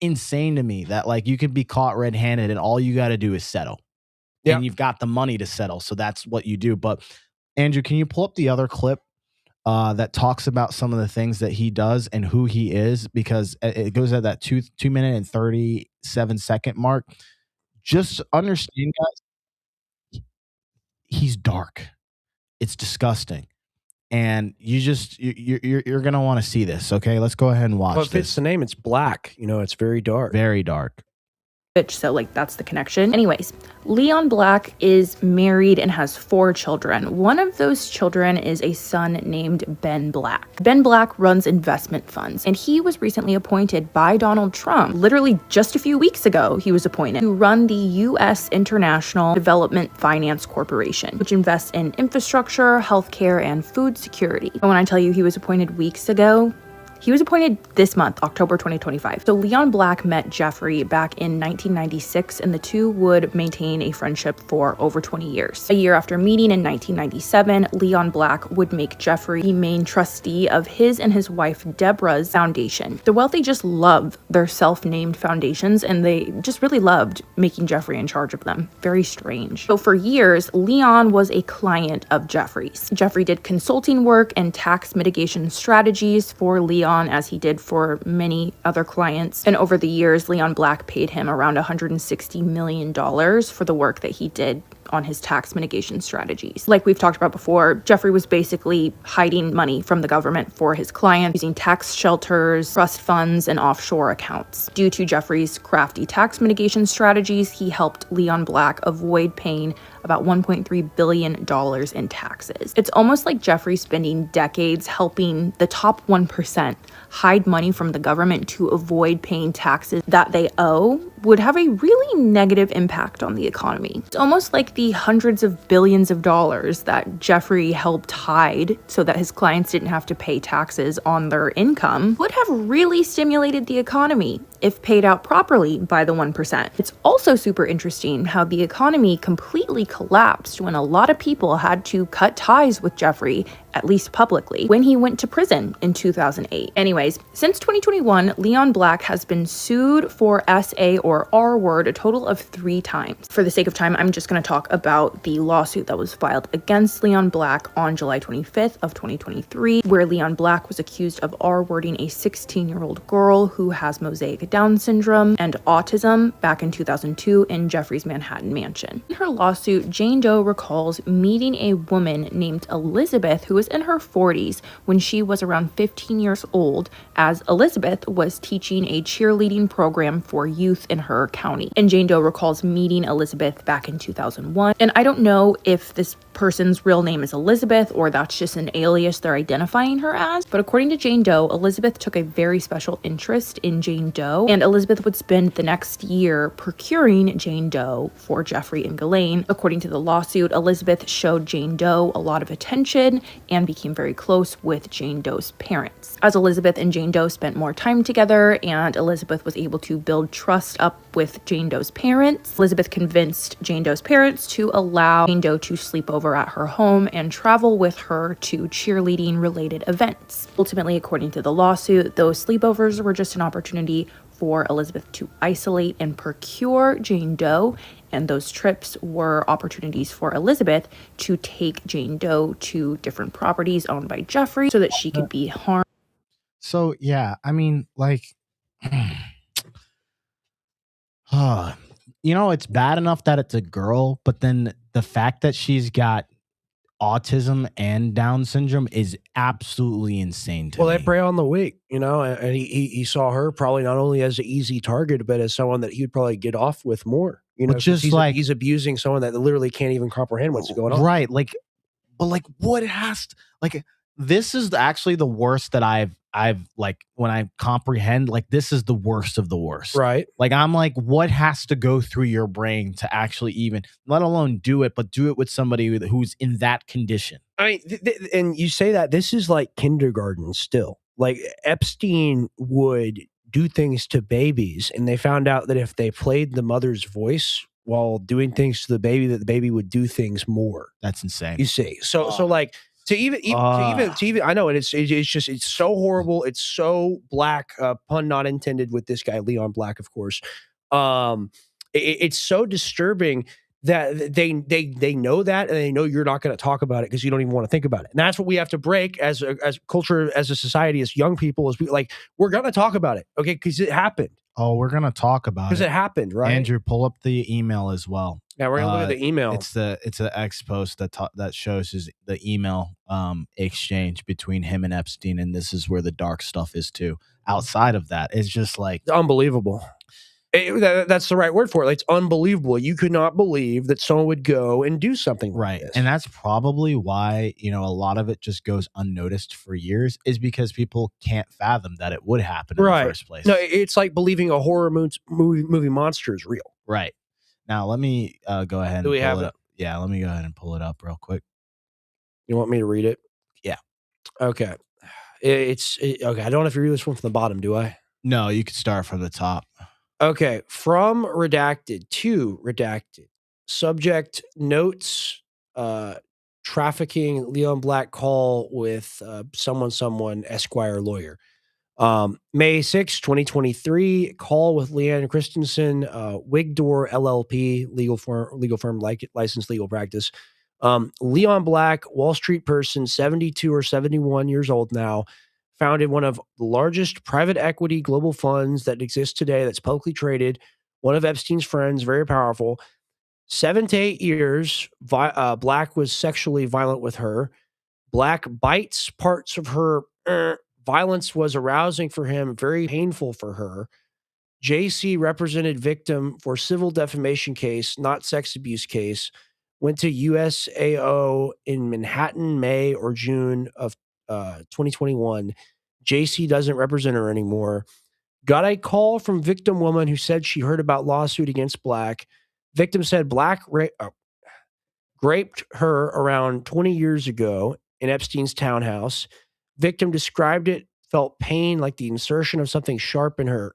insane to me that like you could be caught red-handed and all you got to do is settle. Yep. And you've got the money to settle. So that's what you do. But Andrew, can you pull up the other clip that talks about some of the things that he does and who he is? Because it goes at that 2 minute and 37-second mark. Just understand, guys, he's dark. It's disgusting. And you're going to want to see this. Okay, let's go ahead and watch this. Well, if it's the name, it's Black. You know, it's very dark. Very dark. So like that's the connection. Anyways, Leon Black is married and has 4 children. One of those children is a son named Ben Black. Ben Black runs investment funds, and he was recently appointed by Donald Trump. Literally just a few weeks ago, he was appointed to run the U.S. International Development Finance Corporation, which invests in infrastructure, healthcare, and food security. And when I tell you he was appointed weeks ago, he was appointed this month, October 2025. So Leon Black met Jeffrey back in 1996, and the two would maintain a friendship for over 20 years. A year after meeting in 1997, Leon Black would make Jeffrey the main trustee of his and his wife Deborah's foundation. The wealthy just love their self-named foundations, and they just really loved making Jeffrey in charge of them. Very strange. So for years, Leon was a client of Jeffrey's. Jeffrey did consulting work and tax mitigation strategies for Leon, as he did for many other clients. And over the years, Leon Black paid him around $160 million for the work that he did on his tax mitigation strategies. Like we've talked about before, Jeffrey was basically hiding money from the government for his clients using tax shelters, trust funds, and offshore accounts. Due to Jeffrey's crafty tax mitigation strategies, he helped Leon Black avoid paying about $1.3 billion in taxes. It's almost like Jeffrey spending decades helping the top 1% hide money from the government to avoid paying taxes that they owe would have a really negative impact on the economy. It's almost like the hundreds of billions of dollars that Jeffrey helped hide so that his clients didn't have to pay taxes on their income would have really stimulated the economy if paid out properly by the 1%. It's also super interesting how the economy completely collapsed when a lot of people had to cut ties with Jeffrey, at least publicly, when he went to prison in 2008. Anyways, since 2021, Leon Black has been sued for SA or R word a total of 3 times. For the sake of time, I'm just going to talk about the lawsuit that was filed against Leon Black on July 25th of 2023, where Leon Black was accused of R-wording a 16-year-old girl who has mosaic Down syndrome and autism back in 2002 in Jeffrey's Manhattan mansion. In her lawsuit, Jane Doe recalls meeting a woman named Elizabeth who was in her 40s when she was around 15 years old, as Elizabeth was teaching a cheerleading program for youth in her county. And Jane Doe recalls meeting Elizabeth back in 2001. And I don't know if this person's real name is Elizabeth or that's just an alias they're identifying her as, but according to Jane Doe, Elizabeth took a very special interest in Jane Doe, and Elizabeth would spend the next year procuring Jane Doe for Jeffrey and Ghislaine. According to the lawsuit, Elizabeth showed Jane Doe a lot of attention and became very close with Jane Doe's parents. As Elizabeth and Jane Doe spent more time together and Elizabeth was able to build trust up with Jane Doe's parents, Elizabeth convinced Jane Doe's parents to allow Jane Doe to sleep over at her home and travel with her to cheerleading related events. Ultimately, according to the lawsuit, those sleepovers were just an opportunity for Elizabeth to isolate and procure Jane Doe, and those trips were opportunities for Elizabeth to take Jane Doe to different properties owned by Jeffrey so that she could be harmed. So yeah, I mean, like, you know, it's bad enough that it's a girl, but then the fact that she's got autism and Down syndrome is absolutely insane to me. Well, they prey on the weak, you know, and he saw her probably not only as an easy target, but as someone that he would probably get off with more. You know, just like he's abusing someone that literally can't even comprehend what's going on. Right. Like, but like what has to, like, this is actually the worst that I've like, when I comprehend, like, this is the worst of the worst. Right. Like, I'm like, what has to go through your brain to actually even, let alone do it, but do it with somebody who's in that condition? I mean, and you say that this is like kindergarten still. Like Epstein would do things to babies, and they found out that if they played the mother's voice while doing things to the baby, that the baby would do things more. That's insane. You see, so like To even, I know it's just it's so horrible. It's so black. Pun not intended with this guy Leon Black, of course. It's so disturbing that they know that, and they know you're not going to talk about it because you don't even want to think about it. And that's what we have to break as culture, as a society, as young people, as we're going to talk about it, okay? Because it happened. Oh, we're going to talk about it because it happened, right? Andrew, pull up the email as well. Yeah, we're gonna look at the email. It's an X post that shows the email exchange between him and Epstein, and this is where the dark stuff is too. Outside of that, it's just like it's unbelievable. That's the right word for it. It's unbelievable. You could not believe that someone would go and do something like this. And that's probably why, a lot of it just goes unnoticed for years, is because people can't fathom that it would happen in the first place. No, it's like believing a horror movie monster is real. Right. Now, let me go ahead and pull it up. Yeah, let me go ahead and pull it up real quick. You want me to read it? Yeah. Okay. Okay. I don't have to read this one from the bottom, do I? No, you could start from the top. Okay. From redacted to redacted. Subject notes, trafficking, Leon Black call with someone, Esquire lawyer. May 6, 2023, call with Leanne Christensen, Wigdor LLP, legal firm, licensed legal practice. Leon Black, Wall Street person, 72 or 71 years old now, founded one of the largest private equity global funds that exists today that's publicly traded. One of Epstein's friends, very powerful. 7 to 8 years, Black was sexually violent with her. Black bites parts of her. Violence was arousing for him, very painful for her. JC represented victim for civil defamation case, not sex abuse case. Went to USAO in Manhattan, May or June of 2021. JC doesn't represent her anymore. Got a call from victim woman who said she heard about lawsuit against Black. Victim said Black raped her around 20 years ago in Epstein's townhouse. Victim described it, felt pain like the insertion of something sharp in her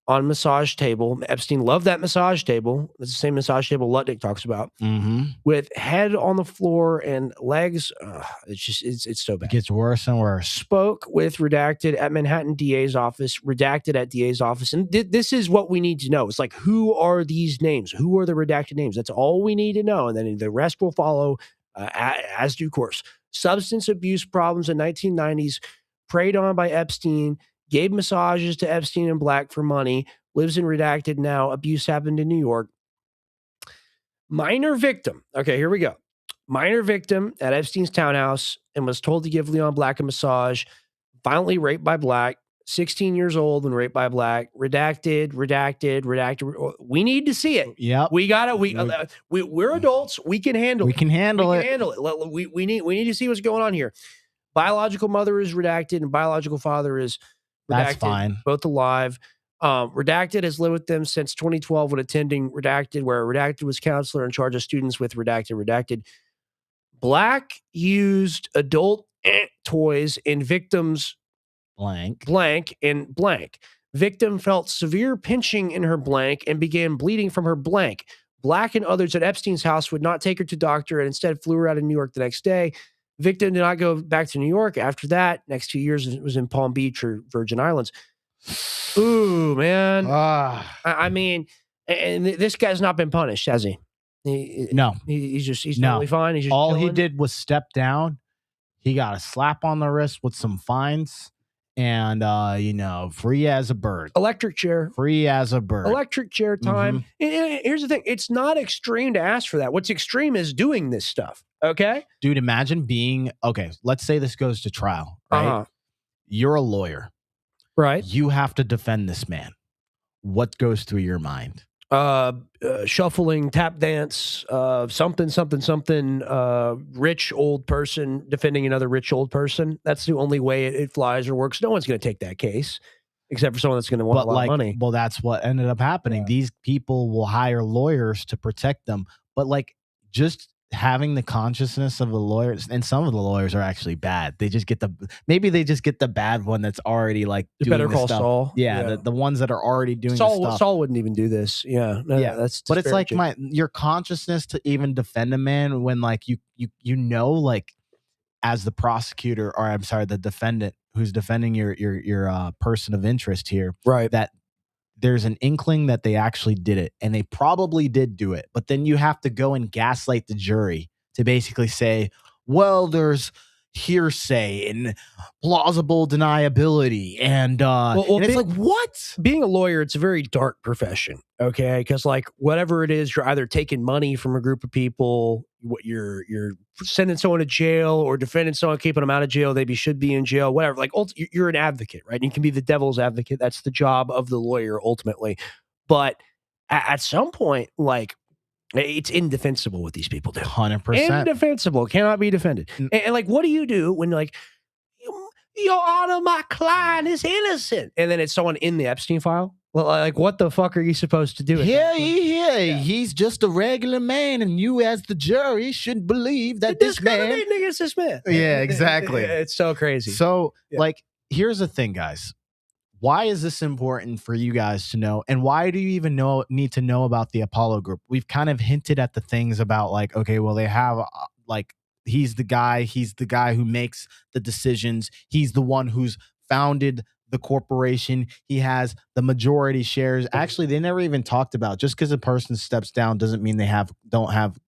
on massage table. Epstein loved that massage table. That's the same massage table Lutnick talks about. Mm-hmm. With head on the floor and legs. It's so bad. It gets worse and worse. Spoke with redacted at Manhattan DA's office, redacted at DA's office. And this is what we need to know. It's like, who are these names? Who are the redacted names? That's all we need to know. And then the rest will follow as due course. Substance abuse problems in 1990s, preyed on by Epstein, gave massages to Epstein and Black for money, lives in redacted now. Abuse happened in New York. Minor victim. Okay, here we go. Minor victim at Epstein's townhouse and was told to give Leon Black a massage. Violently raped by Black. 16 years old when raped by Black. Redacted. We need to see it. Yeah, we got it. We're adults. We can handle it. We can handle it. We need to see what's going on here. Biological mother is redacted and biological father is redacted. That's fine. Both alive. Redacted has lived with them since 2012 when attending Redacted, where Redacted was counselor in charge of students with Redacted. Black used adult toys in victims blank and blank. Victim felt severe pinching in her blank and began bleeding from her blank. Black and others at Epstein's house would not take her to doctor and instead flew her out of New York the next day. Victim did not go back to New York after that. Next 2 years, it was in Palm Beach or Virgin Islands. Ooh, man. I mean, and this guy's not been punished, has he? No. He's totally fine. He's just all chilling. He did was step down. He got a slap on the wrist with some fines and, free as a bird. Electric chair. Free as a bird. Electric chair time. Mm-hmm. And here's the thing. It's not extreme to ask for that. What's extreme is doing this stuff. Okay? Dude, imagine let's say this goes to trial, right? Uh-huh. You're a lawyer. Right. You have to defend this man. What goes through your mind? Shuffling, tap dance, something, rich old person defending another rich old person. That's the only way it flies or works. No one's going to take that case except for someone that's going to want a lot of money. Well, that's what ended up happening. Yeah. These people will hire lawyers to protect them. But just having the consciousness of the lawyers, and some of the lawyers are actually bad. They just get the bad one that's already doing Better the Call stuff. Saul. Yeah. The ones that are already doing the stuff. Saul wouldn't even do this. Yeah. That's but it's your consciousness to even defend a man when as the prosecutor, or I'm sorry, the defendant who's defending your person of interest here, right? That there's an inkling that they actually did it, and they probably did do it. But then you have to go and gaslight the jury to basically say, well, there's hearsay and plausible deniability, and and it's like, what? Being a lawyer, it's a very dark profession, okay? Because like whatever it is, you're either taking money from a group of people, what you're sending someone to jail or defending someone, keeping them out of jail. They should be in jail, whatever. Like you're an advocate, right? You can be the devil's advocate. That's the job of the lawyer ultimately. But at some point, like, it's indefensible what these people do. 100%. Indefensible. Cannot be defended. And like, what do you do when like, Your Honor, my client is innocent, and then it's someone in the Epstein file? Well, like, what the fuck are you supposed to do? He's just a regular man, and you as the jury should believe that this man... against this man. Yeah, exactly. It's so crazy. So, like, here's the thing, guys. Why is this important for you guys to know? And why do you even need to know about the Apollo group? We've kind of hinted at the things about like, okay, well, they have like, he's the guy who makes the decisions. He's the one who's founded the corporation. He has the majority shares. Actually, they never even talked about, just because a person steps down doesn't mean they don't have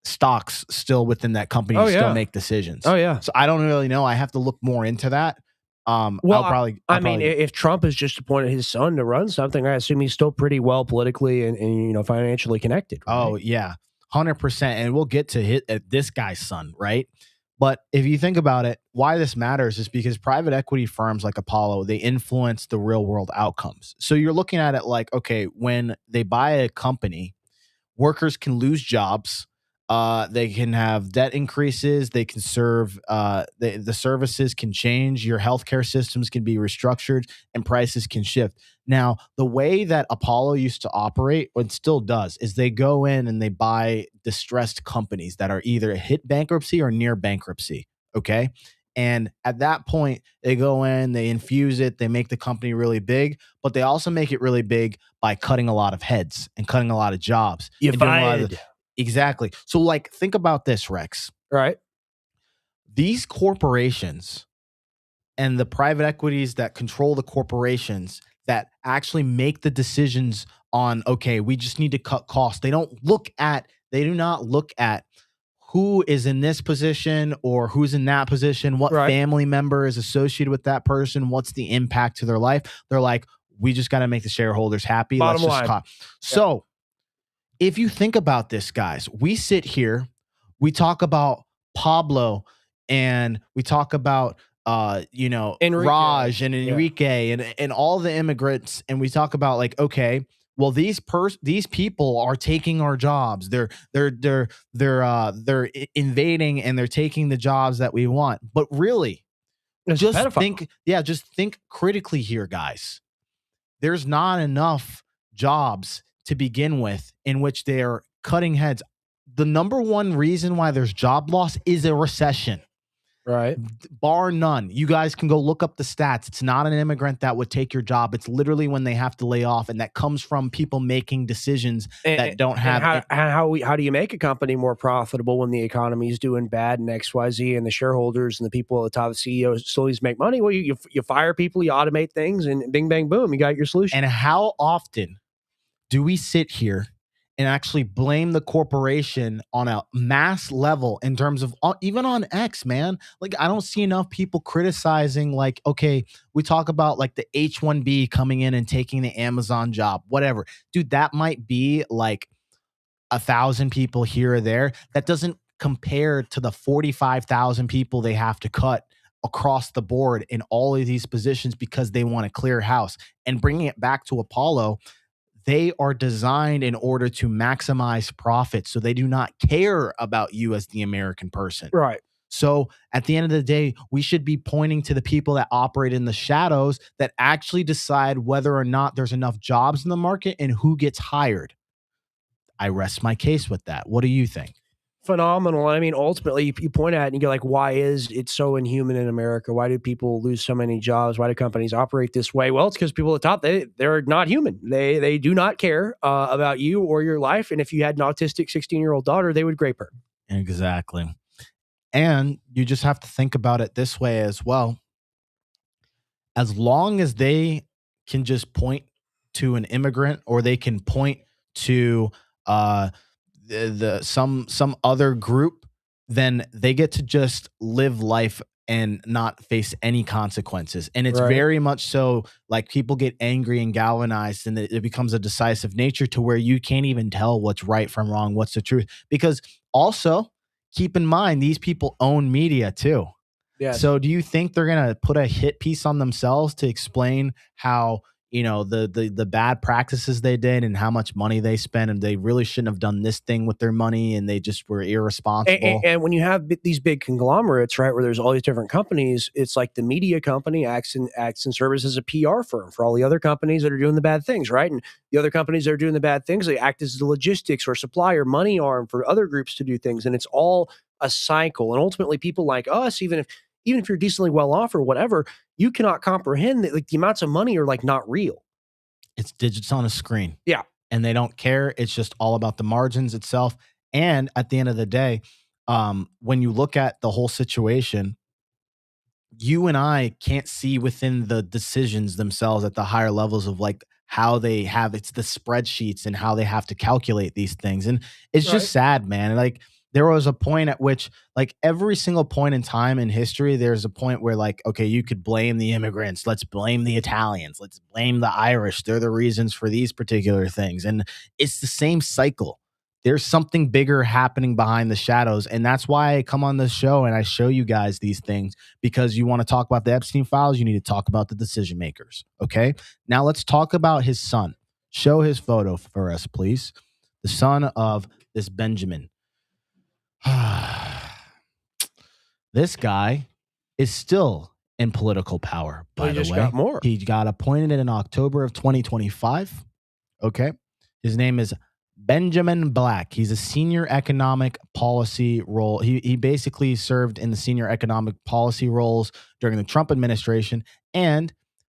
stocks still within that company to still make decisions. Oh yeah. So I don't really know. I have to look more into that. Well, I mean, if Trump has just appointed his son to run something, I assume he's still pretty well politically and financially connected. Right? Oh yeah, 100%. And we'll get to hit this guy's son, right? But if you think about it, why this matters is because private equity firms like Apollo, they influence the real world outcomes. So you're looking at it like, okay, when they buy a company, workers can lose jobs. They can have debt increases. They can serve. The services can change. Your healthcare systems can be restructured, and prices can shift. Now, the way that Apollo used to operate, and still does, is they go in and they buy distressed companies that are either hit bankruptcy or near bankruptcy. Okay. And at that point, they go in, they infuse it, they make the company really big, but they also make it really big by cutting a lot of heads and cutting a lot of jobs. You fired. Exactly. So, like, think about this, Rex. Right. These corporations and the private equities that control the corporations that actually make the decisions on, okay, we just need to cut costs. They do not look at who is in this position or who's in that position, what family member is associated with that person, what's the impact to their life. They're like, we just got to make the shareholders happy. Bottom Let's line. just cut. So, if you think about this, guys, we sit here, we talk about Pablo, and we talk about Enrique. Raj and Enrique and all the immigrants, and we talk about like, okay, well, these people are taking our jobs. They're invading and they're taking the jobs that we want. But really, just think critically here, guys. There's not enough jobs to begin with in which they're cutting heads. The number one reason why there's job loss is a recession. Right. Bar none. You guys can go look up the stats. It's not an immigrant that would take your job. It's literally when they have to lay off, and that comes from people making decisions that don't have. How do you make a company more profitable when the economy is doing bad and XYZ and the shareholders and the people at the top, the CEOs, still needs to make money? Well, you fire people, you automate things, and bing, bang, boom, you got your solution. And how often do we sit here and actually blame the corporation on a mass level in terms of even on X, man? Like, I don't see enough people criticizing, like, okay, we talk about like the H-1B coming in and taking the Amazon job, whatever. Dude, that might be like 1,000 people here or there. That doesn't compare to the 45,000 people they have to cut across the board in all of these positions because they want to clear house. And bringing it back to Apollo, they are designed in order to maximize profits. So they do not care about you as the American person. Right. So at the end of the day, we should be pointing to the people that operate in the shadows that actually decide whether or not there's enough jobs in the market and who gets hired. I rest my case with that. What do you think? Phenomenal. I mean, ultimately, you point at it and you go like, why is it so inhuman in America? Why do people lose so many jobs? Why do companies operate this way? Well, it's because people at the top, they're not human. They do not care about you or your life. And if you had an autistic 16-year-old daughter, they would grape her. Exactly. And you just have to think about it this way as well. As long as they can just point to an immigrant, or they can point to some other group, then they get to just live life and not face any consequences. And it's very much so, like, people get angry and galvanized, and it becomes a decisive nature to where you can't even tell what's right from wrong, what's the truth. Because also, keep in mind, these people own media too. Yes. So do you think they're going to put a hit piece on themselves to explain how, you know, the bad practices they did and how much money they spent, and they really shouldn't have done this thing with their money, and they just were irresponsible? And when you have these big conglomerates, right, where there's all these different companies, it's like the media company acts and serves as a PR firm for all the other companies that are doing the bad things, right? And the other companies that are doing the bad things, they act as the logistics or supplier money arm for other groups to do things, and it's all a cycle. And ultimately, people like us, even if you're decently well off or whatever, you cannot comprehend that, like, the amounts of money are like not real. It's digits on a screen. Yeah. And they don't care. It's just all about the margins itself. And at the end of the day, when you look at the whole situation, you and I can't see within the decisions themselves at the higher levels of, like, how they have, it's the spreadsheets and how they have to calculate these things. And it's just sad, man. Like, there was a point at which, like, every single point in time in history, there's a point where, like, okay, you could blame the immigrants. Let's blame the Italians. Let's blame the Irish. They're the reasons for these particular things. And it's the same cycle. There's something bigger happening behind the shadows. And that's why I come on this show and I show you guys these things, because you want to talk about the Epstein files. You need to talk about the decision makers. Okay. Now let's talk about his son. Show his photo for us, please. The son of this Benjamin. This guy is still in political power, by the way. Got more. He got appointed in October of 2025. Okay. His name is Benjamin Black. He's a senior economic policy role. He basically served in the senior economic policy roles during the Trump administration, and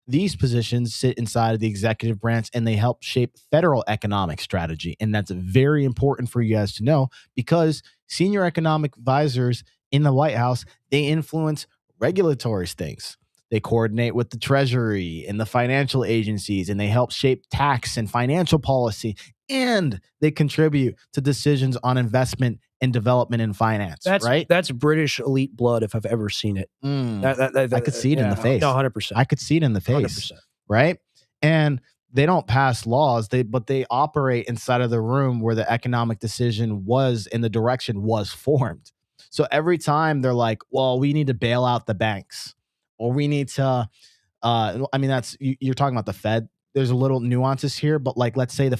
these positions sit inside of the executive branch, and they help shape federal economic strategy. And that's very important for you guys to know, because senior economic advisors in the White House, they influence regulatory things. They coordinate with the Treasury and the financial agencies, and they help shape tax and financial policy, and they contribute to decisions on investment and development in finance. That's British elite blood if I've ever seen it. I could see it in the face. No, 100%. I could see it in the face. 100%. Right? And they don't pass laws, but they operate inside of the room where the economic decision was and the direction was formed. So every time they're like, well, we need to bail out the banks, or we need to, I mean, you're talking about the Fed. There's a little nuances here, but, like, let's say the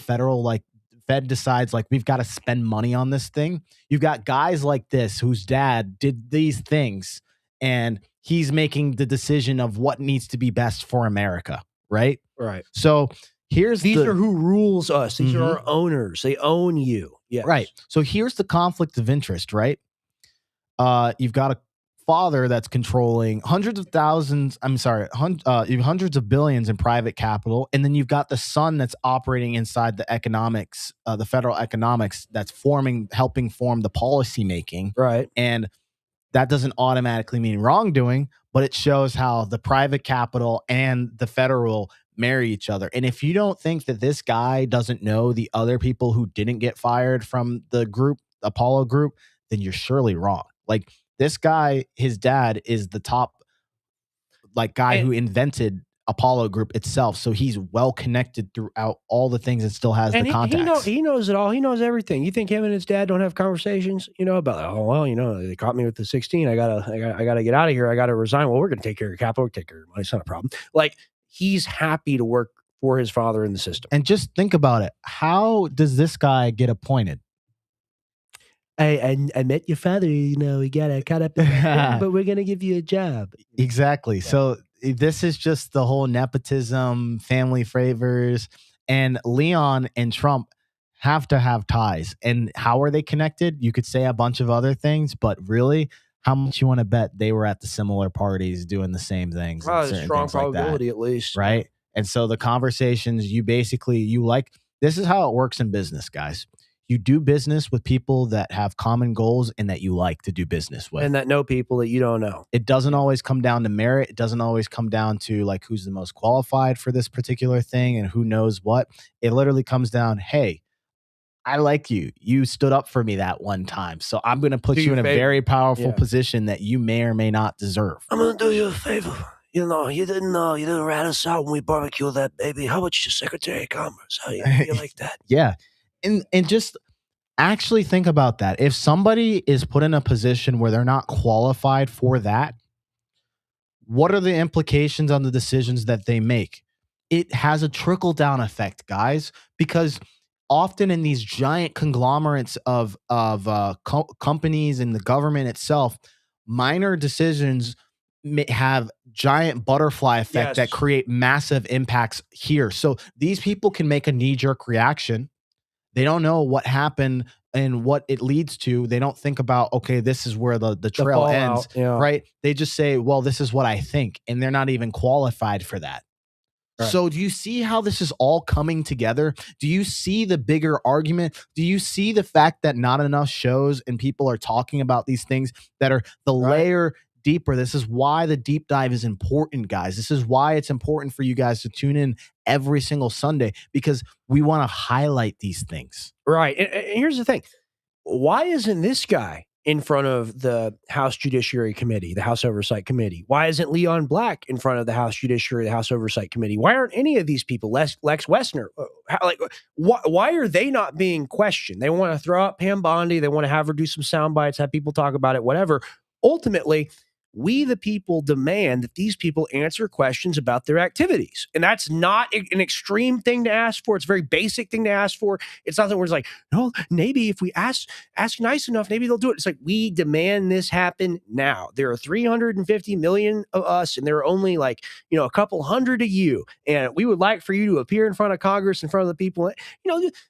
Fed decides, like, we've got to spend money on this thing. You've got guys like this whose dad did these things, and he's making the decision of what needs to be best for America. Right. Right. So these are who rules us. These are our owners. They own you. Yes. Right. So here's the conflict of interest, right? You've got a father that's controlling hundreds of billions in private capital, and then you've got the son that's operating inside the economics, the federal economics, that's helping form the policy making. Right. And that doesn't automatically mean wrongdoing, but it shows how the private capital and the federal marry each other. And if you don't think that this guy doesn't know the other people who didn't get fired from the group, Apollo group, then you're surely wrong. Like, this guy, his dad is the top, like, guy who invented Apollo Group itself. So he's well connected throughout all the things and still has the contacts. He knows it all. He knows everything. You think him and his dad don't have conversations, about, oh, well, they caught me with the 16. I gotta get out of here. I gotta resign. Well, we're gonna take care of your capital. We're gonna take care of your money. It's not a problem. Like, he's happy to work for his father in the system. And just think about it. How does this guy get appointed? I met your father, he got caught up in that, but we're going to give you a job. Exactly. Yeah. So this is just the whole nepotism, family favors, and Leon and Trump have to have ties. And how are they connected? You could say a bunch of other things, but really, how much you want to bet they were at the similar parties doing the same things? Well, there's a strong probability, at least. Right? And so the conversations, this is how it works in business, guys. You do business with people that have common goals and that you like to do business with. And that know people that you don't know. It doesn't always come down to merit. It doesn't always come down to like who's the most qualified for this particular thing and who knows what. It literally comes down, hey, I like you. You stood up for me that one time. So I'm going to put you in a very powerful position that you may or may not deserve. I'm going to do you a favor. You didn't rat us out when we barbecued that baby. How about your Secretary of Commerce? How you like that? Yeah. And just actually think about that. If somebody is put in a position where they're not qualified for that, what are the implications on the decisions that they make? It has a trickle-down effect, guys, because often in these giant conglomerates of companies and the government itself, minor decisions have giant butterfly effect that create massive impacts here. So these people can make a knee-jerk reaction. They don't know what happened and what it leads to. They don't think about, okay, this is where the trail ends, right? They just say, well, this is what I think, and they're not even qualified for that. Right. So do you see how this is all coming together? Do you see the bigger argument? Do you see the fact that not enough shows and people are talking about these things that are the layer deeper? This is why the deep dive is important, guys. This is why it's important for you guys to tune in every single Sunday, because we want to highlight these things. Right. And here's the thing. Why isn't this guy in front of the House Judiciary Committee, the House Oversight Committee? Why isn't Leon Black in front of the House Judiciary, the House Oversight Committee? Why aren't any of these people, Lex Wessner, why are they not being questioned? They want to throw out Pam Bondi. They want to have her do some sound bites, have people talk about it, whatever. Ultimately, we, the people, demand that these people answer questions about their activities. And that's not an extreme thing to ask for. It's a very basic thing to ask for. It's nothing where it's like, no, maybe if we ask nice enough, maybe they'll do it. It's like, we demand this happen now. There are 350 million of us, and there are only a couple hundred of you. And we would like for you to appear in front of Congress, in front of the people.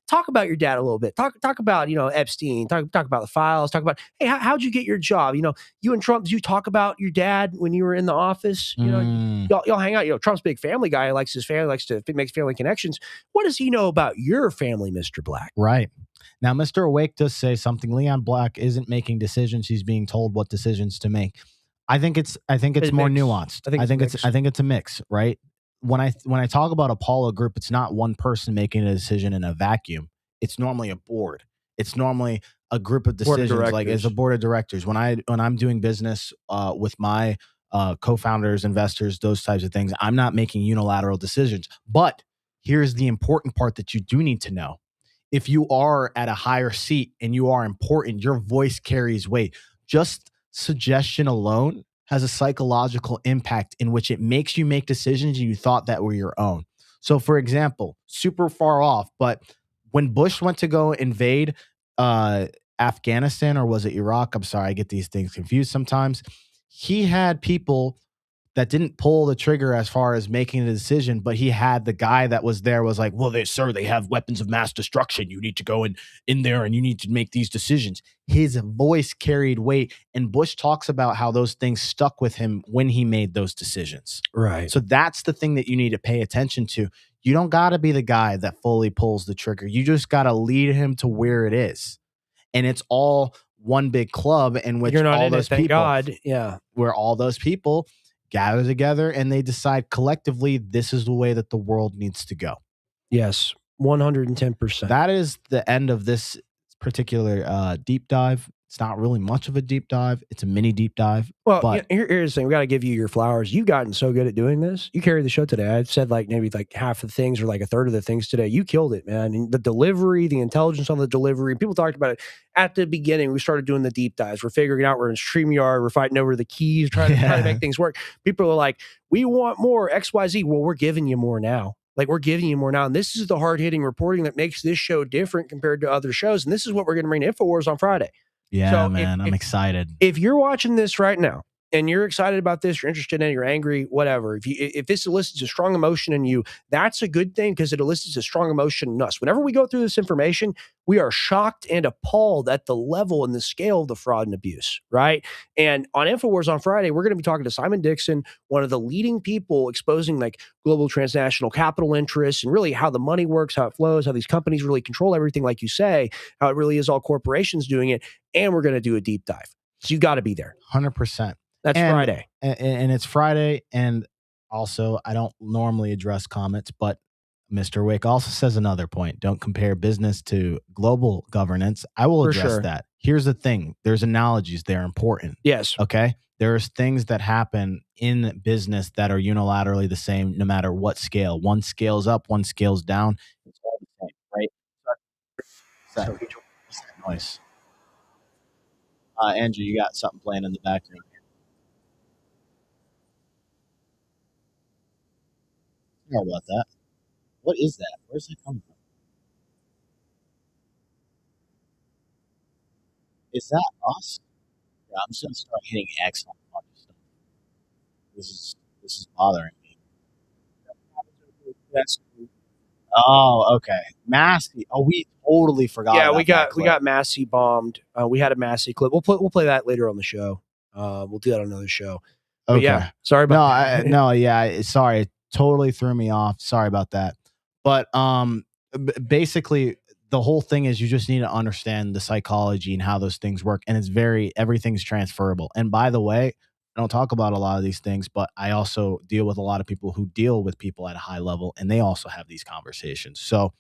Talk about your dad a little bit. Talk about, Epstein. Talk about the files. Talk about, hey, how'd you get your job? You and Trump, did you talk about your dad when you were in the office? Y'all hang out. Trump's a big family guy. He likes his family, likes to make family connections. What does he know about your family, Mr. Black? Right. Now, Mr. Awake does say something. Leon Black isn't making decisions. He's being told what decisions to make. I think it's more nuanced. I think it's a mix, right? When I talk about Apollo Group, it's not one person making a decision in a vacuum. It's normally a board. It's normally a group of decisions, like it's a board of directors. When I'm doing business with my co-founders, investors, those types of things, I'm not making unilateral decisions. But here's the important part that you do need to know. If you are at a higher seat and you are important, your voice carries weight. Just suggestion alone has a psychological impact in which it makes you make decisions you thought that were your own. So, for example, super far off, but when Bush went to go invade Afghanistan, or was it Iraq? I'm sorry, I get these things confused sometimes. He had people that didn't pull the trigger as far as making the decision, but he had the guy that was there was like, well, they have weapons of mass destruction. You need to go in there and you need to make these decisions. His voice carried weight, and Bush talks about how those things stuck with him when he made those decisions. Right. So that's the thing that you need to pay attention to. You don't got to be the guy that fully pulls the trigger. You just got to lead him to where it is. And it's all one big club in which all those people, where all those people gather together and they decide collectively, this is the way that the world needs to go. Yes, 110%. That is the end of this particular deep dive. It's not really much of a deep dive. It's a mini deep dive. Well, but here's the thing. We got to give you your flowers. You've gotten so good at doing this. You carried the show today. I've said maybe half of the things or a third of the things today. You killed it, man. And the delivery, the intelligence on the delivery. People talked about it at the beginning. We started doing the deep dives. We're figuring out we're in StreamYard. We're fighting over the keys, trying to make things work. People are like, we want more XYZ. Well, we're giving you more now. We're giving you more now. And this is the hard-hitting reporting that makes this show different compared to other shows. And this is what we're going to bring to InfoWars on Friday. Yeah, so man, I'm excited. If you're watching this right now and you're excited about this, you're interested in it, you're angry, whatever. If this elicits a strong emotion in you, that's a good thing because it elicits a strong emotion in us. Whenever we go through this information, we are shocked and appalled at the level and the scale of the fraud and abuse, right? And on InfoWars on Friday, we're going to be talking to Simon Dixon, one of the leading people exposing like global transnational capital interests and really how the money works, how it flows, how these companies really control everything, like you say, how it really is all corporations doing it. And we're going to do a deep dive. So you got to be there. 100%. That's Friday. And it's Friday. And also, I don't normally address comments, but Mr. Wick also says another point. Don't compare business to global governance. I will address that. Here's the thing. There's analogies. They're important. Yes. Okay? There's things that happen in business that are unilaterally the same no matter what scale. One scales up, one scales down. It's all the same, right? What's that noise? Andrew, you got something playing in the background here. Sorry about that. What is that? Where's that coming from? Is that us? Yeah, I'm just gonna start hitting X on a bunch of stuff. This is bothering me. Oh, okay. Massey. Oh, we totally forgot. Yeah, we got Massey bombed. We had a Massey clip. We'll play that later on the show. We'll do that on another show. But okay. Yeah, sorry about that. Yeah. Sorry, it totally threw me off. Sorry about that. But basically, the whole thing is you just need to understand the psychology and how those things work, and everything's transferable. And by the way, I don't talk about a lot of these things, but I also deal with a lot of people who deal with people at a high level, and they also have these conversations. So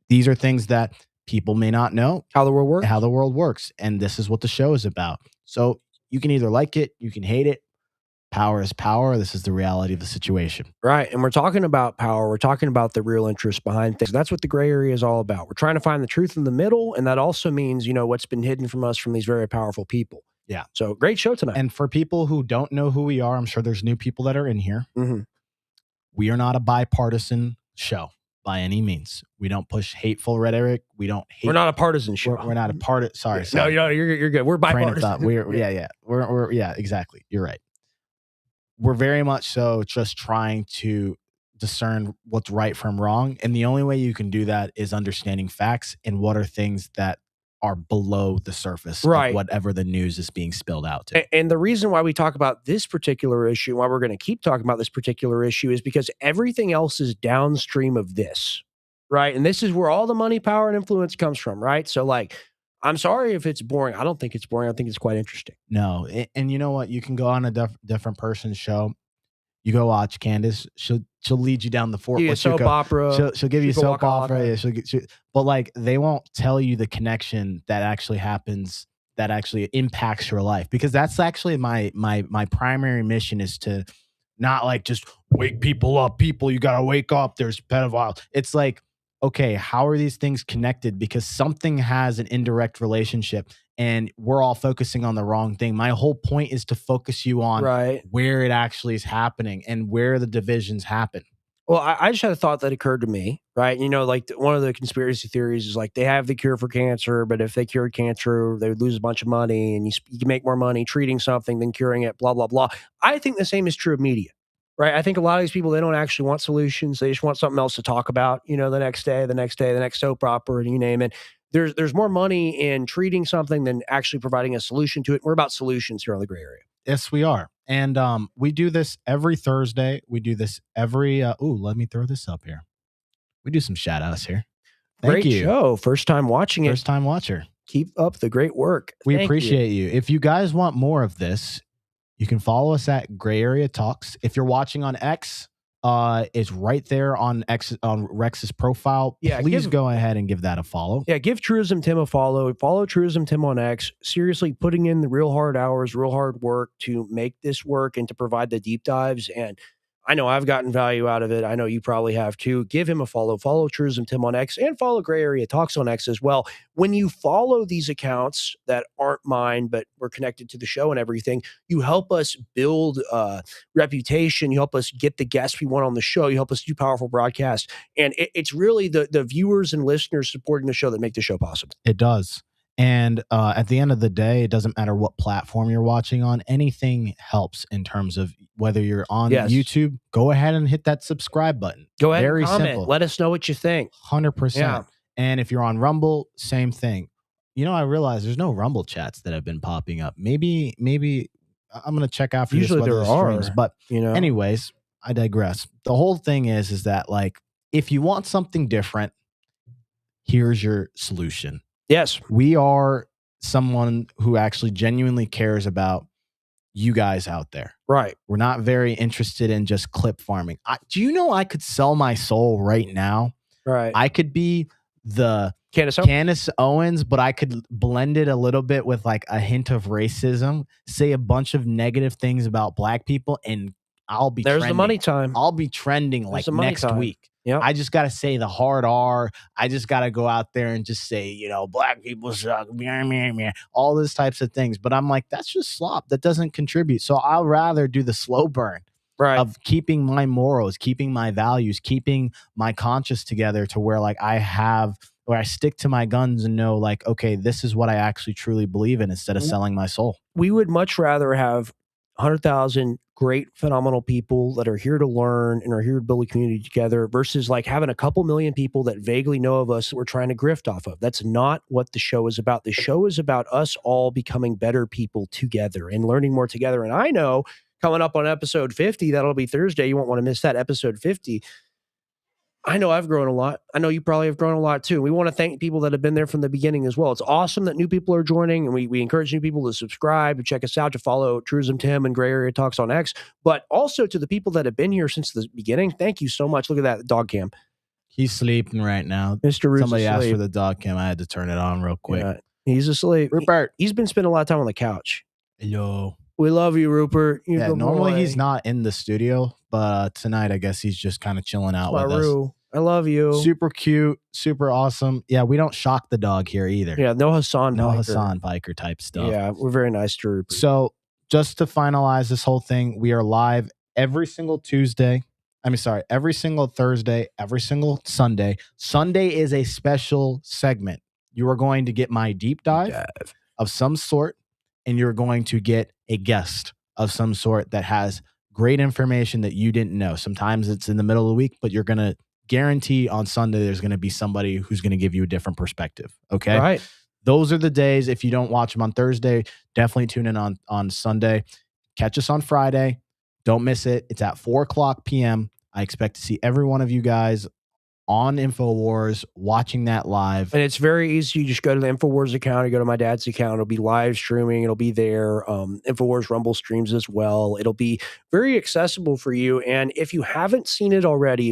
these are things that people may not know how the world works, and this is what the show is about. So you can either like it, you can hate it. Power is power. This is the reality of the situation. Right. And we're talking about power. We're talking about the real interest behind things. That's what the gray area is all about. We're trying to find the truth in the middle. And that also means, what's been hidden from us from these very powerful people. Yeah. So great show tonight. And for people who don't know who we are, I'm sure there's new people that are in here. Mm-hmm. We are not a bipartisan show by any means. We don't push hateful rhetoric. We're not a partisan show. We're not a partisan. Sorry. No, you're good. We're bipartisan. Yeah, exactly. You're right. We're very much so just trying to discern what's right from wrong. And the only way you can do that is understanding facts and what are things that are below the surface of whatever the news is being spilled out to. And the reason why we talk about this particular issue, why we're going to keep talking about this particular issue, is because everything else is downstream of this, right? And this is where all the money, power, and influence comes from, right? So I'm sorry if it's boring. I don't think it's boring. I think it's quite interesting. No. And you know what? You can go on a different person's show. You go watch Candace. She'll lead you down the fork. Soap opera. She'll give you soap opera. Yeah, but they won't tell you the connection that actually happens, that actually impacts your life. Because that's actually my primary mission, is to not just wake people up. People, you got to wake up. There's pedophiles. It's okay, how are these things connected? Because something has an indirect relationship, and we're all focusing on the wrong thing. My whole point is to focus you on where it actually is happening and where the divisions happen. Well, I just had a thought that occurred to me, right? One of the conspiracy theories is they have the cure for cancer, but if they cured cancer, they would lose a bunch of money, and you can make more money treating something than curing it, blah, blah, blah. I think the same is true of media. Right. I think a lot of these people, they don't actually want solutions. They just want something else to talk about, the next day, the next soap opera, and you name it. There's more money in treating something than actually providing a solution to it. We're about solutions here on the Gray Area. Yes, we are. And we do this every Thursday. We do this every, let me throw this up here. We do some shout outs here. Great show. First time watching it. First time watcher. Keep up the great work. We appreciate you. If you guys want more of this, you can follow us at Gray Area Talks. If you're watching on X, it's right there on Rex's profile. Yeah, please go ahead and give that a follow. Yeah, give Truism Tim a follow. Follow Truism Tim on X. Seriously, putting in the real hard hours, real hard work to make this work and to provide the deep dives. And I know I've gotten value out of it. I know you probably have too. Give him a follow. Follow Truism Tim on X, and follow Gray Area Talks on X as well. When you follow these accounts that aren't mine, but we're connected to the show and everything, you help us build reputation. You help us get the guests we want on the show. You help us do powerful broadcasts. And it's really the viewers and listeners supporting the show that make the show possible. It does. And at the end of the day, it doesn't matter what platform you're watching on. Anything helps in terms of whether you're on YouTube, go ahead and hit that subscribe button. Go ahead Very and comment. simple. Let us know what you think. 100%. Yeah. And if you're on Rumble, same thing. You know, I realize there's no Rumble chats that have been popping up. Maybe I'm going to check after Usually this whether there this are, streams. But anyways, I digress. The whole thing is that, like, if you want something different, here's your solution. Yes. We are someone who actually genuinely cares about you guys out there. Right. We're not very interested in just clip farming. Do you know I could sell my soul right now? Right. I could be the Candace Owens, but I could blend it a little bit with like a hint of racism, say a bunch of negative things about black people, and I'll be There's trending. the money time. I'll be trending like next week. Yep. I just got to say the hard R. I just got to go out there and just say, you know, black people suck, all those types of things. But I'm like, that's just slop. That doesn't contribute. So I'll rather do the slow burn of keeping my morals, keeping my values, keeping my conscience together to where like where I stick to my guns and know like, okay, this is what I actually truly believe in instead of selling my soul. We would much rather have 100,000 great, phenomenal people that are here to learn and are here to build a community together versus like having a couple million people that vaguely know of us that we're trying to grift off of. That's not what the show is about. The show is about us all becoming better people together and learning more together. And I know coming up on episode 50, that'll be Thursday. You won't want to miss that, episode 50. I know I've grown a lot. I know you probably have grown a lot too. We want to thank people that have been there from the beginning as well. It's awesome that new people are joining, and we encourage new people to subscribe, to check us out, to follow Truism Tim and Gray Area Talks on X, but also to the people that have been here since the beginning. Thank you so much. Look at that dog cam. He's sleeping right now. Mr. Ruth's Somebody asleep. Asked for the dog cam. I had to turn it on real quick. Yeah, he's asleep. Rupert. He's been spending a lot of time on the couch. Hello. We love you, Rupert. Normally he's not in the studio, but tonight I guess he's just kind of chilling out with us. I love you. Super cute, super awesome. Yeah, we don't shock the dog here either. Yeah, no Hassan Biker type stuff. Yeah, we're very nice to Rupert. So just to finalize this whole thing, we are live every single Thursday, every single Sunday. Sunday is a special segment. You are going to get my deep dive of some sort, and you're going to get a guest of some sort that has great information that you didn't know. Sometimes it's in the middle of the week, but you're going to guarantee on Sunday there's going to be somebody who's going to give you a different perspective. Okay. Right. Those are the days. If you don't watch them on Thursday, definitely tune in on Sunday. Catch us on Friday. Don't miss it. It's at 4:00 p.m. I expect to see every one of you guys on InfoWars watching that live. And it's very easy. You just go to the InfoWars account, you go to my dad's account, it'll be live streaming, it'll be there. InfoWars Rumble streams as well. It'll be very accessible for you. And if you haven't seen it already,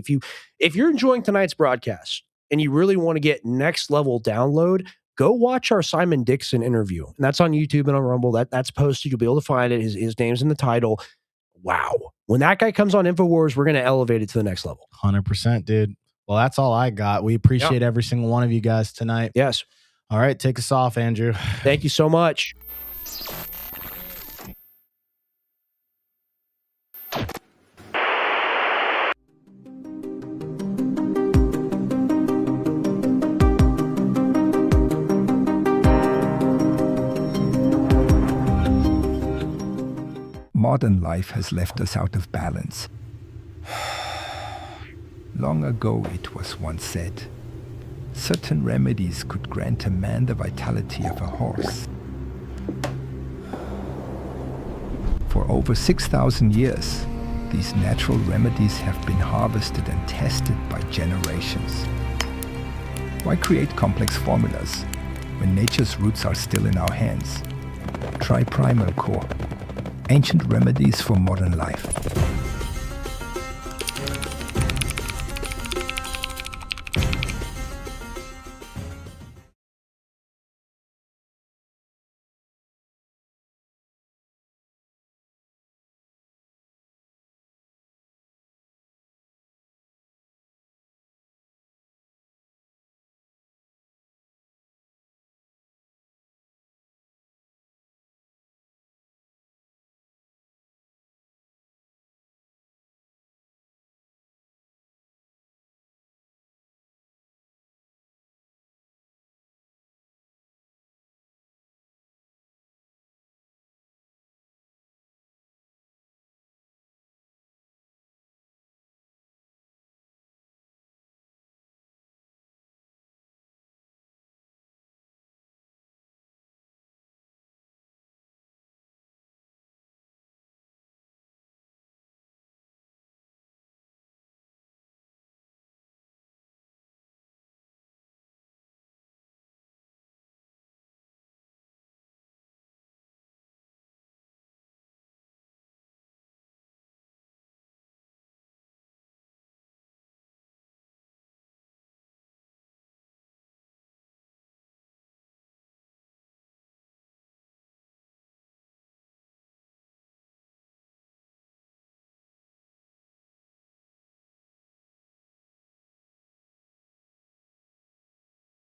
if you're enjoying tonight's broadcast and you really want to get next level download, go watch our Simon Dixon interview. And that's on YouTube and on Rumble. That's posted. You'll be able to find it. His name's in the title. Wow. When that guy comes on InfoWars, we're going to elevate it to the next level. 100%, dude. Well, that's all I got. We appreciate every single one of you guys tonight. Yes. All right. Take us off, Andrew. Thank you so much. Modern life has left us out of balance. Long ago it was once said, certain remedies could grant a man the vitality of a horse. For over 6,000 years, these natural remedies have been harvested and tested by generations. Why create complex formulas when nature's roots are still in our hands? Try Primal Core, ancient remedies for modern life.